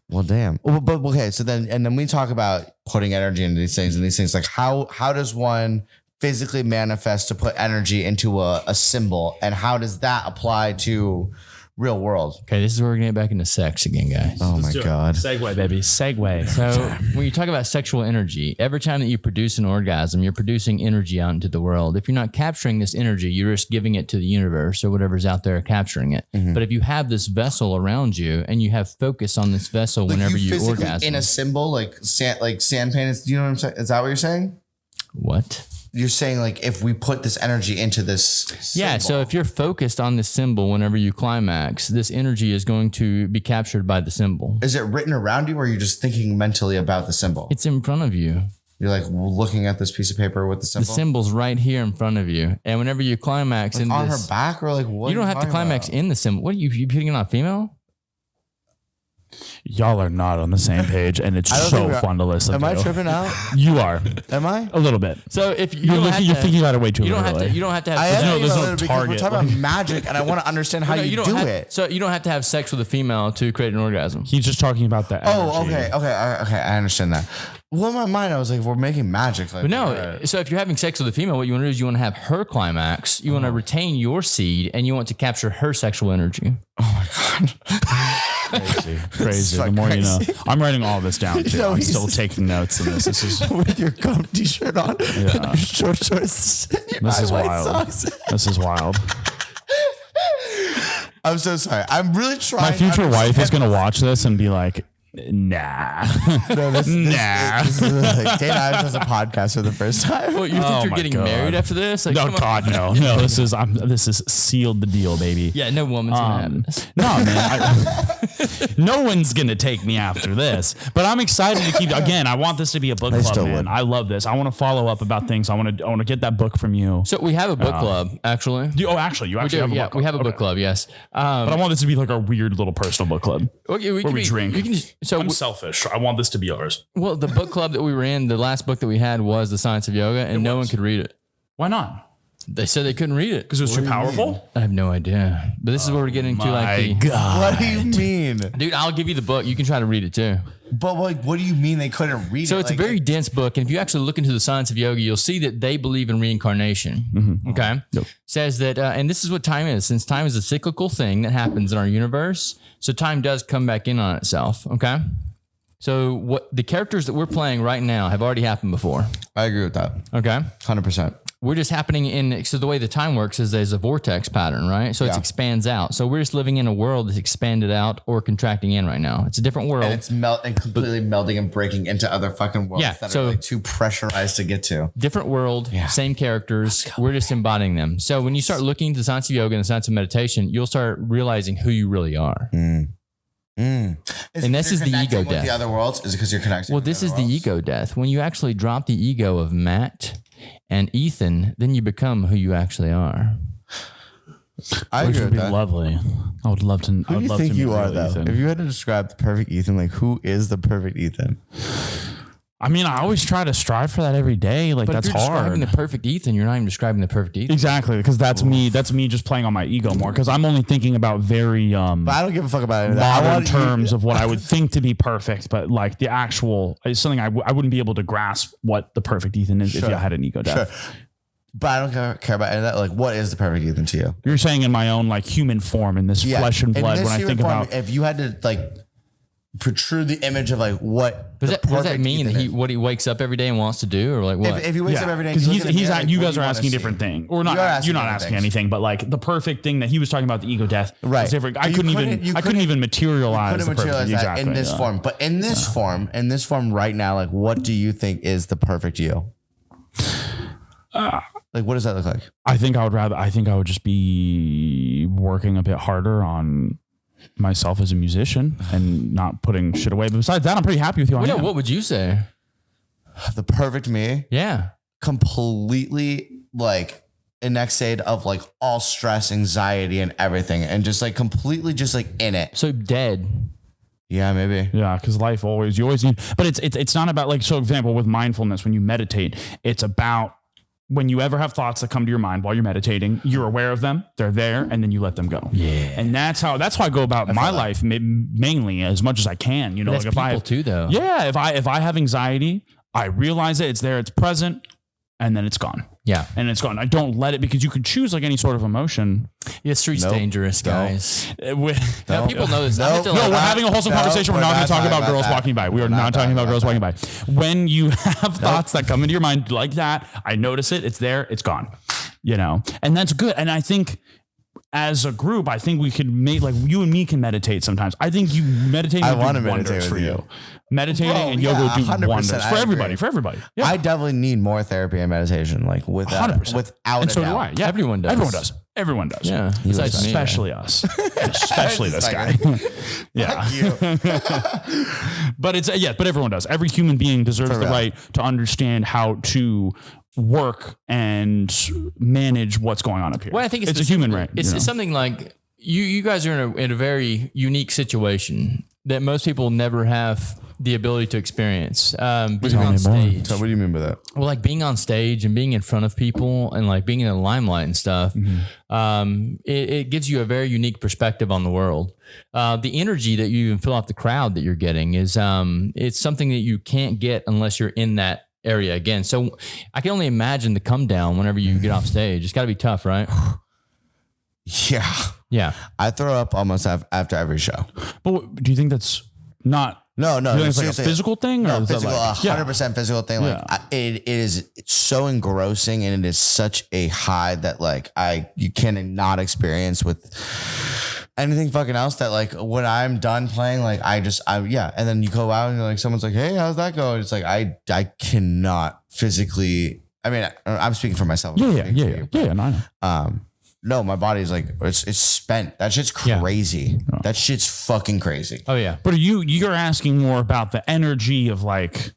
[SPEAKER 2] Well, damn. But okay, so then we talk about putting energy into these things, like how does one physically manifest to put energy into a symbol, and how does that apply to real world.
[SPEAKER 3] Okay, this is where we're gonna get back into sex again, guys.
[SPEAKER 2] Oh my God.
[SPEAKER 4] Segue, baby. Segue.
[SPEAKER 3] So when you talk about sexual energy, every time that you produce an orgasm, you're producing energy out into the world. If you're not capturing this energy, you're just giving it to the universe or whatever's out there capturing it. But if you have this vessel around you and you have focus on this vessel whenever you orgasm.
[SPEAKER 2] In a symbol, like sand paint, do you know what I'm saying? Is that what you're saying?
[SPEAKER 3] What?
[SPEAKER 2] You're saying like if we put this energy into this
[SPEAKER 3] Yeah, so if you're focused on this symbol whenever you climax, this energy is going to be captured by the symbol.
[SPEAKER 2] Is it written around you or are you just thinking mentally about the symbol?
[SPEAKER 3] It's in front of you.
[SPEAKER 2] You're like looking at this piece of paper with the symbol?
[SPEAKER 3] The symbol's right here in front of you. And whenever you climax
[SPEAKER 2] like
[SPEAKER 3] in
[SPEAKER 2] on
[SPEAKER 3] this,
[SPEAKER 2] her back or like what?
[SPEAKER 3] you don't have to climax in the symbol. What are you putting it on a female?
[SPEAKER 4] Y'all are not on the same page, and it's so fun to listen to.
[SPEAKER 2] Am I tripping out?
[SPEAKER 4] You are.
[SPEAKER 2] Am I?
[SPEAKER 4] A little bit.
[SPEAKER 3] So if
[SPEAKER 4] You're thinking about it way too
[SPEAKER 3] you don't
[SPEAKER 4] literally.
[SPEAKER 3] have to. You don't have to have.
[SPEAKER 2] I
[SPEAKER 3] sex-
[SPEAKER 2] am
[SPEAKER 4] there's no
[SPEAKER 2] because we're
[SPEAKER 4] target.
[SPEAKER 2] talking about magic and I want to understand how you
[SPEAKER 3] don't
[SPEAKER 2] do
[SPEAKER 3] have,
[SPEAKER 2] it.
[SPEAKER 3] So you don't have to have sex with a female to create an orgasm.
[SPEAKER 4] He's just talking about the
[SPEAKER 2] Oh,
[SPEAKER 4] energy.
[SPEAKER 2] okay. I understand that. Well, in my mind, I was like, we're making magic. Like,
[SPEAKER 3] But no, so if you're having sex with a female, what you want to do is you want to have her climax. You want to retain your seed, and you want to capture her sexual energy.
[SPEAKER 4] Crazy. The more you know. I'm writing all this down too.
[SPEAKER 2] No,
[SPEAKER 4] I'm
[SPEAKER 2] he's-
[SPEAKER 4] still taking notes in this. This is
[SPEAKER 2] with your gum t-shirt on, and your short shorts, and your
[SPEAKER 4] this is
[SPEAKER 2] high white
[SPEAKER 4] wild.
[SPEAKER 2] socks.
[SPEAKER 4] This is wild.
[SPEAKER 2] I'm so sorry. I'm really trying.
[SPEAKER 4] My future
[SPEAKER 2] to
[SPEAKER 4] wife is
[SPEAKER 2] understand-
[SPEAKER 4] gonna watch this and be like, nah.
[SPEAKER 2] No,
[SPEAKER 4] Nah.
[SPEAKER 2] this is like, Dana Ives has a podcast for the first time.
[SPEAKER 3] Well, you think
[SPEAKER 4] Oh
[SPEAKER 3] you're
[SPEAKER 4] my
[SPEAKER 3] getting
[SPEAKER 4] God.
[SPEAKER 3] married after this? Like,
[SPEAKER 4] No,
[SPEAKER 3] come on.
[SPEAKER 4] God, no. This is sealed the deal, baby.
[SPEAKER 3] Yeah, no woman's gonna have this.
[SPEAKER 4] No, man. No one's gonna take me after this. But I'm excited to keep. Again, I want this to be a book club,
[SPEAKER 2] still
[SPEAKER 4] man.
[SPEAKER 2] would.
[SPEAKER 4] I love this. I want to follow up about things. I want to get that book from you.
[SPEAKER 3] So we have a book club, actually.
[SPEAKER 4] You actually
[SPEAKER 3] We
[SPEAKER 4] have
[SPEAKER 3] do,
[SPEAKER 4] a book
[SPEAKER 3] yeah,
[SPEAKER 4] club.
[SPEAKER 3] we have a book
[SPEAKER 4] Okay.
[SPEAKER 3] club. Yes.
[SPEAKER 4] But I want this to be like a weird little personal book club
[SPEAKER 3] Okay,
[SPEAKER 4] where we drink.
[SPEAKER 3] You can just, so
[SPEAKER 4] I'm selfish. I want this to be ours.
[SPEAKER 3] well, the book club that we were in, the last book that we had was The Science of Yoga, and no one could read it.
[SPEAKER 4] Why not?
[SPEAKER 3] They said they couldn't read it
[SPEAKER 4] Because it was too powerful.
[SPEAKER 3] I have no idea. But this is where we're getting into like the
[SPEAKER 4] God.
[SPEAKER 2] What do you mean?
[SPEAKER 3] dude. I'll give you the book. You can try to read it too.
[SPEAKER 2] But like, what do you mean they couldn't read it?
[SPEAKER 3] So it's a
[SPEAKER 2] Like,
[SPEAKER 3] very dense book, and if you actually look into the science of yoga, you'll see that they believe in reincarnation. Okay, says that, and this is what time is. Since time is a cyclical thing that happens in our universe, so time does come back in on itself. Okay, so what the characters that we're playing right now have already happened before.
[SPEAKER 2] I agree with that.
[SPEAKER 3] Okay,
[SPEAKER 2] 100%.
[SPEAKER 3] we're just happening in. So the way the time works is there's a vortex pattern, right? So it
[SPEAKER 2] Yeah.
[SPEAKER 3] expands out. So we're just living in a world that's expanded out or contracting in right now. It's a different world.
[SPEAKER 2] And it's completely melding and breaking into other fucking worlds
[SPEAKER 3] Yeah,
[SPEAKER 2] that
[SPEAKER 3] so-
[SPEAKER 2] are like too pressurized to get to.
[SPEAKER 3] Different world, same characters. We're just embodying them. So when you start looking into the science of yoga and the science of meditation, you'll start realizing who you really are.
[SPEAKER 2] And
[SPEAKER 3] this is the ego
[SPEAKER 2] with
[SPEAKER 3] death.
[SPEAKER 2] The other worlds is it because you're connecting.
[SPEAKER 3] Well,
[SPEAKER 2] with
[SPEAKER 3] this
[SPEAKER 2] other
[SPEAKER 3] is the
[SPEAKER 2] worlds?
[SPEAKER 3] ego death. When you actually drop the ego of Matt and Ethan, then you become who you actually are.
[SPEAKER 2] I
[SPEAKER 4] Which
[SPEAKER 2] agree
[SPEAKER 4] would
[SPEAKER 2] with
[SPEAKER 4] be
[SPEAKER 2] that.
[SPEAKER 4] lovely. I would love to.
[SPEAKER 2] Who do you think you are, though?
[SPEAKER 4] Ethan.
[SPEAKER 2] If you had to describe the perfect Ethan, like who is the perfect Ethan?
[SPEAKER 4] I mean, I always try to strive for that every day. Like
[SPEAKER 3] But
[SPEAKER 4] that's
[SPEAKER 3] if you're describing
[SPEAKER 4] hard.
[SPEAKER 3] the perfect Ethan, you're not even describing the perfect Ethan.
[SPEAKER 4] Exactly, because that's me. That's me just playing on my ego more. Because I'm only thinking about very
[SPEAKER 2] But I don't give a fuck about any of that. I
[SPEAKER 4] modern
[SPEAKER 2] want you-
[SPEAKER 4] terms of what I would think to be perfect, but like the actual it's something I wouldn't be able to grasp what the perfect Ethan is if
[SPEAKER 2] Sure.
[SPEAKER 4] you had an ego death.
[SPEAKER 2] Sure. But I don't care about any of that. Like, what is the perfect Ethan to you?
[SPEAKER 4] You're saying in my own like human form, in this flesh and
[SPEAKER 2] In
[SPEAKER 4] blood.
[SPEAKER 2] this
[SPEAKER 4] When I
[SPEAKER 2] human
[SPEAKER 4] think
[SPEAKER 2] form,
[SPEAKER 4] about
[SPEAKER 2] if you had to like protrude the image of like what
[SPEAKER 3] Does
[SPEAKER 2] the
[SPEAKER 3] that
[SPEAKER 2] perfect
[SPEAKER 3] mean that
[SPEAKER 2] Ethan
[SPEAKER 3] he
[SPEAKER 2] is.
[SPEAKER 3] what he wakes up every day and wants to do, or like what?
[SPEAKER 2] If he wakes up every day,
[SPEAKER 4] because
[SPEAKER 2] and looks in the mirror, like,
[SPEAKER 4] you
[SPEAKER 2] what
[SPEAKER 4] guys
[SPEAKER 2] do
[SPEAKER 4] are
[SPEAKER 2] wanna
[SPEAKER 4] asking
[SPEAKER 2] see?
[SPEAKER 4] different thing, or not.
[SPEAKER 2] You are asking
[SPEAKER 4] You're not
[SPEAKER 2] different
[SPEAKER 4] asking
[SPEAKER 2] things.
[SPEAKER 4] anything, but like the perfect thing that he was talking about the ego death.
[SPEAKER 2] Right.
[SPEAKER 4] was different. I
[SPEAKER 2] You
[SPEAKER 4] couldn't
[SPEAKER 2] couldn't- you
[SPEAKER 4] even. I couldn't even materialize.
[SPEAKER 2] Couldn't
[SPEAKER 4] the perfect-
[SPEAKER 2] materialize that in
[SPEAKER 4] exactly,
[SPEAKER 2] this
[SPEAKER 4] yeah.
[SPEAKER 2] form. But in this form right now, like what do you think is the perfect you? Like what does that look like?
[SPEAKER 4] I think I would just be working a bit harder on myself as a musician and not putting shit away. But besides that, I'm pretty happy with who I
[SPEAKER 3] Well, no,
[SPEAKER 4] am.
[SPEAKER 3] what would you say?
[SPEAKER 2] The perfect me,
[SPEAKER 3] Yeah.
[SPEAKER 2] completely like exade of like all stress, anxiety, and everything, and just like completely just like in it.
[SPEAKER 3] So dead.
[SPEAKER 2] Yeah, maybe.
[SPEAKER 4] Yeah, because life you always need, but it's not about like, so example with mindfulness, when you meditate, it's about when you ever have thoughts that come to your mind while you're meditating, you're aware of them, they're there, and then you let them go.
[SPEAKER 3] Yeah.
[SPEAKER 4] And that's how I go about my life mainly as much as I can, you know,
[SPEAKER 3] That's
[SPEAKER 4] like if
[SPEAKER 3] people
[SPEAKER 4] I
[SPEAKER 3] too, though.
[SPEAKER 4] yeah, if I have anxiety, I realize it, it's there, it's present. and then it's gone.
[SPEAKER 3] Yeah.
[SPEAKER 4] And it's gone. I don't let it, because you could choose like any sort of emotion.
[SPEAKER 3] Yeah, street's dangerous, guys. People know this.
[SPEAKER 4] No, we're having a wholesome conversation. We're not going to talk about girls walking by. We are not talking about girls walking by. When you have thoughts that come into your mind like that, I notice it. It's there. It's gone. You know, and that's good. And I think as a group, I think we could make, like, you and me can meditate sometimes. I think you meditating
[SPEAKER 2] I want to
[SPEAKER 4] do wonders
[SPEAKER 2] meditate
[SPEAKER 4] for
[SPEAKER 2] with
[SPEAKER 4] you. Meditating and yoga would do
[SPEAKER 2] 100%,
[SPEAKER 4] wonders for everybody. For everybody. Yeah.
[SPEAKER 2] I definitely need more therapy and meditation, like without
[SPEAKER 4] 100%.
[SPEAKER 2] without
[SPEAKER 4] And
[SPEAKER 2] a
[SPEAKER 4] so do
[SPEAKER 2] doubt.
[SPEAKER 4] I. Yeah.
[SPEAKER 3] Everyone does.
[SPEAKER 4] Everyone does.
[SPEAKER 3] Yeah. Besides me.
[SPEAKER 4] Especially us. Especially this guy. Yeah. But but everyone does. Every human being deserves the right to understand how to work and manage what's going on up here.
[SPEAKER 3] Well, I think
[SPEAKER 4] it's a human right.
[SPEAKER 3] It's something like you guys are in a very unique situation that most people never have the ability to experience. Being on stage.
[SPEAKER 2] So what do you mean by that?
[SPEAKER 3] Well, like being on stage and being in front of people and like being in the limelight and stuff, it gives you a very unique perspective on the world. The energy that you even feel off the crowd that you're getting is it's something that you can't get unless you're in that area again. So I can only imagine the come down whenever you get off stage. It's got to be tough, right?
[SPEAKER 2] Yeah.
[SPEAKER 3] Yeah.
[SPEAKER 2] I throw up almost after every show.
[SPEAKER 4] But do you think that's not...
[SPEAKER 2] No.
[SPEAKER 4] Do you think it's like a physical thing?
[SPEAKER 2] No,
[SPEAKER 4] or
[SPEAKER 2] physical,
[SPEAKER 4] like,
[SPEAKER 2] 100% physical thing. Like it is so engrossing, and it is such a high that like you cannot experience with anything fucking else. That like when I'm done playing, like and then you go out and you're like, someone's like, hey, how's that going? It's like I cannot physically. I mean, I'm speaking for myself.
[SPEAKER 4] Yeah. No, I know.
[SPEAKER 2] No, my body's like it's spent. That shit's crazy. Yeah. That shit's fucking crazy.
[SPEAKER 3] Oh yeah.
[SPEAKER 4] But you're asking more about the energy of like,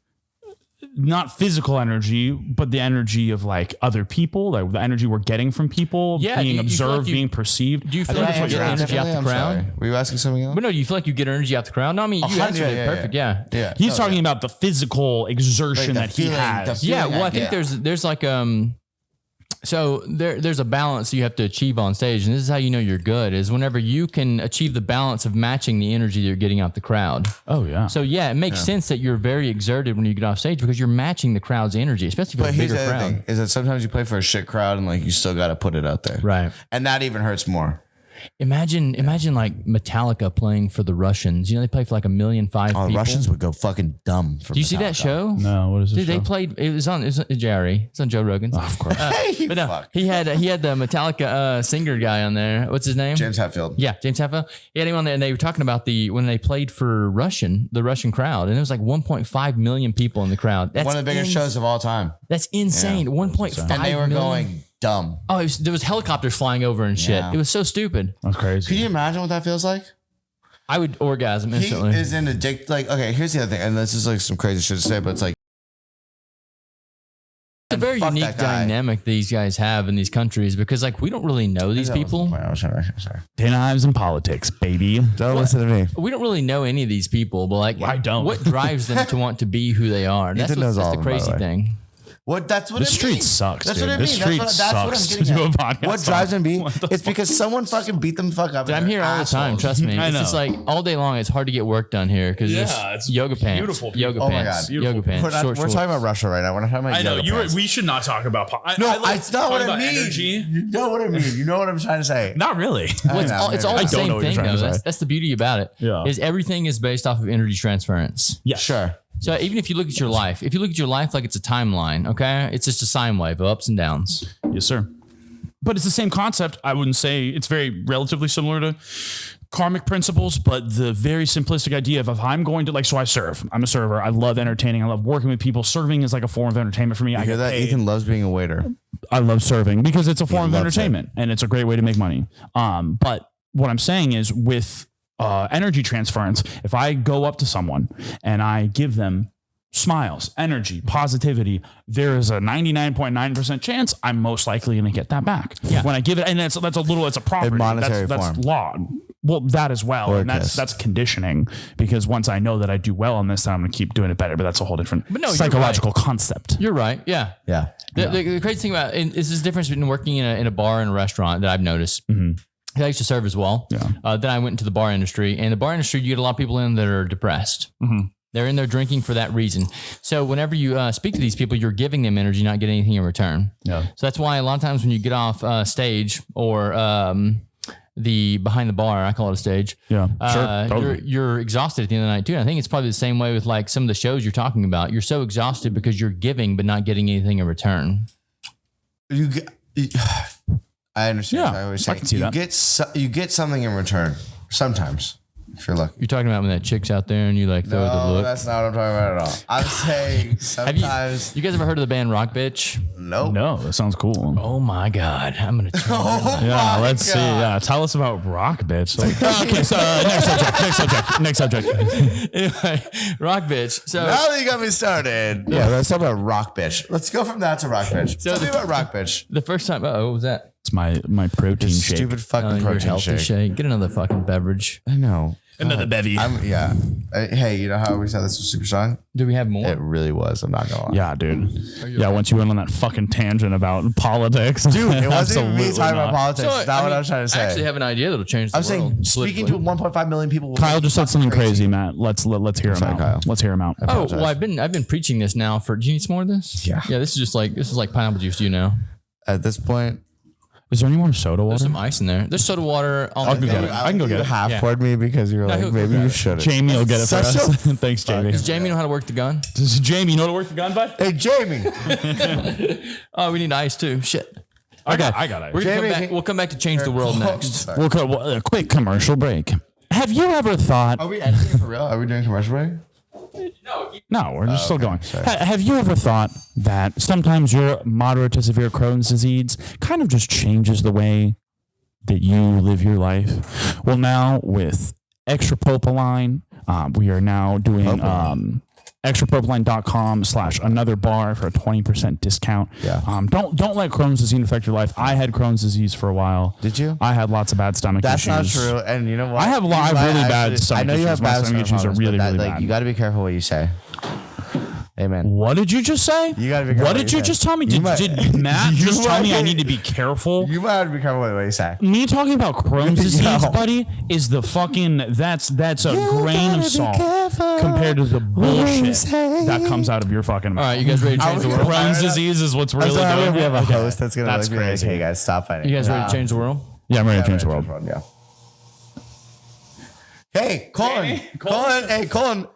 [SPEAKER 4] not physical energy, but the energy of like other people, like the energy we're getting from people, being observed, being perceived.
[SPEAKER 3] Do you feel like you get energy out the crowd?
[SPEAKER 2] Were you asking something else?
[SPEAKER 3] But no, do you feel like you get energy out the crowd? No, I mean, you answered it perfect. Yeah.
[SPEAKER 4] He's talking about the physical exertion that he has.
[SPEAKER 3] Well, I think there's like so there's a balance you have to achieve on stage, and this is how you know you're good, is whenever you can achieve the balance of matching the energy that you're getting out the crowd.
[SPEAKER 4] Oh yeah.
[SPEAKER 3] So yeah, it makes sense that you're very exerted when you get off stage because you're matching the crowd's energy, especially for a bigger crowd. Thing
[SPEAKER 2] is that sometimes you play for a shit crowd and like you still got to put it out there,
[SPEAKER 3] right?
[SPEAKER 2] And that even hurts more.
[SPEAKER 3] Imagine like Metallica playing for the Russians. You know, they play for like 1.5 million people.
[SPEAKER 2] Russians would go fucking dumb for
[SPEAKER 3] Do you
[SPEAKER 2] Metallica.
[SPEAKER 3] see that show?
[SPEAKER 4] No, what is it?
[SPEAKER 3] Dude, they played. It was on Jerry. It's on Joe Rogan's.
[SPEAKER 4] Oh, of course.
[SPEAKER 3] But no, he had the Metallica singer guy on there. What's his name?
[SPEAKER 2] James Hetfield.
[SPEAKER 3] Yeah, James Hetfield. He had him on there, and they were talking about when they played for the Russian crowd, and there was like 1.5 million people in the crowd. That's
[SPEAKER 2] one of the biggest shows of all time.
[SPEAKER 3] That's insane. 1.5
[SPEAKER 2] and they were
[SPEAKER 3] million.
[SPEAKER 2] going dumb.
[SPEAKER 3] Oh, there was helicopters flying over and shit.
[SPEAKER 2] Yeah.
[SPEAKER 3] It was so stupid.
[SPEAKER 4] That's crazy.
[SPEAKER 2] Can you imagine what that feels like?
[SPEAKER 3] I would orgasm instantly.
[SPEAKER 2] He is an addict. Like, okay, here's the other thing, and this is like some crazy shit to say, but it's like
[SPEAKER 3] it's a very unique dynamic these guys have in these countries because like we don't really know these people.
[SPEAKER 2] Sorry.
[SPEAKER 4] Dana Ives and politics, baby.
[SPEAKER 2] Don't listen to me.
[SPEAKER 3] We don't really know any of these people, but like
[SPEAKER 4] I don't.
[SPEAKER 3] What drives them to want to be who they are? That's the crazy thing.
[SPEAKER 2] That's what
[SPEAKER 4] the
[SPEAKER 2] it
[SPEAKER 4] street
[SPEAKER 2] means.
[SPEAKER 4] sucks.
[SPEAKER 2] That's
[SPEAKER 4] dude.
[SPEAKER 2] what it
[SPEAKER 4] the
[SPEAKER 2] means.
[SPEAKER 4] street
[SPEAKER 2] That's
[SPEAKER 4] sucks
[SPEAKER 2] what I'm getting
[SPEAKER 4] at.
[SPEAKER 2] What drives them be? It's because someone fucking beat them the fuck up.
[SPEAKER 3] Dude, I'm here all the time. Trust me.
[SPEAKER 4] I
[SPEAKER 3] It's
[SPEAKER 4] know.
[SPEAKER 3] just like all day long. It's hard to get work done here because
[SPEAKER 4] it's
[SPEAKER 3] yoga pants,
[SPEAKER 4] beautiful.
[SPEAKER 3] yoga
[SPEAKER 2] Oh my
[SPEAKER 3] pants,
[SPEAKER 2] God.
[SPEAKER 3] yoga pants.
[SPEAKER 2] We're talking about Russia right now. We're not talking about.
[SPEAKER 4] I know
[SPEAKER 2] yoga pants.
[SPEAKER 4] we should not talk about.
[SPEAKER 2] It's not what I mean.
[SPEAKER 4] Energy.
[SPEAKER 2] You know what I mean. You know what I'm trying to say.
[SPEAKER 4] Not really.
[SPEAKER 3] Well, it's all
[SPEAKER 4] I
[SPEAKER 3] the
[SPEAKER 4] don't know
[SPEAKER 3] same
[SPEAKER 4] what you're
[SPEAKER 3] thing
[SPEAKER 4] trying to
[SPEAKER 3] though.
[SPEAKER 4] say.
[SPEAKER 3] That's the beauty about it.
[SPEAKER 4] Yeah.
[SPEAKER 3] Is everything is based off of energy transference.
[SPEAKER 4] Yeah,
[SPEAKER 2] Sure.
[SPEAKER 3] So even if you look at your life, like it's a timeline, okay, it's just a sine wave of ups and downs.
[SPEAKER 4] Yes, sir. But it's the same concept. I wouldn't say it's very relatively similar to karmic principles, but the very simplistic idea of if I'm going to so I serve. I'm a server. I love entertaining. I love working with people. Serving is like a form of entertainment for me.
[SPEAKER 2] You hear that? Ethan loves being a waiter.
[SPEAKER 4] I love serving because it's a form of entertainment and it's a great way to make money. But what I'm saying is with energy transference, if I go up to someone and I give them smiles, energy, positivity, there is a 99.9% chance I'm most likely going to get that back.
[SPEAKER 3] Yeah.
[SPEAKER 4] When I give it, and it's a property.
[SPEAKER 2] In monetary
[SPEAKER 4] that's
[SPEAKER 2] form.
[SPEAKER 4] law. Well, that as well.
[SPEAKER 2] Or
[SPEAKER 4] and that's conditioning because once I know that I do well on this, then I'm going to keep doing it better. But that's a whole different psychological concept.
[SPEAKER 3] You're right. Yeah.
[SPEAKER 2] Yeah.
[SPEAKER 3] The crazy thing about it is this difference between working in a bar and a restaurant that I've noticed.
[SPEAKER 4] Mm-hmm.
[SPEAKER 3] I used to serve as well.
[SPEAKER 4] Yeah.
[SPEAKER 3] Then I went into the bar industry, and the bar industry, you get a lot of people in that are depressed.
[SPEAKER 4] Mm-hmm.
[SPEAKER 3] They're in there drinking for that reason. So whenever you speak to these people, you're giving them energy, not getting anything in return.
[SPEAKER 4] Yeah.
[SPEAKER 3] So that's why a lot of times when you get off stage or the behind the bar, I call it a stage.
[SPEAKER 4] Yeah, sure. Totally.
[SPEAKER 3] You're exhausted at the end of the night too. And I think it's probably the same way with like some of the shows you're talking about. You're so exhausted because you're giving but not getting anything in return.
[SPEAKER 2] I understand.
[SPEAKER 4] Yeah,
[SPEAKER 2] I always
[SPEAKER 4] I
[SPEAKER 2] say
[SPEAKER 4] can see that.
[SPEAKER 2] you get something in return sometimes if you're lucky.
[SPEAKER 3] You're talking about when that chick's out there and you like throw the
[SPEAKER 2] No,
[SPEAKER 3] look.
[SPEAKER 2] that's not what I'm talking about at all. I'm saying sometimes.
[SPEAKER 3] You guys ever heard of the band Rock Bitch?
[SPEAKER 2] Nope.
[SPEAKER 4] No, that sounds cool.
[SPEAKER 3] Oh my God. I'm going to turn
[SPEAKER 4] Yeah,
[SPEAKER 2] my
[SPEAKER 4] let's see.
[SPEAKER 2] God.
[SPEAKER 4] Yeah, tell us about Rock Bitch. Okay, so next subject.
[SPEAKER 3] Anyway, Rock Bitch. So
[SPEAKER 2] Now that you got me started. Yeah, let's talk about Rock Bitch. Let's go from that to Rock Bitch.
[SPEAKER 3] So
[SPEAKER 2] Tell me about Rock Bitch.
[SPEAKER 3] the first time, what was that?
[SPEAKER 4] It's my protein shake.
[SPEAKER 2] Stupid fucking
[SPEAKER 3] Your
[SPEAKER 2] protein
[SPEAKER 3] healthy
[SPEAKER 2] shake.
[SPEAKER 3] Get another fucking beverage.
[SPEAKER 2] I know.
[SPEAKER 4] Another bevy.
[SPEAKER 2] Yeah. Hey, you know how we said this was super strong?
[SPEAKER 3] Do we have more?
[SPEAKER 2] It really was. I'm not gonna lie.
[SPEAKER 4] Yeah, dude. Yeah, once you went on that fucking tangent about politics.
[SPEAKER 2] Dude, it wasn't even me
[SPEAKER 4] Absolutely
[SPEAKER 2] talking about
[SPEAKER 4] not.
[SPEAKER 2] politics.
[SPEAKER 3] So,
[SPEAKER 2] That's not what I was trying to
[SPEAKER 3] I actually
[SPEAKER 2] say.
[SPEAKER 3] have an idea that'll change the
[SPEAKER 2] I'm
[SPEAKER 3] world.
[SPEAKER 2] saying speaking to
[SPEAKER 3] politically.
[SPEAKER 2] 1.5 million people.
[SPEAKER 4] Kyle just said something crazy, Matt. Let's hear him
[SPEAKER 2] sorry,
[SPEAKER 4] out.
[SPEAKER 2] Kyle.
[SPEAKER 4] Let's hear him out.
[SPEAKER 3] Oh, well, I've been preaching this now for. Do you need some more of this?
[SPEAKER 2] Yeah.
[SPEAKER 3] Yeah, this is like pineapple juice. Do you know?
[SPEAKER 2] At this point,
[SPEAKER 4] Is there any more soda
[SPEAKER 3] There's
[SPEAKER 4] water?
[SPEAKER 3] some ice in there. There's soda water.
[SPEAKER 4] I'll go get it. I can go get it.
[SPEAKER 2] half
[SPEAKER 3] Yeah.
[SPEAKER 2] poured me because you were like,
[SPEAKER 3] he'll
[SPEAKER 2] maybe
[SPEAKER 3] grab
[SPEAKER 2] you
[SPEAKER 3] it.
[SPEAKER 2] should.
[SPEAKER 4] Jamie will get it for
[SPEAKER 2] Such
[SPEAKER 4] us.
[SPEAKER 2] a
[SPEAKER 4] Thanks, Jamie.
[SPEAKER 3] Does Jamie know how to work the gun?
[SPEAKER 4] Does Jamie, you know how to work the gun, bud?
[SPEAKER 2] Hey, Jamie.
[SPEAKER 3] Oh, we need ice too. Shit.
[SPEAKER 4] I got it.
[SPEAKER 3] We're gonna come
[SPEAKER 2] Jamie,
[SPEAKER 3] back. We'll come back to change the world next.
[SPEAKER 4] We'll cut a quick commercial break. Have you ever thought?
[SPEAKER 2] Are we editing for real? Are we doing commercial break?
[SPEAKER 4] No, we're just still going.
[SPEAKER 2] sorry.
[SPEAKER 4] Have you ever thought that sometimes your moderate to severe Crohn's disease kind of just changes the way that you live your life? Well, now with Extra Propoline, we are now doing extrapropoline.com/anotherbar for a 20% discount.
[SPEAKER 2] Yeah.
[SPEAKER 4] Don't let Crohn's disease affect your life. I had Crohn's disease for a while.
[SPEAKER 2] Did you?
[SPEAKER 4] I had lots of bad stomach
[SPEAKER 2] That's
[SPEAKER 4] issues.
[SPEAKER 2] not true. And you know what?
[SPEAKER 4] I have
[SPEAKER 2] You might
[SPEAKER 4] really bad
[SPEAKER 2] actually-
[SPEAKER 4] stomach
[SPEAKER 2] I know you have
[SPEAKER 4] issues. My
[SPEAKER 2] bad
[SPEAKER 4] stomach issues are
[SPEAKER 2] problems,
[SPEAKER 4] really,
[SPEAKER 2] but
[SPEAKER 4] really
[SPEAKER 2] like,
[SPEAKER 4] bad.
[SPEAKER 2] you got to be careful what you say. Amen.
[SPEAKER 4] What did you just say?
[SPEAKER 2] You gotta be careful
[SPEAKER 4] What
[SPEAKER 2] what
[SPEAKER 4] did
[SPEAKER 2] you
[SPEAKER 4] you
[SPEAKER 2] say.
[SPEAKER 4] just tell me?
[SPEAKER 2] You might-
[SPEAKER 4] Did Matt
[SPEAKER 2] you
[SPEAKER 4] just tell me I
[SPEAKER 2] might-
[SPEAKER 4] need to be careful?
[SPEAKER 2] You might have to be careful what you say.
[SPEAKER 4] Me talking about Crohn's disease,
[SPEAKER 2] Yo.
[SPEAKER 4] buddy, is the fucking that's a grain of salt compared to the bullshit that comes out of your fucking mouth.
[SPEAKER 3] All right, you guys ready to change the world?
[SPEAKER 4] Crohn's disease is what's really
[SPEAKER 2] I'm
[SPEAKER 4] doing
[SPEAKER 2] we have a
[SPEAKER 4] it.
[SPEAKER 2] host that's gonna
[SPEAKER 4] That's
[SPEAKER 2] like, be like,
[SPEAKER 4] crazy.
[SPEAKER 2] hey guys, stop fighting.
[SPEAKER 3] You guys ready to change the world?
[SPEAKER 4] Yeah, I'm ready to change the world.
[SPEAKER 2] Yeah. Hey, Colin. Colin. Hey, Colin.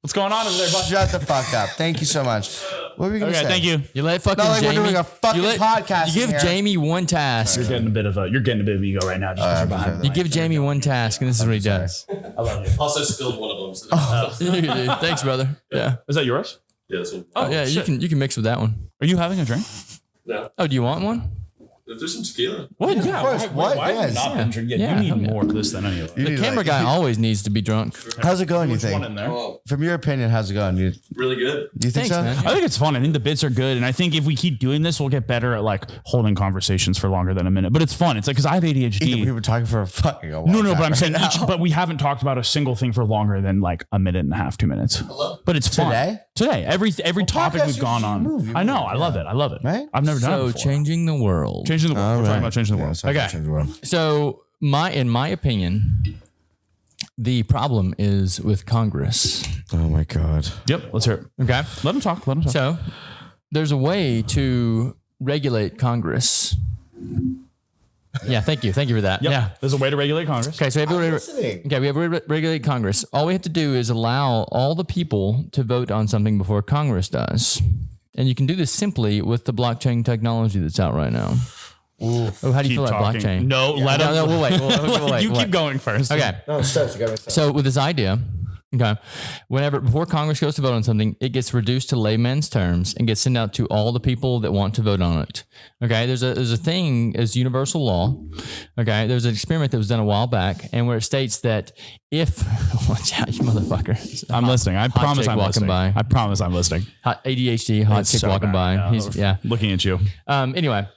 [SPEAKER 4] What's going on over there, bud?
[SPEAKER 2] Shut the fuck up. Thank you so much. What were you gonna
[SPEAKER 4] Okay,
[SPEAKER 2] say?
[SPEAKER 4] thank you.
[SPEAKER 3] You let fucking
[SPEAKER 2] Not like we're
[SPEAKER 3] Jamie.
[SPEAKER 2] doing a fucking podcast
[SPEAKER 3] You give
[SPEAKER 2] here.
[SPEAKER 3] Jamie one task.
[SPEAKER 4] You're getting a bit of ego right now. Just 'cause you're behind the
[SPEAKER 3] You give Jamie one task, and this is what he does.
[SPEAKER 5] Also spilled one of them. So
[SPEAKER 3] Thanks, brother. Yeah.
[SPEAKER 4] Is that yours?
[SPEAKER 5] yeah, so,
[SPEAKER 3] Oh yeah. You can mix with that one.
[SPEAKER 4] Are you having a drink?
[SPEAKER 5] no.
[SPEAKER 3] Oh, do you want one?
[SPEAKER 5] If there's some tequila.
[SPEAKER 4] What? Yeah.
[SPEAKER 2] Of course. What? Yes.
[SPEAKER 4] Not been drinking?
[SPEAKER 3] Yeah,
[SPEAKER 4] You need
[SPEAKER 3] okay.
[SPEAKER 4] more of this than any of
[SPEAKER 2] You
[SPEAKER 3] The
[SPEAKER 2] need,
[SPEAKER 3] camera
[SPEAKER 2] like-
[SPEAKER 3] guy always needs to be drunk.
[SPEAKER 2] How's it going? You
[SPEAKER 4] One in
[SPEAKER 2] think?
[SPEAKER 4] there.
[SPEAKER 5] Oh,
[SPEAKER 2] From your opinion, how's it going? You
[SPEAKER 5] really good.
[SPEAKER 2] think
[SPEAKER 3] Thanks,
[SPEAKER 2] so?
[SPEAKER 3] man.
[SPEAKER 4] I think it's fun. I think the bits are good, and I think if we keep doing this, we'll get better at like holding conversations for longer than a minute. But it's fun. It's like because I have ADHD.
[SPEAKER 2] We've been talking for a fucking a while.
[SPEAKER 4] No, but I'm saying but we haven't talked about a single thing for longer than like a minute and a half, 2 minutes.
[SPEAKER 5] Hello?
[SPEAKER 4] But it's fun.
[SPEAKER 2] Today?
[SPEAKER 4] Every topic
[SPEAKER 2] podcasts
[SPEAKER 4] we've gone on.
[SPEAKER 2] usually move,
[SPEAKER 4] I know.
[SPEAKER 2] move,
[SPEAKER 4] I love it. I love it.
[SPEAKER 2] Right?
[SPEAKER 4] I've never done it
[SPEAKER 3] So
[SPEAKER 4] before.
[SPEAKER 3] changing the world.
[SPEAKER 4] Changing the world. We're talking about changing the world.
[SPEAKER 3] Okay. So in my opinion, the problem is with Congress.
[SPEAKER 2] Oh my god.
[SPEAKER 4] Yep. Let's hear it.
[SPEAKER 3] Okay.
[SPEAKER 4] Let him talk. Let him talk.
[SPEAKER 3] So there's a way to regulate Congress. Yeah, thank you. Thank you for that.
[SPEAKER 4] Yep.
[SPEAKER 3] Yeah.
[SPEAKER 4] There's a way to regulate Congress.
[SPEAKER 3] Okay, so we have
[SPEAKER 2] listening.
[SPEAKER 3] we have to regulate Congress. All we have to do is allow all the people to vote on something before Congress does. And you can do this simply with the blockchain technology that's out right now. Oh, how do you
[SPEAKER 4] Keep
[SPEAKER 3] feel about
[SPEAKER 4] talking.
[SPEAKER 3] blockchain?
[SPEAKER 4] No, let him.
[SPEAKER 3] No, we'll wait. We'll wait.
[SPEAKER 4] You keep going first.
[SPEAKER 3] Okay.
[SPEAKER 2] No, steps. You got me.
[SPEAKER 3] So with this idea, okay, before Congress goes to vote on something, it gets reduced to layman's terms and gets sent out to all the people that want to vote on it. Okay, there's a thing as universal law. Okay, there's an experiment that was done a while back, and where it states that if watch out, you motherfucker,
[SPEAKER 4] I'm listening. I promise
[SPEAKER 3] chick
[SPEAKER 4] I'm
[SPEAKER 3] walking
[SPEAKER 4] listening.
[SPEAKER 3] by.
[SPEAKER 4] I promise I'm listening.
[SPEAKER 3] hot ADHD, hot
[SPEAKER 4] It's
[SPEAKER 3] chick
[SPEAKER 4] so
[SPEAKER 3] walking
[SPEAKER 4] bad.
[SPEAKER 3] by. He's yeah.
[SPEAKER 4] Looking at you.
[SPEAKER 3] Anyway,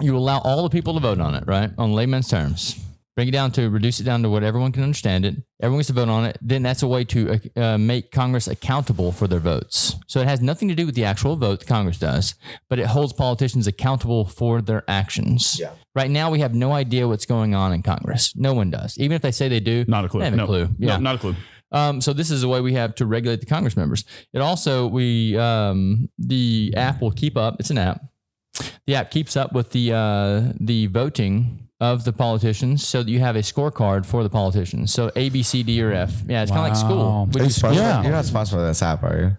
[SPEAKER 3] you allow all the people to vote on it, right? On layman's terms. Reduce it down to what everyone can understand it. Everyone gets to vote on it. Then that's a way to make Congress accountable for their votes. So it has nothing to do with the actual vote that Congress does, but it holds politicians accountable for their actions.
[SPEAKER 2] Yeah.
[SPEAKER 3] Right now, we have no idea what's going on in Congress. No one does. Even if they say they do,
[SPEAKER 4] Not a clue.
[SPEAKER 3] They have
[SPEAKER 4] No.
[SPEAKER 3] a clue.
[SPEAKER 4] No,
[SPEAKER 3] Yeah.
[SPEAKER 4] not a clue.
[SPEAKER 3] So this is a way we have to regulate the Congress members. It also, the app will keep up. It's an app. The app keeps up with the voting of the politicians so that you have a scorecard for the politicians. So A, B, C, D, or F. Yeah, it's kind of like school.
[SPEAKER 2] You're not sponsored by this app, are you?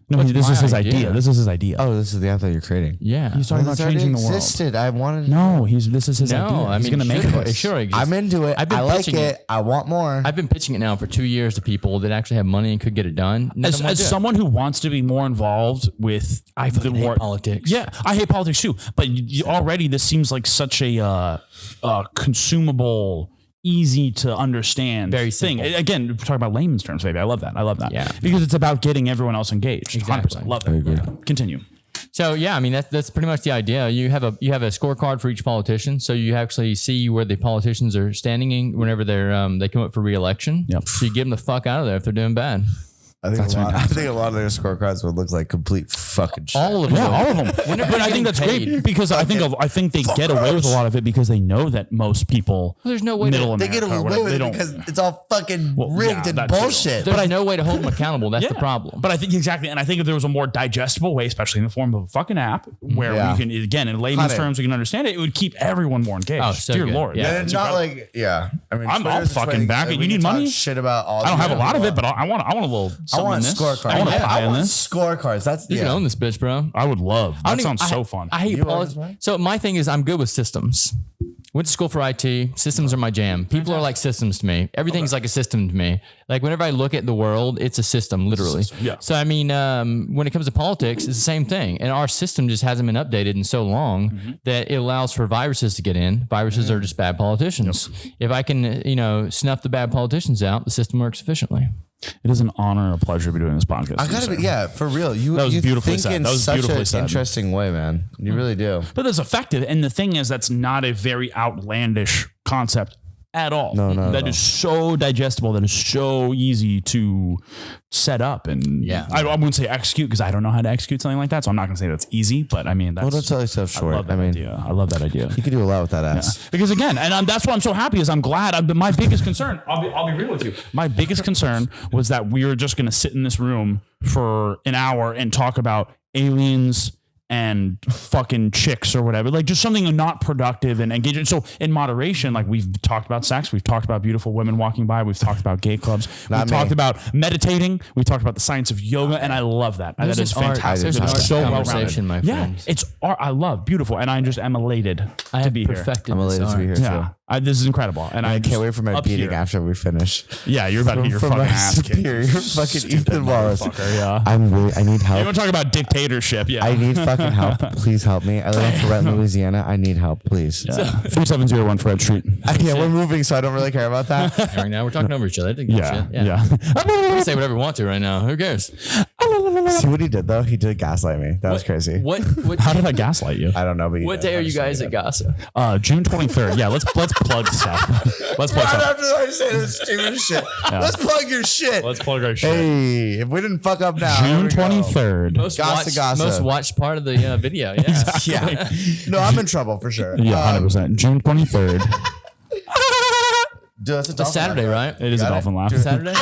[SPEAKER 4] No, this is his idea. This is his idea.
[SPEAKER 2] Oh, this is the app that you're creating.
[SPEAKER 3] Yeah.
[SPEAKER 4] He's talking about changing the world.
[SPEAKER 2] Existed. I wanted.
[SPEAKER 4] No, this is his idea.
[SPEAKER 3] I
[SPEAKER 4] He's
[SPEAKER 3] mean,
[SPEAKER 4] going to make it.
[SPEAKER 3] Sure exists.
[SPEAKER 2] I'm into it. I like it. I want more.
[SPEAKER 3] I've been pitching it now for 2 years to people that actually have money and could get it done.
[SPEAKER 4] As someone who wants to be more involved with
[SPEAKER 3] the hate politics.
[SPEAKER 4] Yeah, I hate politics too. But already this seems like such a consumable, easy to understand
[SPEAKER 3] Very
[SPEAKER 4] thing.
[SPEAKER 3] simple.
[SPEAKER 4] Again, we're talking about layman's terms, baby. I love that.
[SPEAKER 3] Yeah.
[SPEAKER 4] Because it's about getting everyone else engaged.
[SPEAKER 3] Exactly.
[SPEAKER 4] 100%. Love it. Yeah. Continue.
[SPEAKER 3] So yeah, I mean that's pretty much the idea. You have a scorecard for each politician, so you actually see where the politicians are standing whenever they come up for re-election.
[SPEAKER 4] Yep.
[SPEAKER 3] So you get them the fuck out of there if they're doing bad.
[SPEAKER 2] I think a lot of their scorecards would look like complete fucking shit.
[SPEAKER 3] All of them.
[SPEAKER 4] Yeah, all of them. But I think that's great because I think they get away with a lot of it because they know that most people.
[SPEAKER 3] Well, there's no way
[SPEAKER 4] middle
[SPEAKER 2] They get
[SPEAKER 4] America,
[SPEAKER 2] away with
[SPEAKER 4] they
[SPEAKER 2] it
[SPEAKER 4] don't-
[SPEAKER 2] because it's all fucking rigged and
[SPEAKER 4] that too.
[SPEAKER 2] bullshit.
[SPEAKER 3] There's no way to hold them accountable. That's the problem.
[SPEAKER 4] But I think exactly, and I think if there was a more digestible way, especially in the form of a fucking app, where we can, again, in layman's
[SPEAKER 2] Cut it.
[SPEAKER 4] terms, we can understand it, it would keep everyone more engaged.
[SPEAKER 3] Oh, so
[SPEAKER 4] Dear
[SPEAKER 3] good.
[SPEAKER 4] Lord.
[SPEAKER 3] Yeah.
[SPEAKER 2] And it's not like, I mean,
[SPEAKER 4] I'm
[SPEAKER 2] Twitter's
[SPEAKER 4] fucking
[SPEAKER 2] way
[SPEAKER 4] back
[SPEAKER 2] that
[SPEAKER 4] it.
[SPEAKER 2] we
[SPEAKER 4] You
[SPEAKER 2] can
[SPEAKER 4] need
[SPEAKER 2] talk
[SPEAKER 4] money?
[SPEAKER 2] Shit about all.
[SPEAKER 4] I don't have a lot of it, but I want a little
[SPEAKER 2] I
[SPEAKER 4] something
[SPEAKER 2] want
[SPEAKER 4] in this.
[SPEAKER 2] scorecards.
[SPEAKER 4] I want a pie in this.
[SPEAKER 2] Scorecards. That's
[SPEAKER 3] You can own this bitch, bro.
[SPEAKER 4] I would love. That sounds so fun.
[SPEAKER 3] I hate
[SPEAKER 2] You
[SPEAKER 3] politics.
[SPEAKER 2] own this,
[SPEAKER 3] So my thing is I'm good with systems. Went to school for IT. Systems are my jam. People are like systems to me. Everything's like a system to me. Like whenever I look at the world, it's a system, literally.
[SPEAKER 4] Yeah.
[SPEAKER 3] So I mean, when it comes to politics, it's the same thing. And our system just hasn't been updated in so long that it allows for viruses to get in. Viruses are just bad politicians. If I can, snuff the bad politicians out, the system works efficiently.
[SPEAKER 4] It is an honor and a pleasure to be doing this podcast.
[SPEAKER 2] I gotta be, for real.
[SPEAKER 4] That was
[SPEAKER 2] you
[SPEAKER 4] beautifully
[SPEAKER 2] think
[SPEAKER 4] said.
[SPEAKER 2] in
[SPEAKER 4] That was
[SPEAKER 2] such
[SPEAKER 4] beautifully
[SPEAKER 2] an
[SPEAKER 4] said.
[SPEAKER 2] interesting way, man. You really do.
[SPEAKER 4] But that's effective. And the thing is, that's not a very outlandish concept at all.
[SPEAKER 2] No,
[SPEAKER 4] That is so digestible. That is so easy to set up. And I wouldn't say execute because I don't know how to execute something like that. So I'm not going to say that's easy. But I mean, that's,
[SPEAKER 2] Don't sell yourself short.
[SPEAKER 4] I love that idea. I love that idea.
[SPEAKER 2] You could do a lot with that ass.
[SPEAKER 4] Because again, and that's why I'm so happy is I'm glad. My biggest concern, I'll be real with you. My biggest concern was that we were just going to sit in this room for an hour and talk about aliens and fucking chicks or whatever, like just something not productive and engaging. So in moderation, like we've talked about sex, we've talked about beautiful women walking by, we've talked about gay clubs, we've talked about meditating, we've talked about the science of yoga, and I love that. That is fantastic.
[SPEAKER 3] There's an
[SPEAKER 4] It's
[SPEAKER 3] art
[SPEAKER 4] so
[SPEAKER 3] conversation, my
[SPEAKER 4] yeah,
[SPEAKER 3] friends.
[SPEAKER 4] it's art. I love beautiful, and I just am elated
[SPEAKER 3] I
[SPEAKER 4] to
[SPEAKER 3] have
[SPEAKER 4] be here.
[SPEAKER 3] perfected
[SPEAKER 2] I'm
[SPEAKER 3] this
[SPEAKER 2] elated to be
[SPEAKER 3] art.
[SPEAKER 2] here
[SPEAKER 4] Yeah, this is incredible, and I
[SPEAKER 2] can't wait for my
[SPEAKER 4] up
[SPEAKER 2] beating
[SPEAKER 4] here.
[SPEAKER 2] after we finish.
[SPEAKER 4] Yeah, you're about to get your
[SPEAKER 2] From
[SPEAKER 4] fucking
[SPEAKER 2] my
[SPEAKER 4] ass kicked.
[SPEAKER 2] superior, fucking Ethan Wallace.
[SPEAKER 4] Motherfucker, yeah.
[SPEAKER 2] I need
[SPEAKER 4] You
[SPEAKER 2] help.
[SPEAKER 4] want to talk about dictatorship? Yeah.
[SPEAKER 2] I need fucking help. Please help me. I live in Florette, Louisiana. I need help, please.
[SPEAKER 4] 3701 Fred Street.
[SPEAKER 2] Yeah, we're moving, so I don't really care about that.
[SPEAKER 3] Right now, we're talking over each other. I think
[SPEAKER 4] Yeah, yeah.
[SPEAKER 3] We can say whatever we want to right now. Who cares?
[SPEAKER 2] See what he did though? He did gaslight me. That was crazy.
[SPEAKER 3] What
[SPEAKER 4] How did I gaslight you?
[SPEAKER 2] I don't know, but
[SPEAKER 3] what day are you guys at Gossa?
[SPEAKER 4] June 23rd. Yeah, let's plug stuff. Let's plug
[SPEAKER 2] Right
[SPEAKER 4] stuff.
[SPEAKER 2] after I say this stupid shit. Let's plug your shit.
[SPEAKER 4] Let's plug our shit.
[SPEAKER 2] Hey, if we didn't fuck up now,
[SPEAKER 4] June
[SPEAKER 2] here we go.
[SPEAKER 4] 23rd.
[SPEAKER 3] Most watched part of the video. Yeah.
[SPEAKER 2] Yeah. No, I'm in trouble for sure.
[SPEAKER 4] Yeah, 100%. June 23rd.
[SPEAKER 2] Dude, that's a
[SPEAKER 3] It's
[SPEAKER 2] dolphin
[SPEAKER 3] Saturday,
[SPEAKER 2] laugh,
[SPEAKER 3] right?
[SPEAKER 4] It is a
[SPEAKER 2] Got
[SPEAKER 4] dolphin laugh.
[SPEAKER 3] Saturday.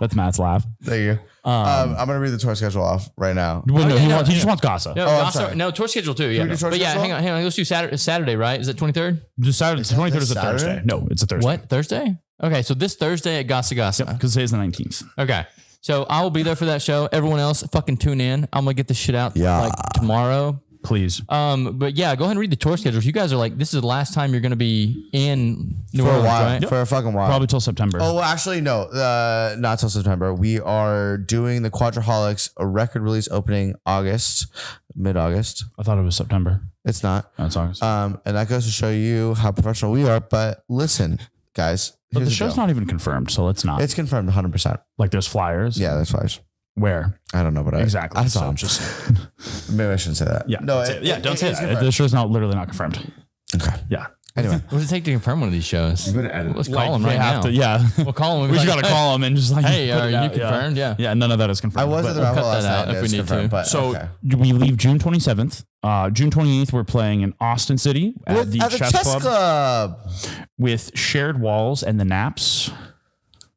[SPEAKER 4] That's Matt's laugh.
[SPEAKER 2] There you go. I'm gonna read the tour schedule off right now.
[SPEAKER 4] Well, no,
[SPEAKER 3] yeah,
[SPEAKER 4] he just wants Gossa.
[SPEAKER 3] No,
[SPEAKER 2] I'm
[SPEAKER 3] Gossa,
[SPEAKER 2] sorry.
[SPEAKER 3] no, tour schedule too. Yeah,
[SPEAKER 2] we do tour
[SPEAKER 3] but yeah,
[SPEAKER 2] schedule?
[SPEAKER 3] hang on. Let's do Saturday, right? Is it 23rd?
[SPEAKER 4] Just Saturday. 23rd is a
[SPEAKER 2] Saturday?
[SPEAKER 4] Thursday. No, it's a Thursday.
[SPEAKER 3] What Thursday? Okay, so this Thursday at Gossa Gossa.
[SPEAKER 4] Because today's the 19th.
[SPEAKER 3] Okay, so I will be there for that show. Everyone else, fucking tune in. I'm gonna get this shit out like tomorrow.
[SPEAKER 4] Please.
[SPEAKER 3] But yeah, go ahead and read the tour schedules. You guys are like, this is the last time you're gonna be in New
[SPEAKER 2] For a
[SPEAKER 3] Orleans,
[SPEAKER 2] while.
[SPEAKER 3] right?
[SPEAKER 2] For a fucking while.
[SPEAKER 4] Probably till September.
[SPEAKER 2] Oh, well, actually, no. Not till September. We are doing the Quadraholics, a record release opening mid-August.
[SPEAKER 4] I thought it was September.
[SPEAKER 2] It's not.
[SPEAKER 4] That's August.
[SPEAKER 2] And that goes to show you how professional we are. But listen, guys.
[SPEAKER 4] But
[SPEAKER 2] here's
[SPEAKER 4] the show's
[SPEAKER 2] deal.
[SPEAKER 4] not even confirmed, so let's not.
[SPEAKER 2] It's confirmed 100%.
[SPEAKER 4] Like there's flyers.
[SPEAKER 2] Yeah, that's flies.
[SPEAKER 4] Where?
[SPEAKER 2] I don't know, but
[SPEAKER 4] Exactly.
[SPEAKER 2] I
[SPEAKER 4] So
[SPEAKER 2] saw them.
[SPEAKER 4] just
[SPEAKER 2] Maybe I shouldn't say that.
[SPEAKER 4] yeah.
[SPEAKER 2] No,
[SPEAKER 4] don't say that.
[SPEAKER 2] it's
[SPEAKER 4] The show's not literally not confirmed.
[SPEAKER 2] Okay.
[SPEAKER 4] Yeah.
[SPEAKER 2] Anyway,
[SPEAKER 3] What does it take to confirm one of these shows? Let's call him right now.
[SPEAKER 4] Yeah.
[SPEAKER 3] We'll call him.
[SPEAKER 4] We just got to call him and just like,
[SPEAKER 3] Hey,
[SPEAKER 4] put
[SPEAKER 3] are
[SPEAKER 4] it
[SPEAKER 3] you
[SPEAKER 4] out.
[SPEAKER 3] confirmed? Yeah.
[SPEAKER 4] Yeah, none of that is
[SPEAKER 2] I
[SPEAKER 4] confirmed.
[SPEAKER 2] was
[SPEAKER 4] but-
[SPEAKER 2] at the raffle
[SPEAKER 3] cut
[SPEAKER 2] last
[SPEAKER 3] that out
[SPEAKER 2] night.
[SPEAKER 3] if
[SPEAKER 2] It's
[SPEAKER 3] we need
[SPEAKER 2] confirmed,
[SPEAKER 3] to.
[SPEAKER 2] but
[SPEAKER 4] So
[SPEAKER 2] okay.
[SPEAKER 4] we leave June 27th. June 28th, we're playing in Austin City at the Chess Club with Shared Walls and the Naps.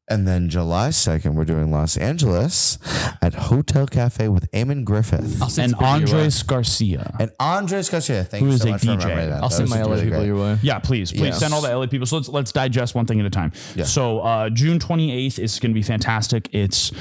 [SPEAKER 2] And then July 2nd, we're doing Los Angeles at Hotel Cafe with Eamon Griffith.
[SPEAKER 3] I'll send
[SPEAKER 4] And
[SPEAKER 3] some people your way.
[SPEAKER 4] Andres Garcia.
[SPEAKER 2] And Andres Garcia. Thank
[SPEAKER 4] Who
[SPEAKER 2] you
[SPEAKER 4] is
[SPEAKER 2] so
[SPEAKER 4] a
[SPEAKER 2] much for
[SPEAKER 4] DJ.
[SPEAKER 2] remembering that.
[SPEAKER 3] I'll
[SPEAKER 2] That
[SPEAKER 3] send
[SPEAKER 2] was
[SPEAKER 3] my LA
[SPEAKER 2] really
[SPEAKER 3] people
[SPEAKER 2] great.
[SPEAKER 3] your way.
[SPEAKER 4] Yeah, please
[SPEAKER 2] Yes.
[SPEAKER 4] send all the LA people. So let's digest one thing at a time.
[SPEAKER 2] Yeah.
[SPEAKER 4] So June 28th is going to be fantastic. It's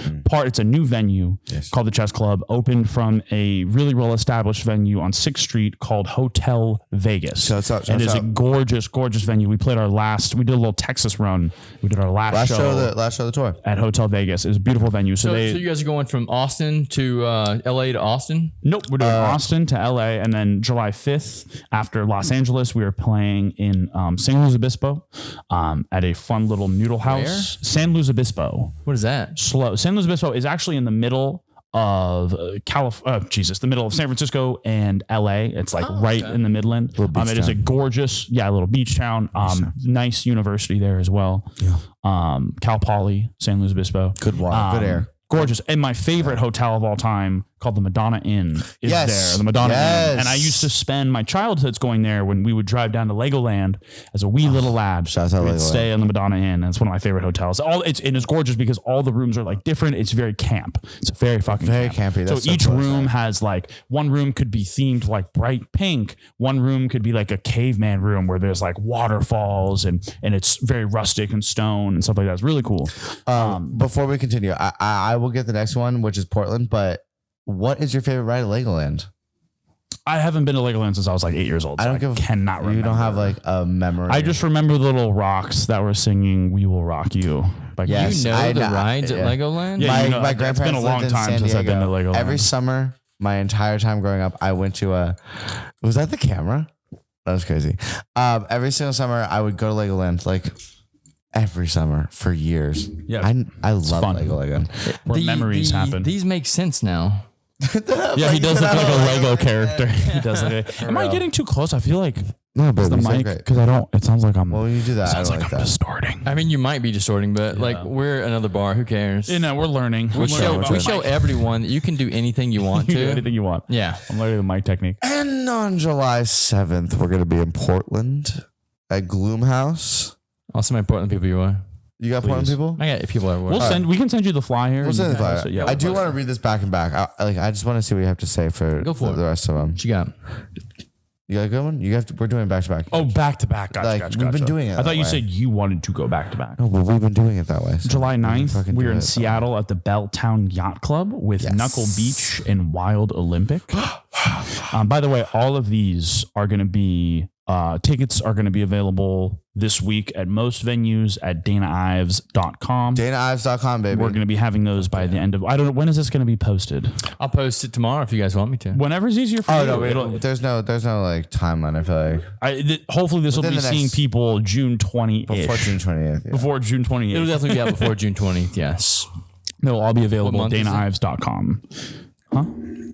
[SPEAKER 4] a new venue called the Chess Club, opened from a really well established venue on 6th Street called Hotel Vegas.
[SPEAKER 2] Shouts out,
[SPEAKER 4] And
[SPEAKER 2] shouts
[SPEAKER 4] it's a
[SPEAKER 2] out.
[SPEAKER 4] gorgeous venue. We did a little Texas run. We did our last show
[SPEAKER 2] Last show of the tour.
[SPEAKER 4] at Hotel Vegas. It's a beautiful venue.
[SPEAKER 3] So you guys are going from Austin to LA to Austin?
[SPEAKER 4] Nope, we're doing Austin to LA, and then July 5th after Los Angeles, we are playing in San Luis Obispo at a fun little noodle house. San Luis Obispo.
[SPEAKER 3] What is that?
[SPEAKER 4] San Luis Obispo is actually in the middle of the middle of San Francisco and LA. It's like in the Midland. It is a gorgeous, little beach town. Nice university there as well. Yeah. Cal Poly, San Luis Obispo.
[SPEAKER 2] Good water, good air.
[SPEAKER 4] Gorgeous. And my favorite hotel of all time called the Madonna Inn is
[SPEAKER 2] Yes.
[SPEAKER 4] there. The Madonna
[SPEAKER 2] Yes.
[SPEAKER 4] Inn. And I used to spend my childhoods going there when we would drive down to Legoland as a wee little lad.
[SPEAKER 2] Shouts out
[SPEAKER 4] We'd
[SPEAKER 2] Legoland.
[SPEAKER 4] stay on the Madonna Inn. And it's one of my favorite hotels. It's gorgeous because all the rooms are like different. It's very camp. It's very fucking
[SPEAKER 2] Very
[SPEAKER 4] camp.
[SPEAKER 2] campy. That's
[SPEAKER 4] So
[SPEAKER 2] so
[SPEAKER 4] each
[SPEAKER 2] cool.
[SPEAKER 4] room has like, one room could be themed like bright pink. One room could be like a caveman room where there's like waterfalls and it's very rustic and stone and stuff like that. It's really cool.
[SPEAKER 2] Before we continue, I will get the next one, which is Portland. But what is your favorite ride at Legoland?
[SPEAKER 4] I haven't been to Legoland since I was like 8 years old. So cannot remember.
[SPEAKER 2] You don't have like a memory.
[SPEAKER 4] I just remember the little rocks that were singing "We Will Rock You."
[SPEAKER 2] Yes,
[SPEAKER 3] You know
[SPEAKER 2] I
[SPEAKER 3] the
[SPEAKER 2] know.
[SPEAKER 3] rides
[SPEAKER 2] Yeah.
[SPEAKER 3] at Legoland?
[SPEAKER 4] Yeah.
[SPEAKER 2] my
[SPEAKER 4] you know,
[SPEAKER 2] my
[SPEAKER 4] it's
[SPEAKER 2] grandparents
[SPEAKER 4] been a long
[SPEAKER 2] lived in
[SPEAKER 4] time
[SPEAKER 2] San
[SPEAKER 4] since I've been to
[SPEAKER 2] Diego.
[SPEAKER 4] Legoland.
[SPEAKER 2] Every summer, my entire time growing up, I went to was that the camera? That was crazy. Every single summer, I would go to Legoland like every summer for years.
[SPEAKER 4] Yeah.
[SPEAKER 2] I love
[SPEAKER 4] fun.
[SPEAKER 2] Legoland.
[SPEAKER 4] Where memories happen.
[SPEAKER 3] These make sense now.
[SPEAKER 4] Yeah, he does look like a Lego character. He does look. Am I getting too close? I feel like
[SPEAKER 2] No, but
[SPEAKER 4] the mic because I don't. It sounds like I'm.
[SPEAKER 2] Well, when you do that, I
[SPEAKER 4] sounds
[SPEAKER 2] don't
[SPEAKER 4] like
[SPEAKER 2] like
[SPEAKER 4] I'm
[SPEAKER 2] that.
[SPEAKER 4] distorting.
[SPEAKER 3] I mean, you might be distorting, but like we're another bar. Who cares?
[SPEAKER 4] You know, we're learning.
[SPEAKER 3] we show everyone that you can do anything you want
[SPEAKER 4] You do
[SPEAKER 3] to.
[SPEAKER 4] anything you want.
[SPEAKER 3] Yeah.
[SPEAKER 4] I'm learning the mic technique.
[SPEAKER 2] And on July 7th, we're going to be in Portland at Gloom House.
[SPEAKER 3] I'll send my Portland people your way.
[SPEAKER 2] You got Portland people?
[SPEAKER 3] I got people everywhere.
[SPEAKER 4] We can send you the flyer.
[SPEAKER 2] We'll send the flyer.
[SPEAKER 4] So, yeah,
[SPEAKER 2] I do want to read this back and back. I just want to see what you have to say for
[SPEAKER 3] Go for it.
[SPEAKER 2] the rest of them.
[SPEAKER 3] What you got?
[SPEAKER 2] You got a good one? We're doing back to back.
[SPEAKER 4] Oh, back to back. Gotcha,
[SPEAKER 2] Like,
[SPEAKER 4] gotcha,
[SPEAKER 2] we've been
[SPEAKER 4] gotcha.
[SPEAKER 2] doing it
[SPEAKER 4] I thought
[SPEAKER 2] that
[SPEAKER 4] you
[SPEAKER 2] way.
[SPEAKER 4] said you wanted to go back to back.
[SPEAKER 2] No, but we've been doing it that way. so
[SPEAKER 4] July
[SPEAKER 2] we can
[SPEAKER 4] 9th,
[SPEAKER 2] fucking
[SPEAKER 4] we're
[SPEAKER 2] do
[SPEAKER 4] in
[SPEAKER 2] it that
[SPEAKER 4] Seattle at the Belltown Yacht Club with
[SPEAKER 2] Yes.
[SPEAKER 4] Knuckle Beach and Wild Olympic. By the way, all of these are going to be, tickets are going to be available this week at most venues at danaives.com.
[SPEAKER 2] DanaIves.com, baby.
[SPEAKER 4] We're going to be having those by the end of, I don't know, when is this going to be posted?
[SPEAKER 3] I'll post it tomorrow if you guys want me to.
[SPEAKER 4] Whenever's easier for
[SPEAKER 2] Oh
[SPEAKER 4] you.
[SPEAKER 2] no, there's no like timeline. I feel like
[SPEAKER 4] Hopefully this will
[SPEAKER 2] Within
[SPEAKER 4] be
[SPEAKER 2] the
[SPEAKER 4] seeing
[SPEAKER 2] next-
[SPEAKER 4] people June 20th.
[SPEAKER 2] before June 20th. Yeah.
[SPEAKER 4] Before June 28th.
[SPEAKER 3] It'll definitely be out before June 20th. Yes.
[SPEAKER 4] They'll all be available at
[SPEAKER 3] month is it?
[SPEAKER 4] danaives.com. Huh?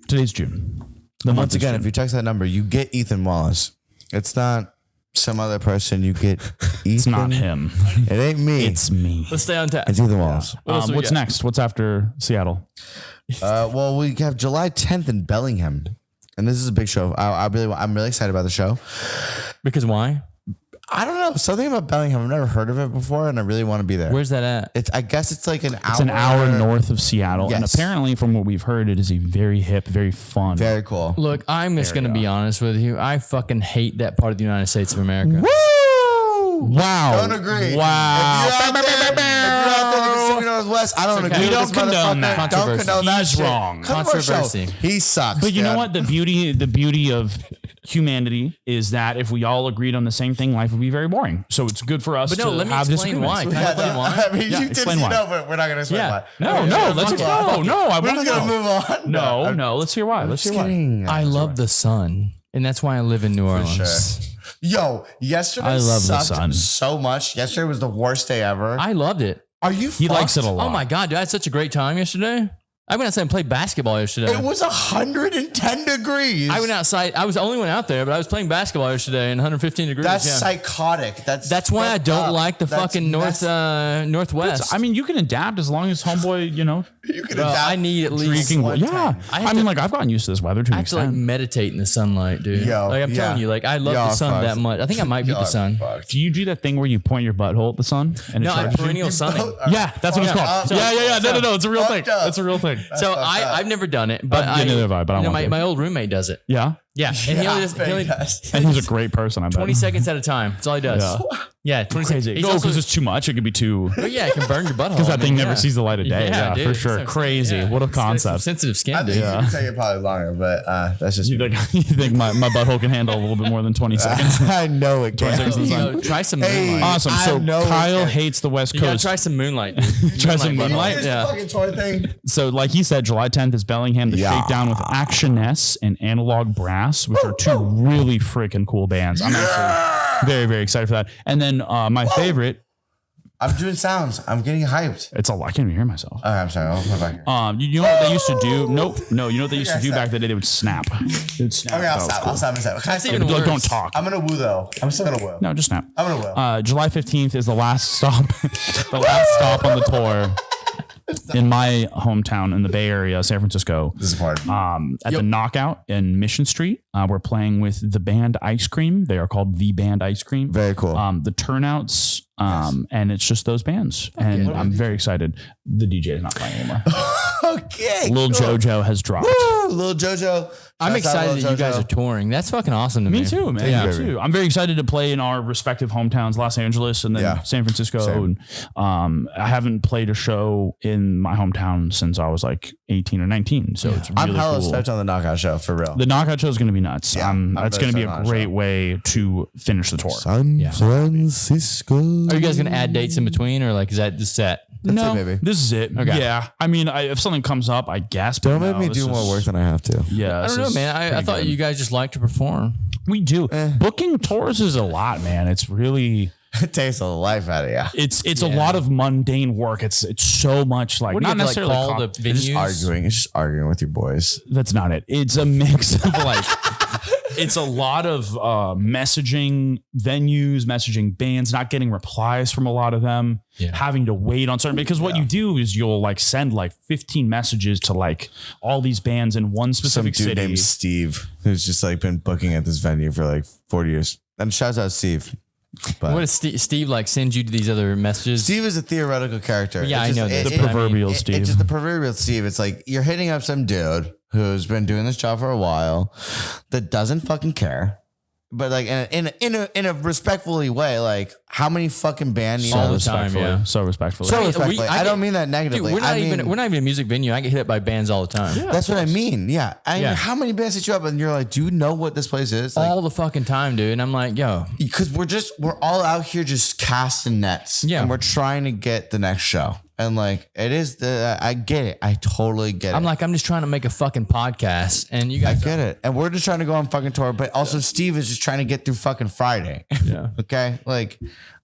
[SPEAKER 4] Today's June. The month
[SPEAKER 2] Once
[SPEAKER 4] is
[SPEAKER 2] again,
[SPEAKER 4] June.
[SPEAKER 2] if you text that number, you get Ethan Wallace. It's not some other person. You get Ethan.
[SPEAKER 4] It's not him.
[SPEAKER 2] It ain't me.
[SPEAKER 4] It's me.
[SPEAKER 3] Let's stay on task.
[SPEAKER 2] It's Ethan Wallace.
[SPEAKER 3] What else we
[SPEAKER 4] What's
[SPEAKER 3] got?
[SPEAKER 4] next? What's after Seattle?
[SPEAKER 2] Well, we have July 10th in Bellingham, and this is a big show. I'm really excited about the show.
[SPEAKER 3] Because why?
[SPEAKER 2] I don't know, something about Bellingham. I've never heard of it before, and I really want to be there.
[SPEAKER 3] Where's that at?
[SPEAKER 2] I guess it's like an hour.
[SPEAKER 4] It's an hour north of Seattle. And
[SPEAKER 2] Yes.
[SPEAKER 4] apparently, from what we've heard, it is a very hip, very fun.
[SPEAKER 2] Very cool.
[SPEAKER 3] Look, I'm just going to be honest with you. I fucking hate that part of the United States of America.
[SPEAKER 2] Woo!
[SPEAKER 4] Wow.
[SPEAKER 2] Don't agree.
[SPEAKER 4] Wow.
[SPEAKER 2] If you're out there in the Pacific Northwest, I don't
[SPEAKER 3] okay.
[SPEAKER 2] agree
[SPEAKER 3] We
[SPEAKER 2] with
[SPEAKER 4] don't
[SPEAKER 2] this
[SPEAKER 4] condone
[SPEAKER 2] motherfucker.
[SPEAKER 4] that.
[SPEAKER 2] Don't
[SPEAKER 3] Controversy.
[SPEAKER 2] condone that
[SPEAKER 4] He's
[SPEAKER 2] shit.
[SPEAKER 4] wrong.
[SPEAKER 3] Controversy.
[SPEAKER 2] He sucks.
[SPEAKER 4] But you know
[SPEAKER 2] dude.
[SPEAKER 4] what? The beauty of humanity is that if we all agreed on the same thing, life would be very boring. So it's good for us
[SPEAKER 3] But no,
[SPEAKER 4] to
[SPEAKER 3] let me
[SPEAKER 4] have
[SPEAKER 3] explain why.
[SPEAKER 4] disagreements.
[SPEAKER 3] Can I explain why?
[SPEAKER 2] I mean,
[SPEAKER 4] Yeah,
[SPEAKER 2] you did
[SPEAKER 4] explain
[SPEAKER 2] you
[SPEAKER 4] why.
[SPEAKER 2] know, but we're not going to explain
[SPEAKER 3] Yeah.
[SPEAKER 2] why.
[SPEAKER 4] No, let's explain. No, I
[SPEAKER 2] We're
[SPEAKER 4] want
[SPEAKER 2] just
[SPEAKER 4] to
[SPEAKER 2] going to
[SPEAKER 4] know.
[SPEAKER 2] move on.
[SPEAKER 4] No, let's hear why. Let's hear
[SPEAKER 2] Just
[SPEAKER 4] why.
[SPEAKER 2] kidding.
[SPEAKER 3] I love the sun, and that's why I live in New Orleans.
[SPEAKER 2] Sure. Yo, yesterday
[SPEAKER 4] I love the
[SPEAKER 2] sucked
[SPEAKER 4] sun.
[SPEAKER 2] so much. Yesterday was the worst day ever.
[SPEAKER 3] I loved it.
[SPEAKER 2] Are you?
[SPEAKER 4] He likes it a lot.
[SPEAKER 3] Oh my God, dude, I had such a great time yesterday. I went outside and played basketball yesterday.
[SPEAKER 2] It was 110 degrees.
[SPEAKER 3] I went outside. I was the only one out there, but I was playing basketball yesterday in 115 degrees.
[SPEAKER 2] That's
[SPEAKER 3] yeah.
[SPEAKER 2] psychotic. That's
[SPEAKER 3] why I don't
[SPEAKER 2] up.
[SPEAKER 3] like the
[SPEAKER 2] That's
[SPEAKER 3] fucking northwest.
[SPEAKER 4] I mean, you can adapt as long as homeboy,
[SPEAKER 2] You can adapt.
[SPEAKER 3] I need at least
[SPEAKER 4] drinking.
[SPEAKER 2] one
[SPEAKER 4] Yeah,
[SPEAKER 2] time.
[SPEAKER 4] I mean, like I've gotten used to this weather to
[SPEAKER 3] I
[SPEAKER 4] an
[SPEAKER 3] have to like
[SPEAKER 4] extent.
[SPEAKER 3] meditate in the sunlight, dude.
[SPEAKER 2] Yo,
[SPEAKER 3] like I'm telling you, like I love the sun that much. I think I might beat the sun.
[SPEAKER 4] Do you do that thing where you point your butthole at the sun and
[SPEAKER 3] No,
[SPEAKER 4] it
[SPEAKER 3] I
[SPEAKER 4] charges you?
[SPEAKER 3] perennial sunning.
[SPEAKER 4] Yeah, that's what it's called.
[SPEAKER 2] up.
[SPEAKER 4] Yeah. No, it's a real thing.
[SPEAKER 2] Fucked up.
[SPEAKER 4] It's a real thing.
[SPEAKER 3] So I've never done it, but
[SPEAKER 4] neither have I, but I
[SPEAKER 3] you know,
[SPEAKER 4] want to.
[SPEAKER 3] my old roommate does it.
[SPEAKER 4] Yeah,
[SPEAKER 3] Yeah, and he only does,
[SPEAKER 4] and he's a great person. I bet.
[SPEAKER 3] 20 seconds at a time. That's all he does. Yeah, 20 seconds.
[SPEAKER 4] Crazy.
[SPEAKER 3] He's
[SPEAKER 4] No,
[SPEAKER 3] also,
[SPEAKER 4] because it's too much. It could be too.
[SPEAKER 3] but yeah, it can burn your butthole.
[SPEAKER 4] Because that thing never
[SPEAKER 3] yeah.
[SPEAKER 4] sees the light of day. Yeah,
[SPEAKER 3] dude,
[SPEAKER 4] for
[SPEAKER 3] it's
[SPEAKER 4] sure.
[SPEAKER 3] so-
[SPEAKER 4] Crazy.
[SPEAKER 3] yeah.
[SPEAKER 4] What a
[SPEAKER 3] It's got some
[SPEAKER 4] concept.
[SPEAKER 3] sensitive skin,
[SPEAKER 2] I think
[SPEAKER 3] dude.
[SPEAKER 2] you can take it probably longer, but that's just
[SPEAKER 4] You think my butthole can handle a little bit more than 20 seconds?
[SPEAKER 2] I know it can.
[SPEAKER 3] So, try some moonlight.
[SPEAKER 4] Awesome.
[SPEAKER 2] I
[SPEAKER 4] So
[SPEAKER 2] know
[SPEAKER 4] Kyle
[SPEAKER 2] it.
[SPEAKER 4] hates the West
[SPEAKER 3] You gotta
[SPEAKER 4] Coast.
[SPEAKER 3] try some moonlight. Dude.
[SPEAKER 4] Try some moonlight?
[SPEAKER 2] Here's
[SPEAKER 3] Yeah.
[SPEAKER 2] the fucking toy thing.
[SPEAKER 4] So, like he said, July 10th is Bellingham, the
[SPEAKER 2] Yeah.
[SPEAKER 4] Shakedown with Action S and Analog Brass, which are two really freaking cool bands. I'm actually very, very excited for that. And then my favorite,
[SPEAKER 2] I'm doing sounds. I'm getting hyped.
[SPEAKER 4] it's a lot. I can't even hear myself.
[SPEAKER 2] Okay, I'm sorry. I'll put it back here.
[SPEAKER 4] You know what they used to do? Nope. No, you know what they used to do back in the day? They would snap. They would snap.
[SPEAKER 2] Okay, I'll
[SPEAKER 4] That was
[SPEAKER 2] stop.
[SPEAKER 4] cool.
[SPEAKER 2] I'll stop. Can I
[SPEAKER 3] That's
[SPEAKER 2] still
[SPEAKER 3] even
[SPEAKER 2] go?
[SPEAKER 3] worse.
[SPEAKER 4] Don't talk.
[SPEAKER 2] I'm gonna woo though. I'm still gonna woo.
[SPEAKER 4] No, just snap.
[SPEAKER 2] I'm gonna woo.
[SPEAKER 4] July 15th is the last stop, the last stop on the tour in my hometown in the Bay Area, San Francisco.
[SPEAKER 2] This is part.
[SPEAKER 4] At the Knockout in Mission Street. We're playing with the band Ice Cream. They are called The Band Ice Cream.
[SPEAKER 2] Very cool.
[SPEAKER 4] The turnouts, and it's just those bands. And I'm very excited. The DJ is not playing anymore.
[SPEAKER 2] Okay.
[SPEAKER 4] Lil JoJo has dropped.
[SPEAKER 2] Woo, Lil JoJo.
[SPEAKER 3] I'm
[SPEAKER 2] Shouts out
[SPEAKER 3] excited
[SPEAKER 2] Lil
[SPEAKER 3] that you guys
[SPEAKER 2] JoJo.
[SPEAKER 3] are touring. That's fucking awesome to me.
[SPEAKER 4] Me too, man.
[SPEAKER 3] Yeah.
[SPEAKER 4] Me too. I'm very excited to play in our respective hometowns, Los Angeles and then
[SPEAKER 2] Yeah.
[SPEAKER 4] San Francisco.
[SPEAKER 2] Same.
[SPEAKER 4] And I haven't played a show in my hometown since I was like 18 or 19. So it's really
[SPEAKER 2] I'm hella
[SPEAKER 4] cool.
[SPEAKER 2] stoked on the Knockout show for real.
[SPEAKER 4] The Knockout show is going to be nuts.
[SPEAKER 2] Yeah, I'm
[SPEAKER 4] That's
[SPEAKER 2] very
[SPEAKER 4] going to be
[SPEAKER 2] stoked on
[SPEAKER 4] a
[SPEAKER 2] that
[SPEAKER 4] great
[SPEAKER 2] show.
[SPEAKER 4] way to finish the tour.
[SPEAKER 1] San Francisco.
[SPEAKER 3] Are you guys gonna add dates in between, or like is that the set?
[SPEAKER 4] No,
[SPEAKER 2] it, baby.
[SPEAKER 4] this is it.
[SPEAKER 3] Okay.
[SPEAKER 4] Yeah. I mean, if something comes up, I guess. but
[SPEAKER 1] Don't make
[SPEAKER 4] no,
[SPEAKER 1] me
[SPEAKER 4] this
[SPEAKER 1] do more
[SPEAKER 4] is-
[SPEAKER 1] work than I have to.
[SPEAKER 4] Yeah.
[SPEAKER 3] I
[SPEAKER 4] this
[SPEAKER 3] don't know,
[SPEAKER 4] is
[SPEAKER 3] man. I
[SPEAKER 4] pretty
[SPEAKER 3] thought
[SPEAKER 4] good.
[SPEAKER 3] you guys just like to perform.
[SPEAKER 4] We do. Booking tours is a lot, man. It's really.
[SPEAKER 2] It takes the life out of you.
[SPEAKER 4] It's a lot of mundane work. It's so much like
[SPEAKER 3] What do you
[SPEAKER 4] not
[SPEAKER 3] have to like
[SPEAKER 4] necessarily
[SPEAKER 3] call the
[SPEAKER 2] It's just
[SPEAKER 3] venues?
[SPEAKER 2] arguing. It's just arguing with your boys.
[SPEAKER 4] That's not it. It's a mix of like it's a lot of messaging venues, messaging bands, not getting replies from a lot of them, having to wait on certain because what you do is you'll like send like 15 messages to like all these bands in one
[SPEAKER 2] Some
[SPEAKER 4] specific
[SPEAKER 2] dude
[SPEAKER 4] city.
[SPEAKER 2] named Steve who's just like been booking at this venue for like 40 years. And shouts out Steve. But
[SPEAKER 3] What does Steve like send you to these other messages?
[SPEAKER 2] Steve is a theoretical character.
[SPEAKER 3] Yeah,
[SPEAKER 2] It's
[SPEAKER 3] I know
[SPEAKER 2] just-
[SPEAKER 3] this,
[SPEAKER 4] The
[SPEAKER 3] but I mean,
[SPEAKER 4] proverbial Steve.
[SPEAKER 2] It's just the proverbial Steve. It's like you're hitting up some dude who's been doing this job for a while that doesn't fucking care. But like in a respectfully way, like how many fucking band you
[SPEAKER 3] All
[SPEAKER 2] know?
[SPEAKER 3] the time, yeah.
[SPEAKER 4] So respectfully.
[SPEAKER 2] So
[SPEAKER 3] I mean,
[SPEAKER 2] respectfully. I don't mean that
[SPEAKER 3] Dude,
[SPEAKER 2] negatively.
[SPEAKER 3] we're not
[SPEAKER 2] I mean,
[SPEAKER 3] even a music venue. I get hit up by bands all the time.
[SPEAKER 2] that's what I mean. Yeah. I mean,
[SPEAKER 3] Yeah.
[SPEAKER 2] how many bands hit you up and you're like, do you know what this place is? Like,
[SPEAKER 3] All the fucking time, dude. And I'm like, yo,
[SPEAKER 2] because we're all out here just casting nets.
[SPEAKER 3] Yeah.
[SPEAKER 2] And we're trying to get the next show. And like it is I get it. I totally get it.
[SPEAKER 3] I'm like, I'm just trying to make a fucking podcast, and you
[SPEAKER 2] I
[SPEAKER 3] guys
[SPEAKER 2] get it. And we're just trying to go on fucking tour, but also Steve is just trying to get through fucking Friday.
[SPEAKER 3] Yeah.
[SPEAKER 2] Okay? Like,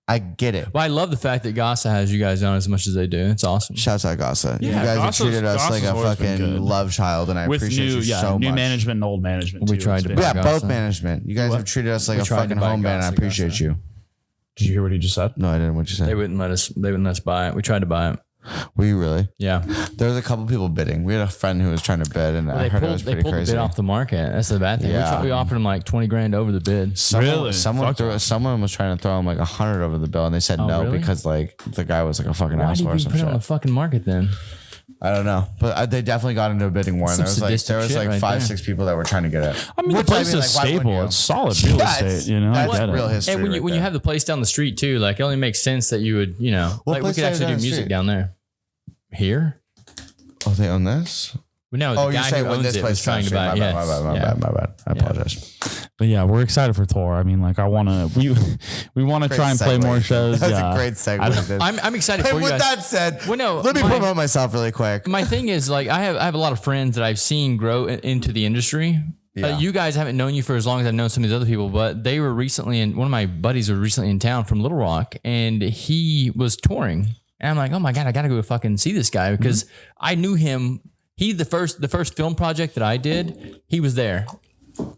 [SPEAKER 2] I get it.
[SPEAKER 3] Well, I love the fact that Gossa has you guys on as much as they do. It's awesome.
[SPEAKER 2] Shouts out Gossa. You
[SPEAKER 4] Yeah,
[SPEAKER 2] guys have
[SPEAKER 4] Gossa's-
[SPEAKER 2] treated us like
[SPEAKER 4] Gossa's
[SPEAKER 2] a
[SPEAKER 4] always been
[SPEAKER 2] fucking
[SPEAKER 4] good.
[SPEAKER 2] love child, and I
[SPEAKER 4] with
[SPEAKER 2] appreciate
[SPEAKER 4] new,
[SPEAKER 2] you so
[SPEAKER 4] new
[SPEAKER 2] much.
[SPEAKER 4] management and old management.
[SPEAKER 3] We
[SPEAKER 4] too.
[SPEAKER 3] tried
[SPEAKER 4] It's
[SPEAKER 3] to
[SPEAKER 4] been-
[SPEAKER 2] Yeah,
[SPEAKER 3] Gossa.
[SPEAKER 2] both management. You guys have treated us like
[SPEAKER 3] We
[SPEAKER 2] a
[SPEAKER 3] tried to
[SPEAKER 2] fucking
[SPEAKER 3] buy
[SPEAKER 2] home band. I
[SPEAKER 3] Gossa,
[SPEAKER 2] appreciate
[SPEAKER 3] Gossa.
[SPEAKER 2] you.
[SPEAKER 4] Did you hear what he just said?
[SPEAKER 2] No, I didn't. What you
[SPEAKER 3] They
[SPEAKER 2] said?
[SPEAKER 3] wouldn't let us. They wouldn't let us buy it. We tried to buy it.
[SPEAKER 2] Were you really?
[SPEAKER 3] Yeah.
[SPEAKER 2] There was a couple people bidding. We had a friend who was trying to bid, and I
[SPEAKER 3] They
[SPEAKER 2] heard it
[SPEAKER 3] pulled,
[SPEAKER 2] was
[SPEAKER 3] they
[SPEAKER 2] pretty
[SPEAKER 3] pulled the
[SPEAKER 2] crazy.
[SPEAKER 3] bid off the market. That's the bad thing.
[SPEAKER 2] Yeah.
[SPEAKER 3] We offered them like 20 grand over the bid.
[SPEAKER 4] Really?
[SPEAKER 2] Someone was trying to throw him like 100 over the bill, and they said no
[SPEAKER 3] really?
[SPEAKER 2] because like the guy was like a fucking
[SPEAKER 3] Why did
[SPEAKER 2] asshole
[SPEAKER 3] we
[SPEAKER 2] or some
[SPEAKER 3] put it on the
[SPEAKER 2] shit.
[SPEAKER 3] fucking market then?
[SPEAKER 2] I don't know, but they definitely got into a bidding war. And
[SPEAKER 3] Some
[SPEAKER 2] there was
[SPEAKER 3] sadistic shit right
[SPEAKER 2] 5,
[SPEAKER 3] there.
[SPEAKER 2] 6 people that were trying to get it.
[SPEAKER 4] I mean, the
[SPEAKER 2] Which,
[SPEAKER 4] place is
[SPEAKER 2] like, why wouldn't
[SPEAKER 4] stable.
[SPEAKER 2] you?
[SPEAKER 4] It's solid real
[SPEAKER 2] Yeah,
[SPEAKER 4] estate. You know, I
[SPEAKER 2] that's
[SPEAKER 4] get
[SPEAKER 2] real
[SPEAKER 4] it.
[SPEAKER 2] history.
[SPEAKER 3] And when you
[SPEAKER 2] right
[SPEAKER 3] when you
[SPEAKER 2] there.
[SPEAKER 3] have the place down the street too, like it only makes sense that you would, you know,
[SPEAKER 2] What
[SPEAKER 3] like we
[SPEAKER 2] place
[SPEAKER 3] could
[SPEAKER 2] is
[SPEAKER 3] actually
[SPEAKER 2] down
[SPEAKER 3] do
[SPEAKER 2] the
[SPEAKER 3] music
[SPEAKER 2] street?
[SPEAKER 3] down there. Here?
[SPEAKER 2] Oh, they own this?
[SPEAKER 3] Well, no,
[SPEAKER 2] Oh,
[SPEAKER 3] the
[SPEAKER 2] you're
[SPEAKER 3] guy
[SPEAKER 2] saying
[SPEAKER 3] who
[SPEAKER 2] when
[SPEAKER 3] owns
[SPEAKER 2] this
[SPEAKER 3] it
[SPEAKER 2] place
[SPEAKER 3] was trying to buy it.
[SPEAKER 2] my
[SPEAKER 3] Yes.
[SPEAKER 2] bad. I apologize.
[SPEAKER 4] But yeah, we're excited for tour. I mean, like, we want to try and play
[SPEAKER 2] segue.
[SPEAKER 4] more shows.
[SPEAKER 2] That was
[SPEAKER 4] yeah.
[SPEAKER 2] a great segue.
[SPEAKER 3] I'm excited
[SPEAKER 2] And
[SPEAKER 3] for you
[SPEAKER 2] with
[SPEAKER 3] guys.
[SPEAKER 2] that said,
[SPEAKER 3] Well, no,
[SPEAKER 2] let me
[SPEAKER 3] my-
[SPEAKER 2] promote myself really quick.
[SPEAKER 3] My thing is like I have a lot of friends that I've seen grow into the industry.
[SPEAKER 2] Yeah.
[SPEAKER 3] You guys haven't known you for as long as I've known some of these other people, but they were recently in. One of my buddies was recently in town from Little Rock, and he was touring. And I'm like, oh my god, I gotta go fucking see this guy because I knew him the first film project that I did, he was there.